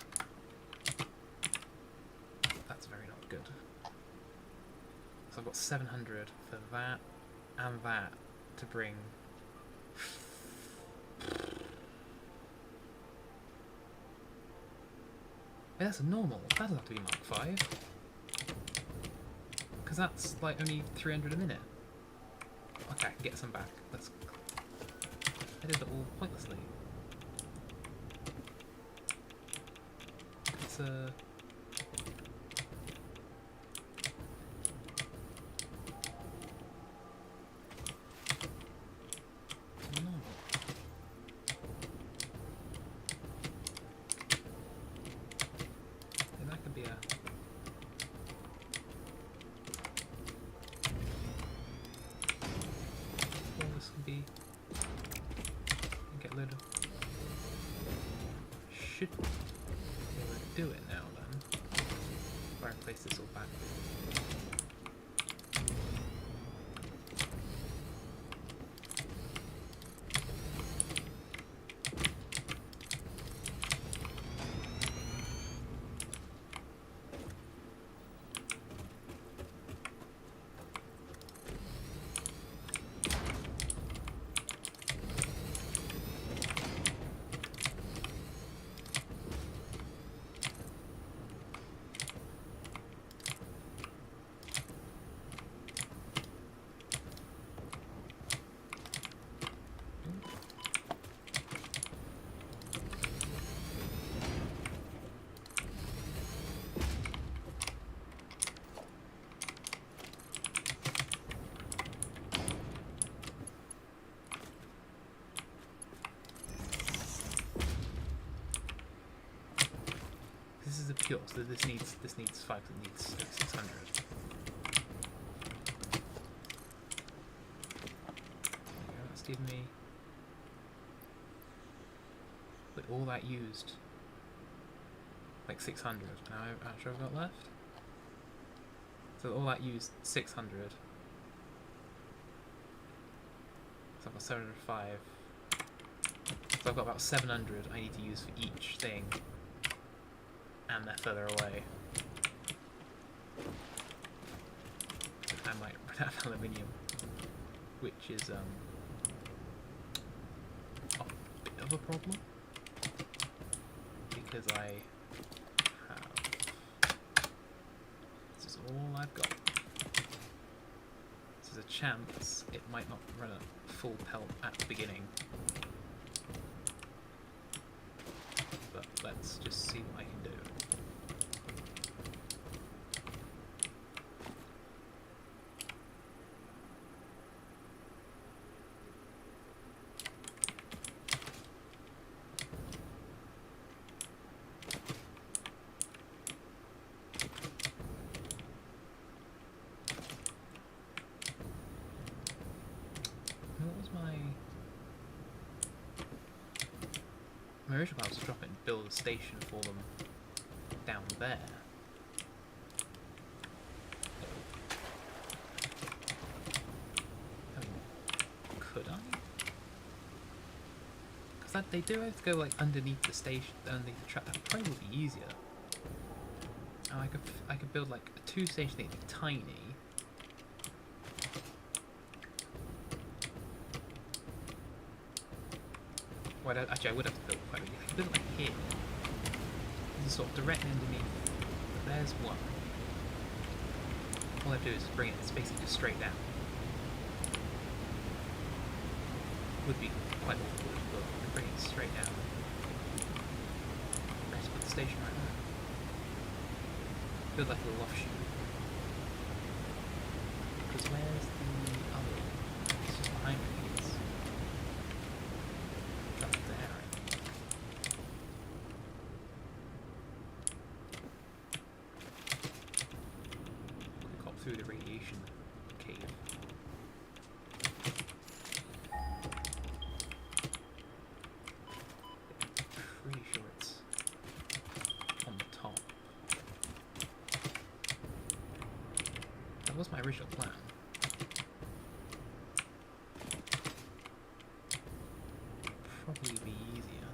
That's very not good. So I've got 700 for that and that to bring. Yeah, that's a normal. That doesn't have to be Mark 5. Because that's like only 300 a minute. Okay, I can get some back. I did it all pointlessly. It's a... get a load of... Should be able to do it now then. If I replace this all back. This is a pure, so this needs 5, it needs 600. Let's give me... But all that used like 600. Now how much I've got left? So all that used 600. So I've got 705. So I've got about 700 I need to use for each thing. And they're further away. I might run out of aluminium, which is a bit of a problem because I have. This is all I've got. So there's a chance it might not run a full pelt at the beginning, but let's just see what I can do. My original plan was to drop it and build a station for them down there. I mean, could I? Because they do have to go like underneath the station, underneath the track. That probably would be easier. And I could build like a 2-station thing, tiny. Well, actually, I would have to build quite a bit. I could build it like here. This is sort of directly underneath. But there's one. All I have to do is bring it. It's basically just straight down. Would be quite awkward, but I can bring it straight down. Let's put the station right there. Build like a little offshoot. Because where's the other one? It's just behind me. It's up there, I think. Quick hop through the radiation cave. Pretty sure it's on the top. That was my original plan. Probably be easier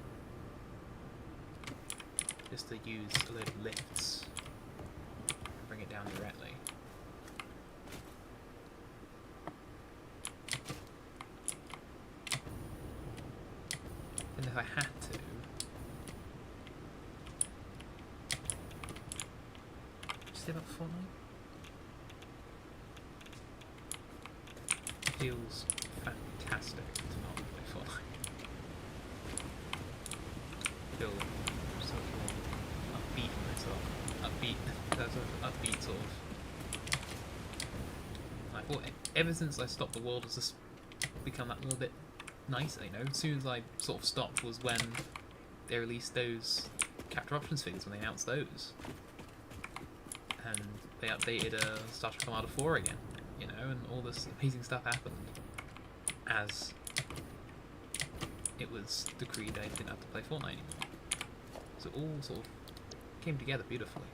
just to use a load of lifts and bring it down directly. And if I had to, just about Fortnite feels fantastic to not play Fortnite. Feel so upbeat myself. That sort of upbeat sort of. Like, well, ever since I stopped, the world has just become that little bit nicer, you know. As soon as I sort of stopped was when they released those capture options figures, when they announced those. And they updated Star Trek Armada 4 again, you know, and all this amazing stuff happened as it was decreed I didn't have to play Fortnite anymore. So it all sort of came together beautifully.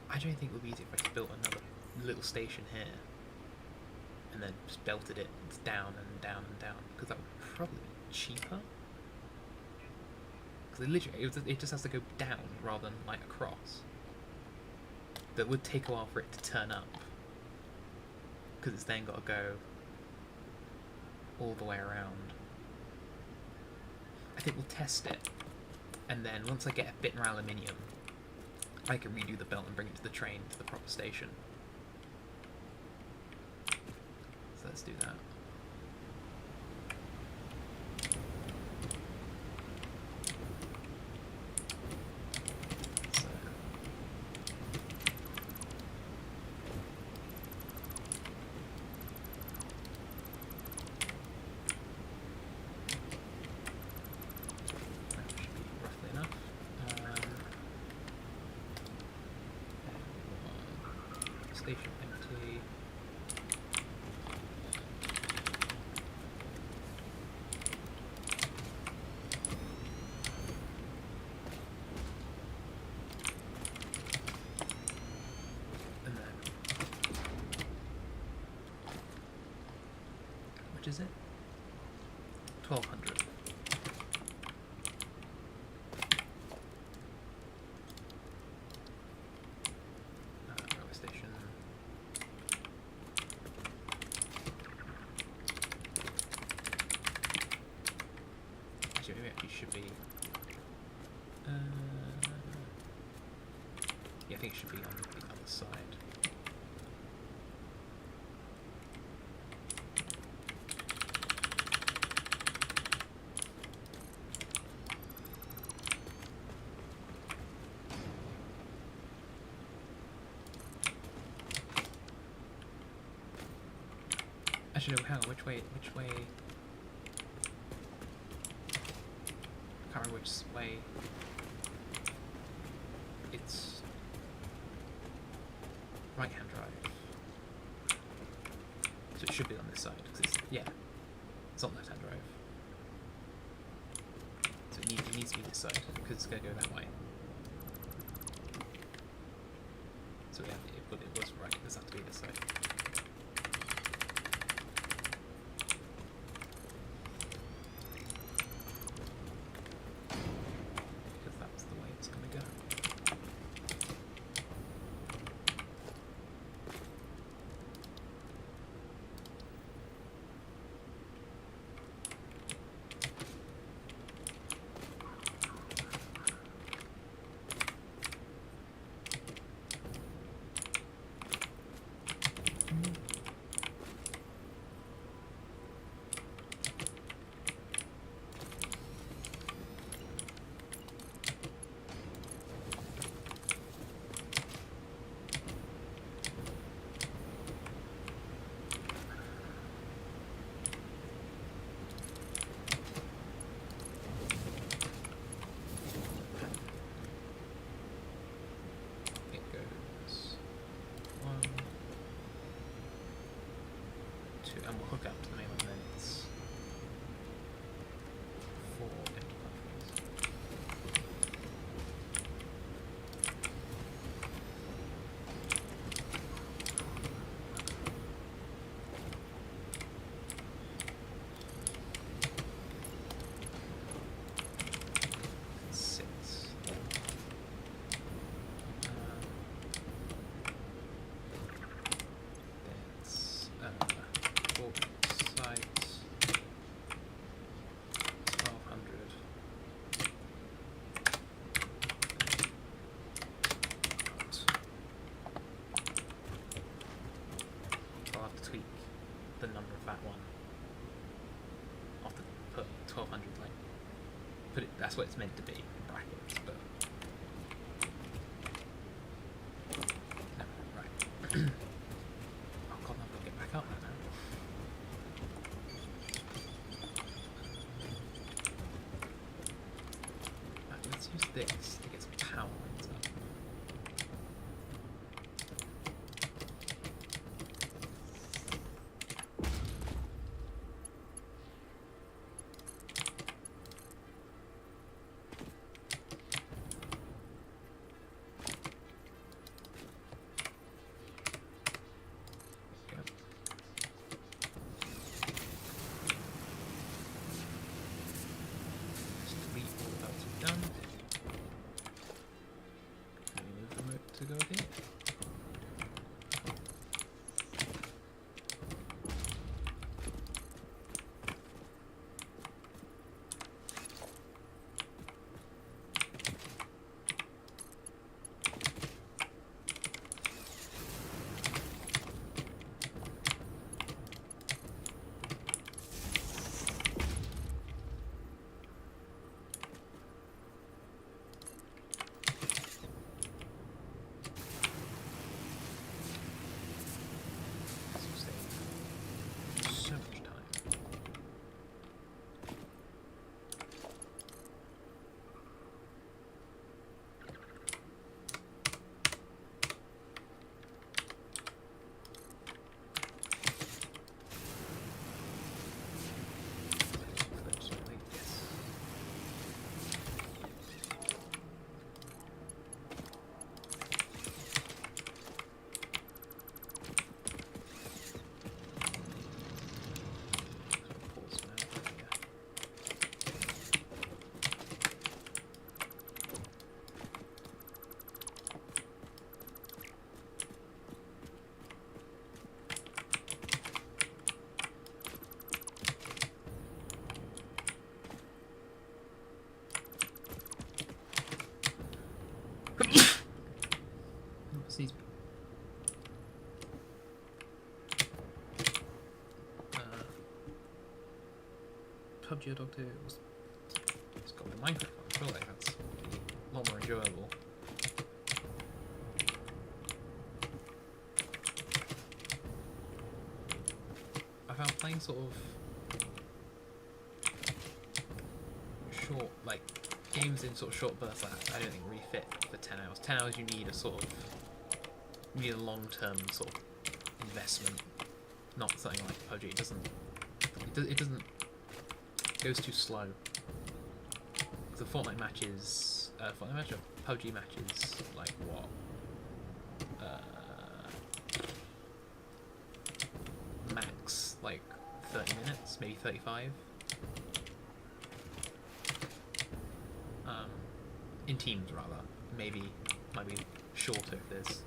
I don't think it would be easy if I just built another little station here and then just belted it down and down and down, because that would probably be cheaper. Because it just has to go down rather than like across. That would take a while for it to turn up, because it's then got to go all the way around. I think we'll test it, and then once I get a bit more aluminium, I can redo the belt and bring it to the train to the proper station. So let's do that. Station empty. And then, which is it? 1200. Railway station. Actually, maybe it should be. Yeah, I think it should be on the other side. Actually, no, hang on, which way? I can't remember which way. It's right-hand drive. So it should be on this side, because it's, yeah, it's on left-hand drive. So it needs to be this side, because it's going to go that way. So yeah, but it was right, this has to be this side. hook up to the mainland, then it's 4 empty platforms. The number of that one. I'll have to put 1200, like, put it, that's what it's meant to be, in brackets, but. No, right. Oh god, I'm gonna get back up there now. Right, let's use this to get some power lines up. To go here. These PUBG or Dog 2, it's got the Minecraft one. I feel like that's a lot more enjoyable. I found playing sort of short, like games in sort of short bursts like that, I don't think really fit for 10 hours. 10 hours you need a sort of, you need a long-term sort of investment, not something like PUBG. It doesn't, it goes too slow. The Fortnite matches, PUBG matches, like what? Max like 30 minutes, maybe 35. In teams rather, maybe might be shorter if there's.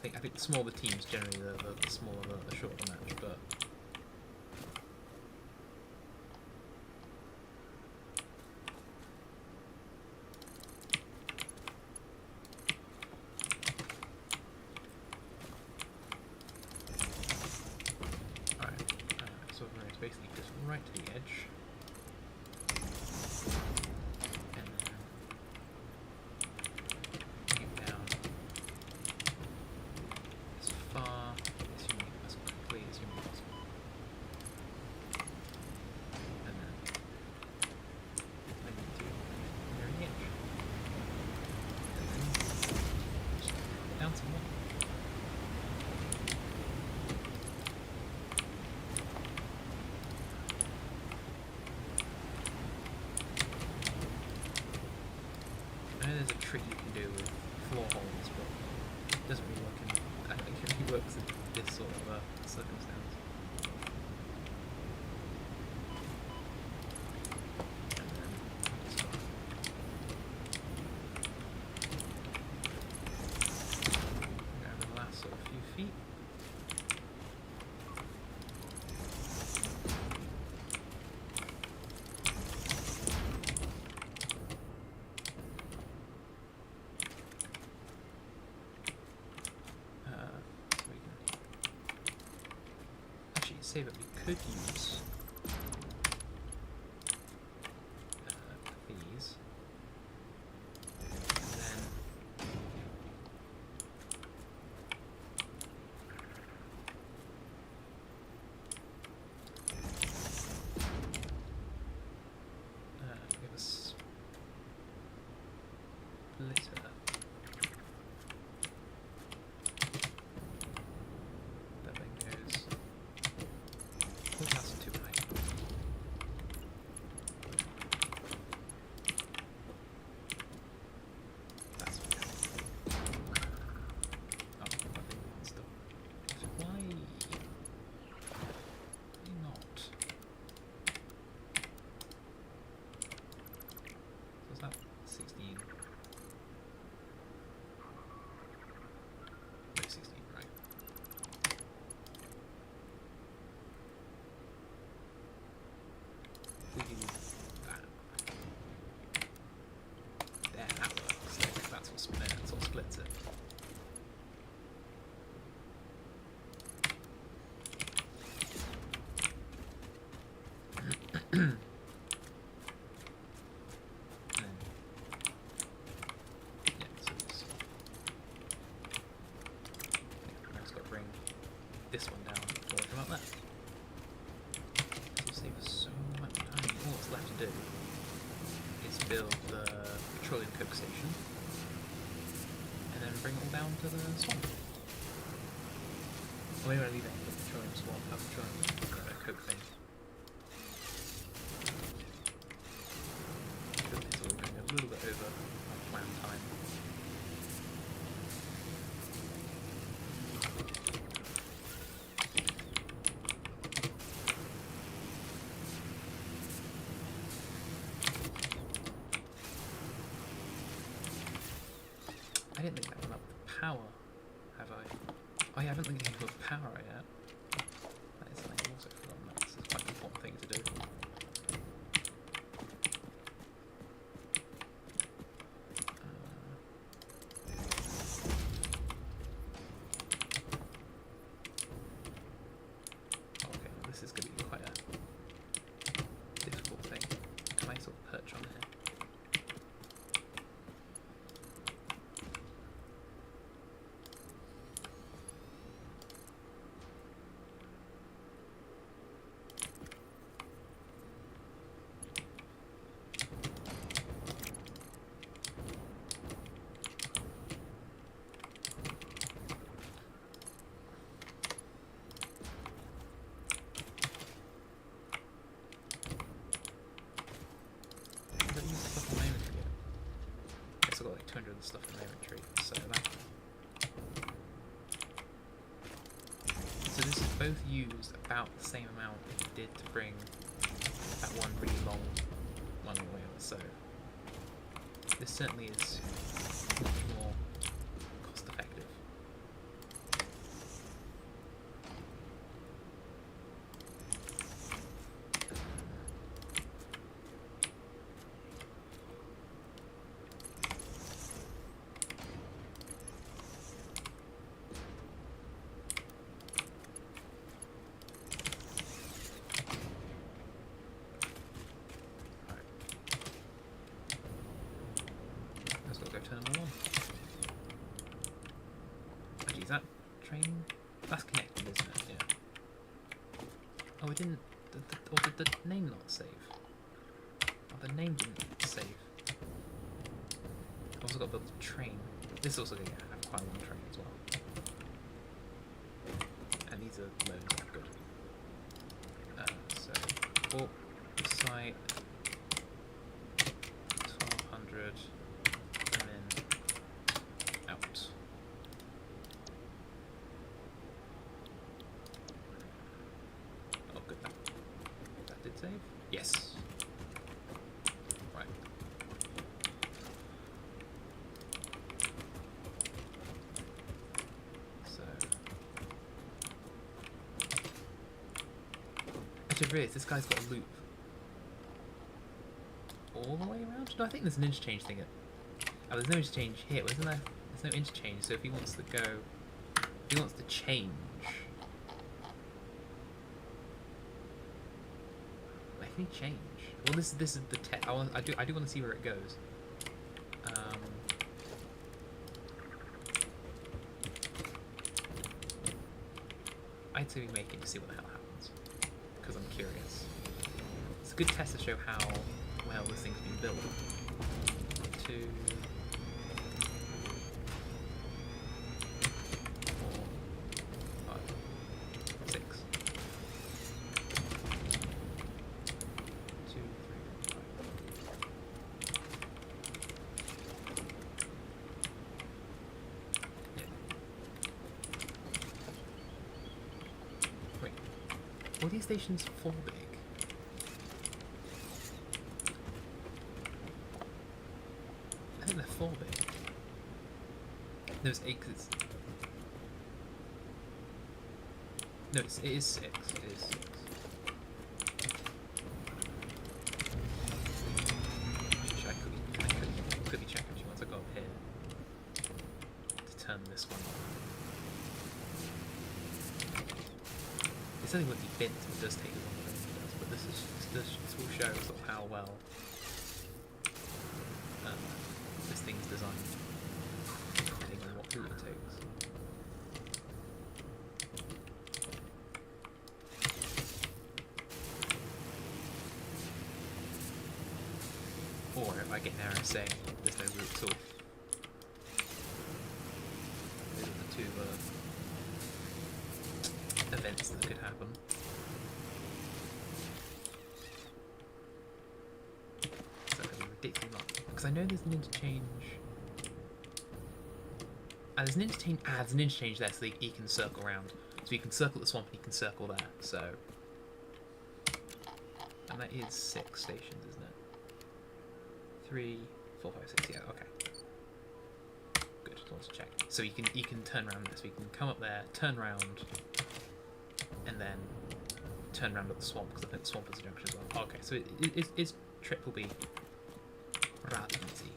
I think the smaller the teams generally the smaller the shorter the match, but. So we're going to basically just right to the edge. And then get down as far as quickly as humanly possible. And then maybe to near the edge. And then just down some more. floor holes, but it doesn't really work in. I don't think it really works in this sort of circumstance. And then just go the last sort of few feet. Say that we could use these, and then give us splitter. This one down before we come up there. This will save us so much time. All that's left to do is build the petroleum coke station and then bring it all down to the swamp. Or maybe I'll leave it at the petroleum swamp, petroleum coke thing. Build this all going a little bit over our planned time. I didn't think that one up with power, have I? Oh yeah, I haven't linked it with power yet. That is something I've also forgotten. That's quite an important thing to do. Okay, this is going to be quite a difficult thing. Can I sort of perch on here? I've got like 200 of the stuff in my inventory, so that. So this is both used about the same amount as it did to bring that one really long one oil, so this certainly is much more cost effective. To number one. Actually, is that train? That's connected, isn't it? Yeah. Oh, it didn't. Or did the name not save? Oh, the name didn't save. I've also got to build a train. This is also going to have quite a long train as well. And these are loads. Good. So, port site 1200. just realised this guy's got a loop all the way around. No, I think there's an interchange thing. Oh, there's no interchange here, wasn't there? There's no interchange. So if he wants to go, if he wants to change, where can he change? Well, this is the test. I do want to see where it goes. I'd say we make it to see what the hell happens, because I'm curious. It's a good test to show how well this thing's been built. 2, 4, 5, 6. 2, 3, 5. Yeah. Wait. Are these stations for big? I think they're 4 big. No, it's 8 because it's... No, it is 6. It is 6. Should I quickly check actually once I go up here to turn this one on. It certainly wouldn't be bent, it does take as long as it does, but this will show sort of how well this thing's designed, depending on what route it takes. Or if I get an error saying there's no route at all. Those are the 2 events that could happen. So it'll be ridiculously long. Because I know there's an interchange. There's an interchange there so that he can circle around. So he can circle the swamp and he can circle there. So, and that is 6 stations, isn't it? 3, 4, 5, 6. Yeah, okay. Good. Just want to check. So you can turn around there. So you can come up there, turn around, and then turn around at the swamp because I think the swamp is a junction as well. Okay, so his trip will be rather easy.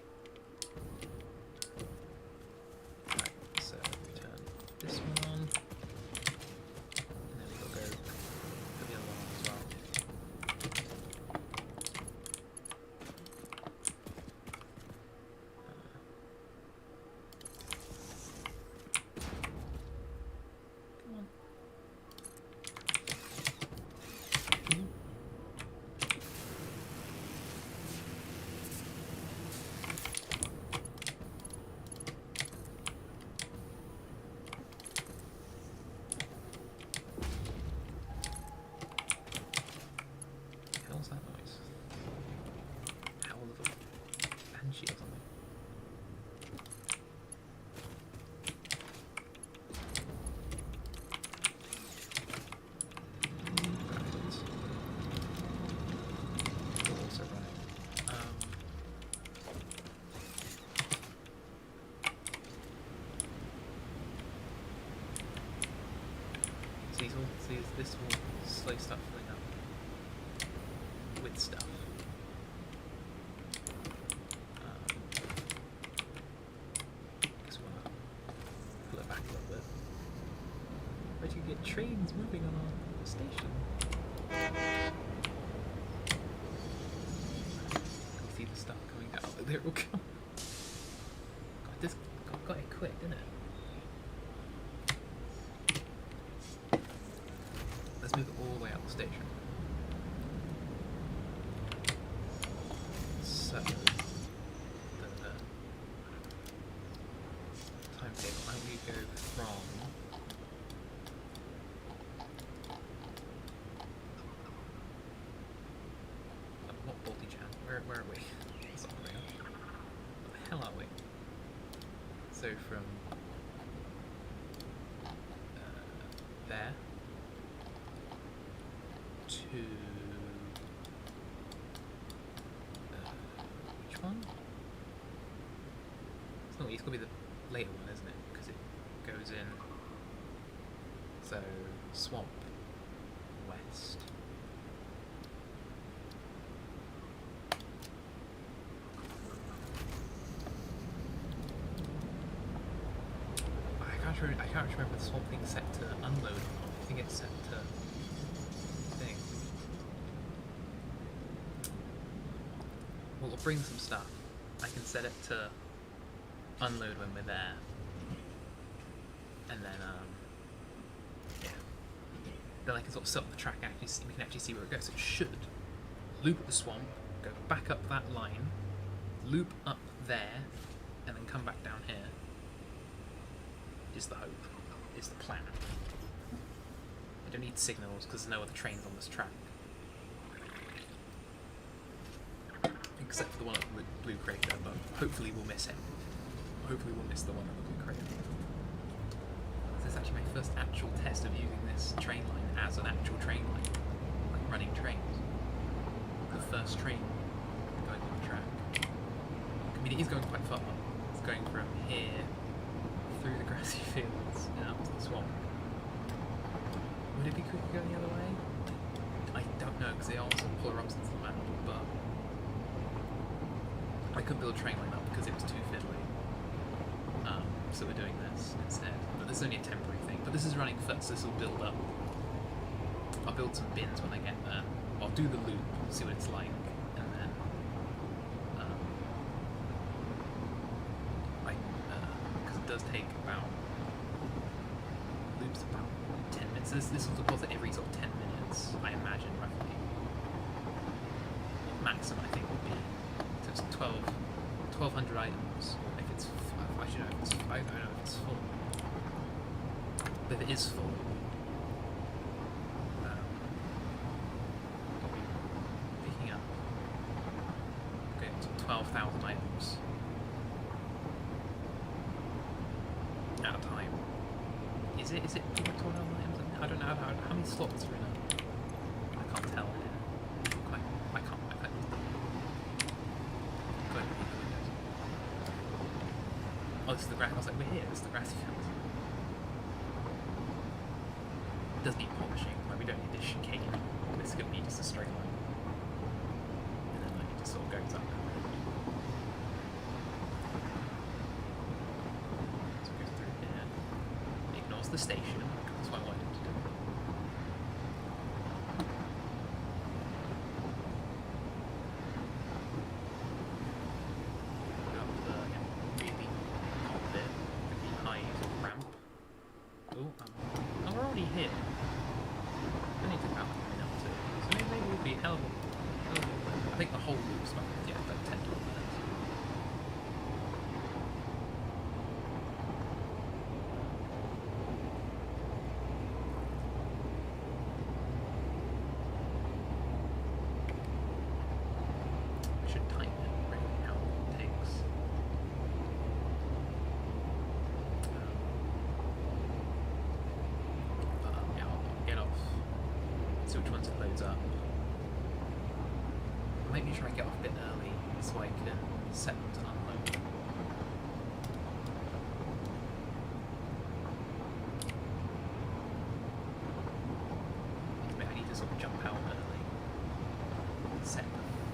Right, so we turn this one on, and then we've got to go put the other one on as well. Come on. How's that noise? Howl of a banshee or something. Also running. This will slow stuff filling up with stuff. Just want to pull it back a little bit. But you get trains moving on our station. You see the stuff coming out. There it will come. God, this got it quick, didn't it? Let's move it all the way out the station. So, the timetable, I need to go from not Baltichan, where are we? That's not where we are. Where the hell are we? So from there to which one? It's going to be the later one, isn't it? Because it goes in. So swamp west. I can't remember the swamp thing's set to unload or not. I think it's set to thing. Well, we'll bring some stuff. I can set it to unload when we're there. And then, yeah. Then I can sort of set up the track and actually see, we can actually see where it goes. So it should loop at the swamp, go back up that line, loop up there, and then come back down here. Is the hope. Is the plan. I don't need signals because there's no other trains on this track. Except for the one at the Blue Crater, but hopefully we'll miss him. Hopefully we'll miss the one at the Blue Crater. This is actually my first actual test of using this train line as an actual train line. Like running trains. The first train going on the track. I mean, it is going quite far. It's going from here through the grassy fields and up to the swamp. Would it be quicker going the other way? I don't know, because they are some polar opposites to the map, but I couldn't build a train line up because it was too fiddly. So we're doing this instead. But this is only a temporary thing. But this is running first, so this will build up. I'll build some bins when I get there. I'll do the loop, see what it's like, and then because it does take about loops about 10 minutes. This will deposit every sort of 10 minutes, I imagine, roughly. Maximum, I think, would be so it's 1,200 items. If it's, I should know if it's, I don't know if it's full. But if it is full, I'll be picking up 12,000 items at a time. Is it 12,000 items? I don't know how many slots are in it. I can't tell. I can't. Oh, this is the grass. I was like, we're here. This is the grassy fields. It does need polishing. Like, we don't need this chicane. This is going to be just a straight line. And then like, it just sort of goes up. So it goes through here. Ignores the station. That's what I wanted to do. I think the whole loop's about, yeah, about 10 to 12 minutes. I should time it, really, how long it takes. Yeah, I'll get off, see which ones it loads up. Maybe try and get off a bit early so I can set them to unload. Maybe I need to sort of jump out early. Set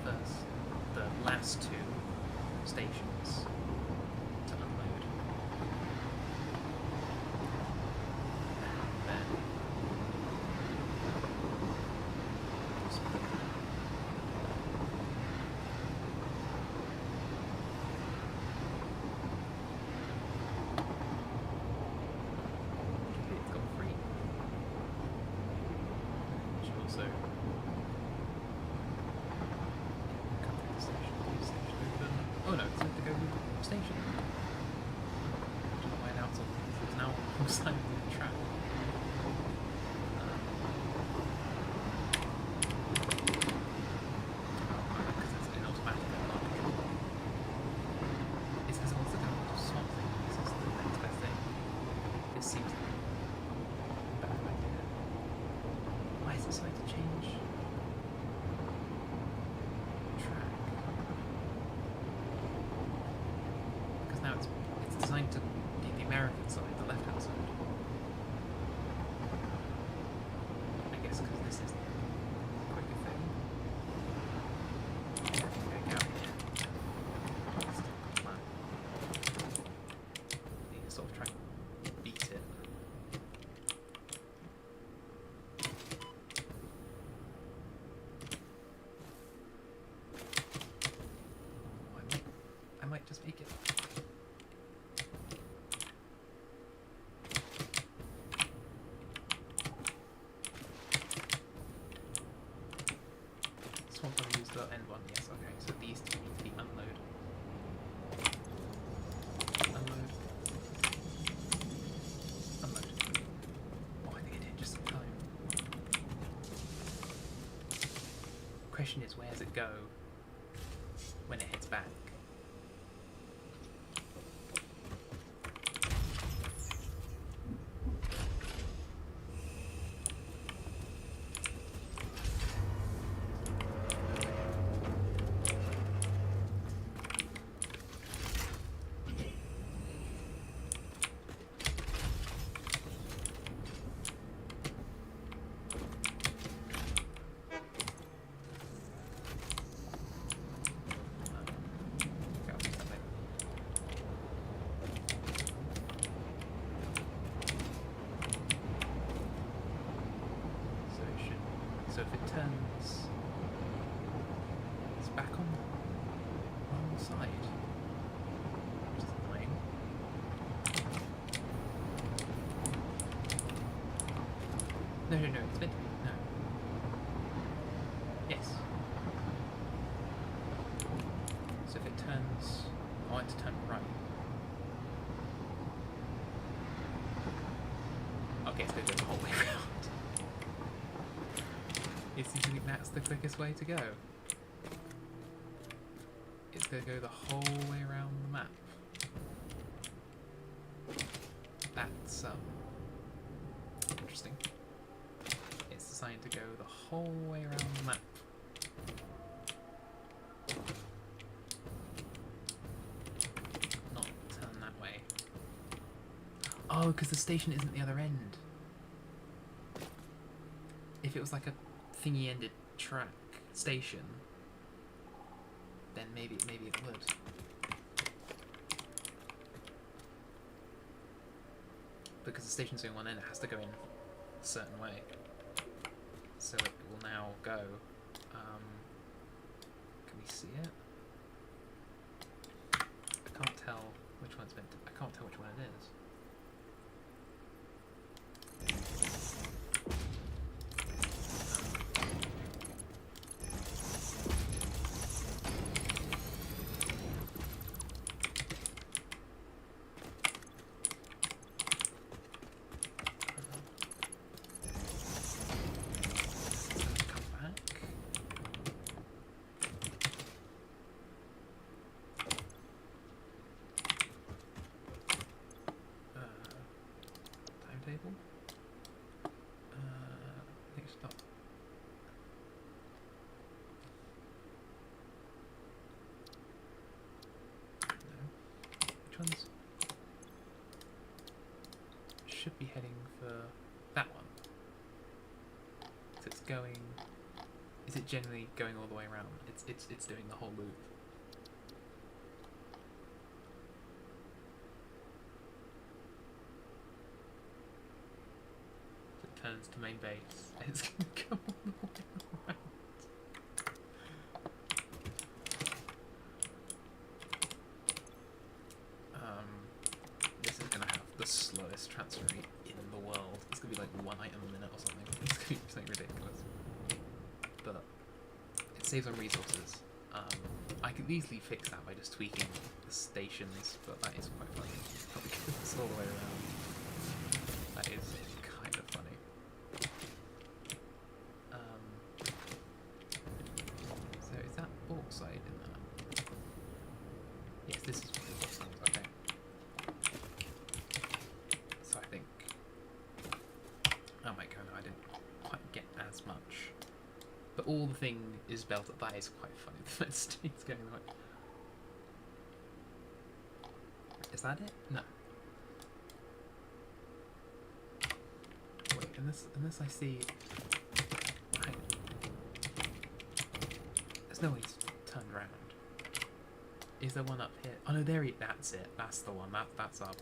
the last two stations to unload. And then so come through the station, open. Oh no, it's meant to go to the station. I don't know why now it's now on the side of the track. Because it's an automatic control. It's because it wants to go to swamp thing. This is the next best thing. This seems to be a bad idea. Why is it decided to change track? Because now it's designed to be the American side, the left-hand side. question is, where does it go when it heads back? So if it turns, it's back on the wrong side, which is annoying. No, it's meant to be, no. Yes. So if it turns, I want it to turn right. Okay, it's going to go the whole way around. You think that's the quickest way to go? It's going to go the whole way around the map. That's interesting. It's designed to go the whole way around the map. Not turn that way. Oh, because the station isn't the other end. If it was like a thingy-ended track station, then maybe it would. Because the station's going one end, it has to go in a certain way. So it will now go. Can we see it? I can't tell which one's meant to. I can't tell which one it is. Timetable? I think it's not. No. Which ones? Should be heading for that one. So it's going. Is it generally going all the way around? It's doing the whole loop. Turns to main base, it's going to go all the way around. This is going to have the slowest transfer rate in the world. It's going to be like 1 item a minute or something. It's going to be something ridiculous. But it saves on resources. I could easily fix that by just tweaking the stations, but that is quite funny. Probably goes all the way around. That is kind of funny. So is that bauxite in that? Yes, this is bauxite. Okay. So I think I might go now. I didn't quite get as much, but all the thing is built up. That is quite funny. The state's going the way. Is that it? No. Wait, unless I see. There's no way it's turned around. Is there one up here? Oh no, there he. That's it. That's the one. That's up.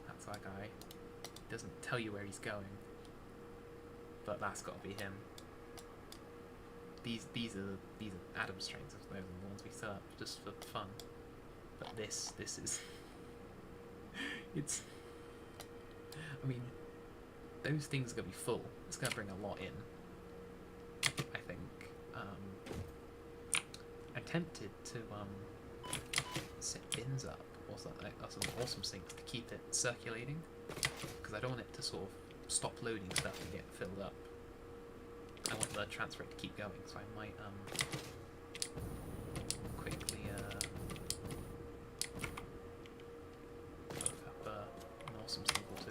That's our guy. Doesn't tell you where he's going, but that's got to be him. These are Adam's trains. Those are the ones we set up just for fun. But this is. It's. I mean, those things are gonna be full. It's gonna bring a lot in. I think. I'm tempted to set bins up or something, or some awesome sinks to keep it circulating, because I don't want it to sort of stop loading stuff and get filled up. I want the transfer rate to keep going, so I might quickly look up an awesome symbol too.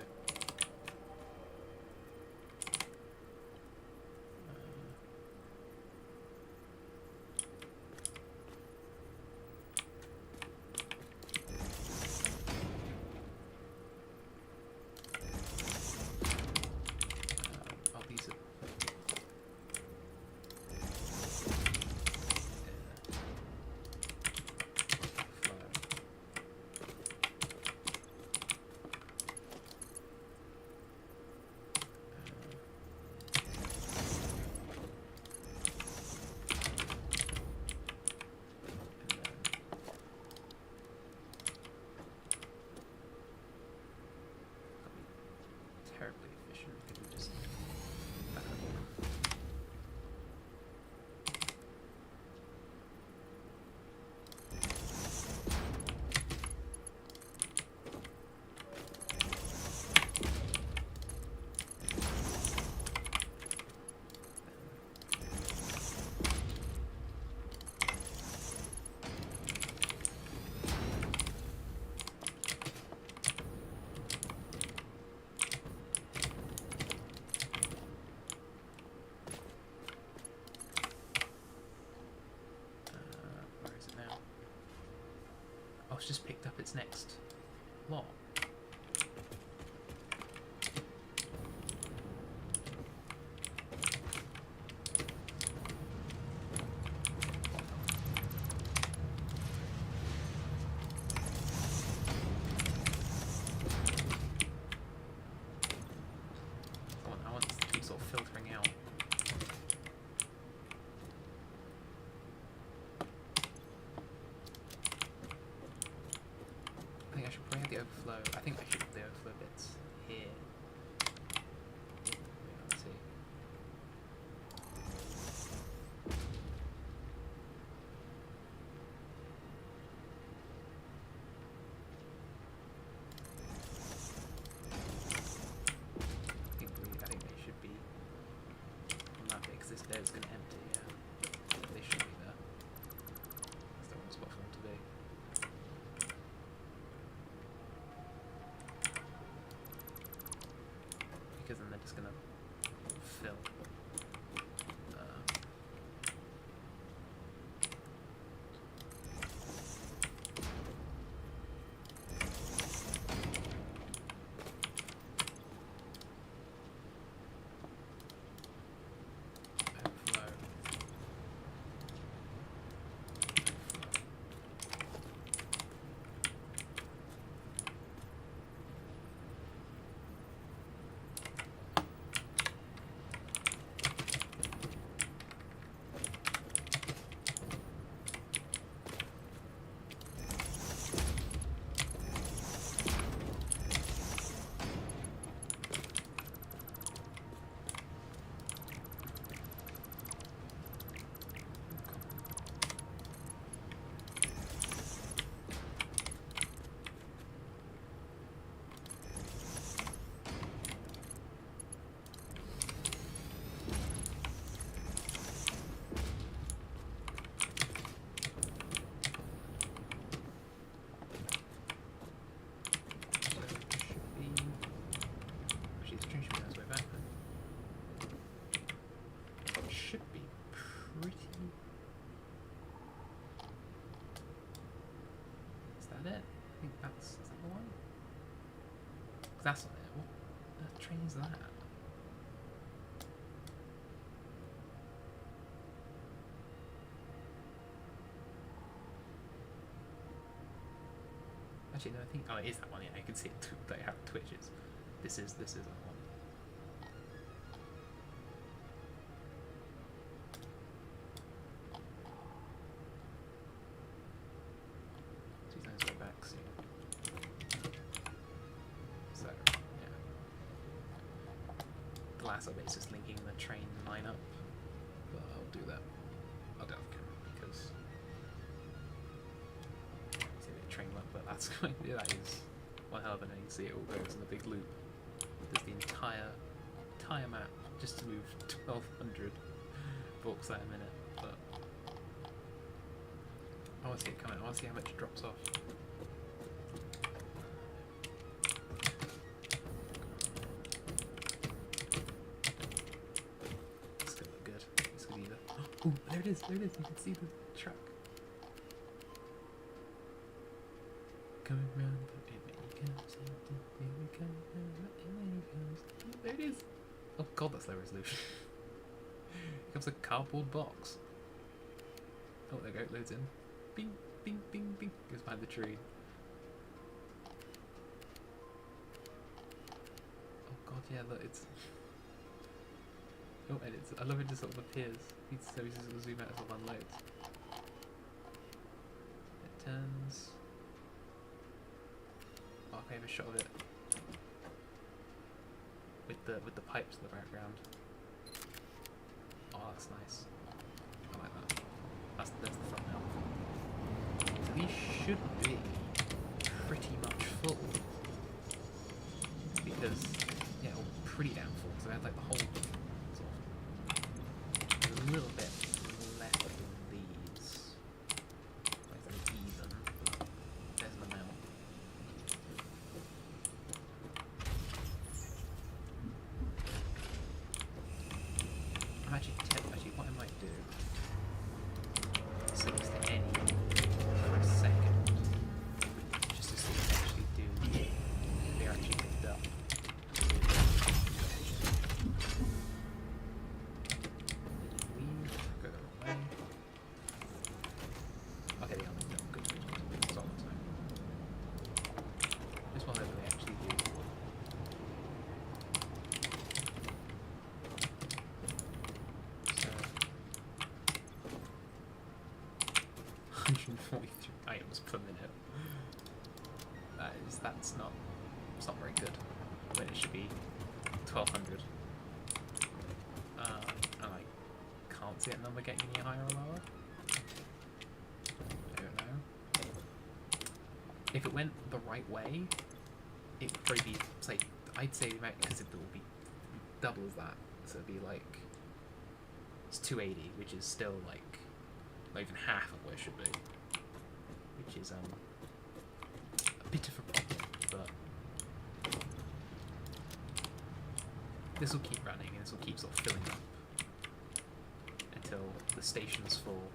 These are terribly efficient. I think we just where is it now? Oh, it's just picked up its next lot. I want this to keep sort of filtering out. I think I should probably have the overflow. I think I should have the overflow bits here. Let's see. I think they should be on that bit because this bit is going to empty. Yeah, they should be there. That's the wrong spot for them to be. Because then they're just going to fill. Overflow. Should be pretty. Is that it? I think is that the one? 'Cause that's not it. What train is that? Actually, no, I think. Oh, it is that one. Yeah, I can see it. Like how it twitches. This is that one. Last bit is just linking the train lineup, but I'll do that. I'll do that because it's a bit train look, but that's going. Yeah, that is one hell of an. You can see it all goes in a big loop. There's the entire entire map just to move 1,200 bauxite a minute, but I want to see it come out. I want to see how much it drops off. It's gonna look good. It's gonna be the... Oh, there it is, there it is. You can see the truck. Coming round, but here he comes, here we come, here he comes. There it is. Oh god, that's low resolution. Here comes a cardboard box. Oh, there we go, loads in. Bing, bing, bing, bing. Goes behind the tree. Oh god, yeah, look, it's... Oh, and it's... I love it just sort of appears. So he's just going to zoom out as it unloads. It turns... Oh, okay, I have a shot of it. With the pipes in the background. Oh, that's nice. I like that. That's the thumbnail. So these should be pretty much full. Because, yeah, or pretty damn full. So I had like the whole sort of a little bit left in these. Like they're even. There's an amount. I'm actually what I might do is set this to any for a second, just to see if they actually do, if they're actually picked up. Leave, go the wrong way. Okay, they are picked up, good. That's all the time. This one over they actually do. 143 items per minute. That's not, it's not very good. When it should be 1,200. And I can't see that number getting any higher or lower. I don't know. If it went the right way, it would probably be, say, I'd say the amount, because it will be double as that. So it'd be like, it's 280, which is still like, not even half of what it should be, which is a bit of a problem, but this will keep running and this will keep sort of filling up until the station's full,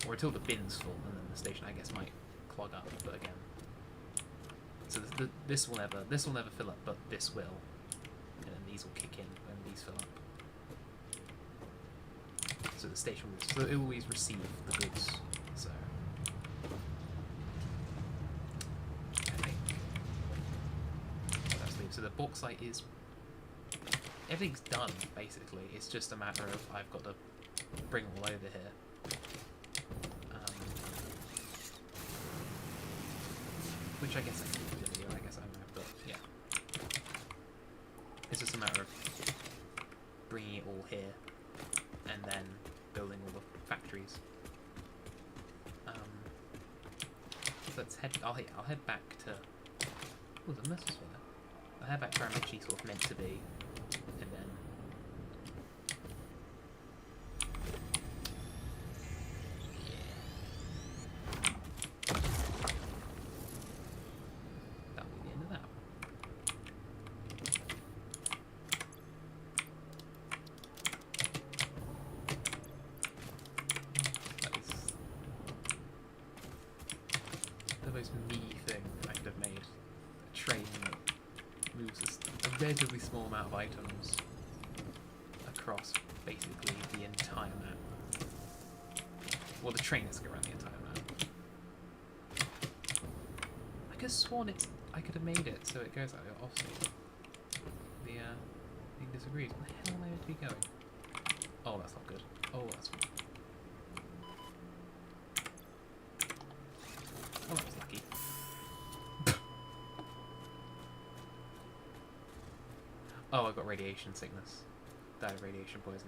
or until the bin's full, and then the station I guess might clog up. But again, so this will never fill up, but this will, and then these will kick in when these fill up. So the station will, so it will always receive the goods. So I think what else leaves. So the bauxite is, everything's done basically. It's just a matter of I've got to bring it all over here, which I guess I can do in the video. I guess I don't know, but yeah, it's just a matter of bringing it all here and then building all the factories. So let's head. I'll head back to. Oh, the muscles were there. I'll head back to where I'm actually sort of meant to be, and then. That'll be the end of that. The most me thing I could have made. A train that moves a relatively small amount of items across basically the entire map. Well, the train has to go around the entire map. I could have sworn I could have made it so it goes like the offset. The thing disagrees. Where the hell am I meant to be going? Oh, that's not good. Oh, that's good. Oh, that was lucky. Oh, I got radiation sickness. Died of radiation poison.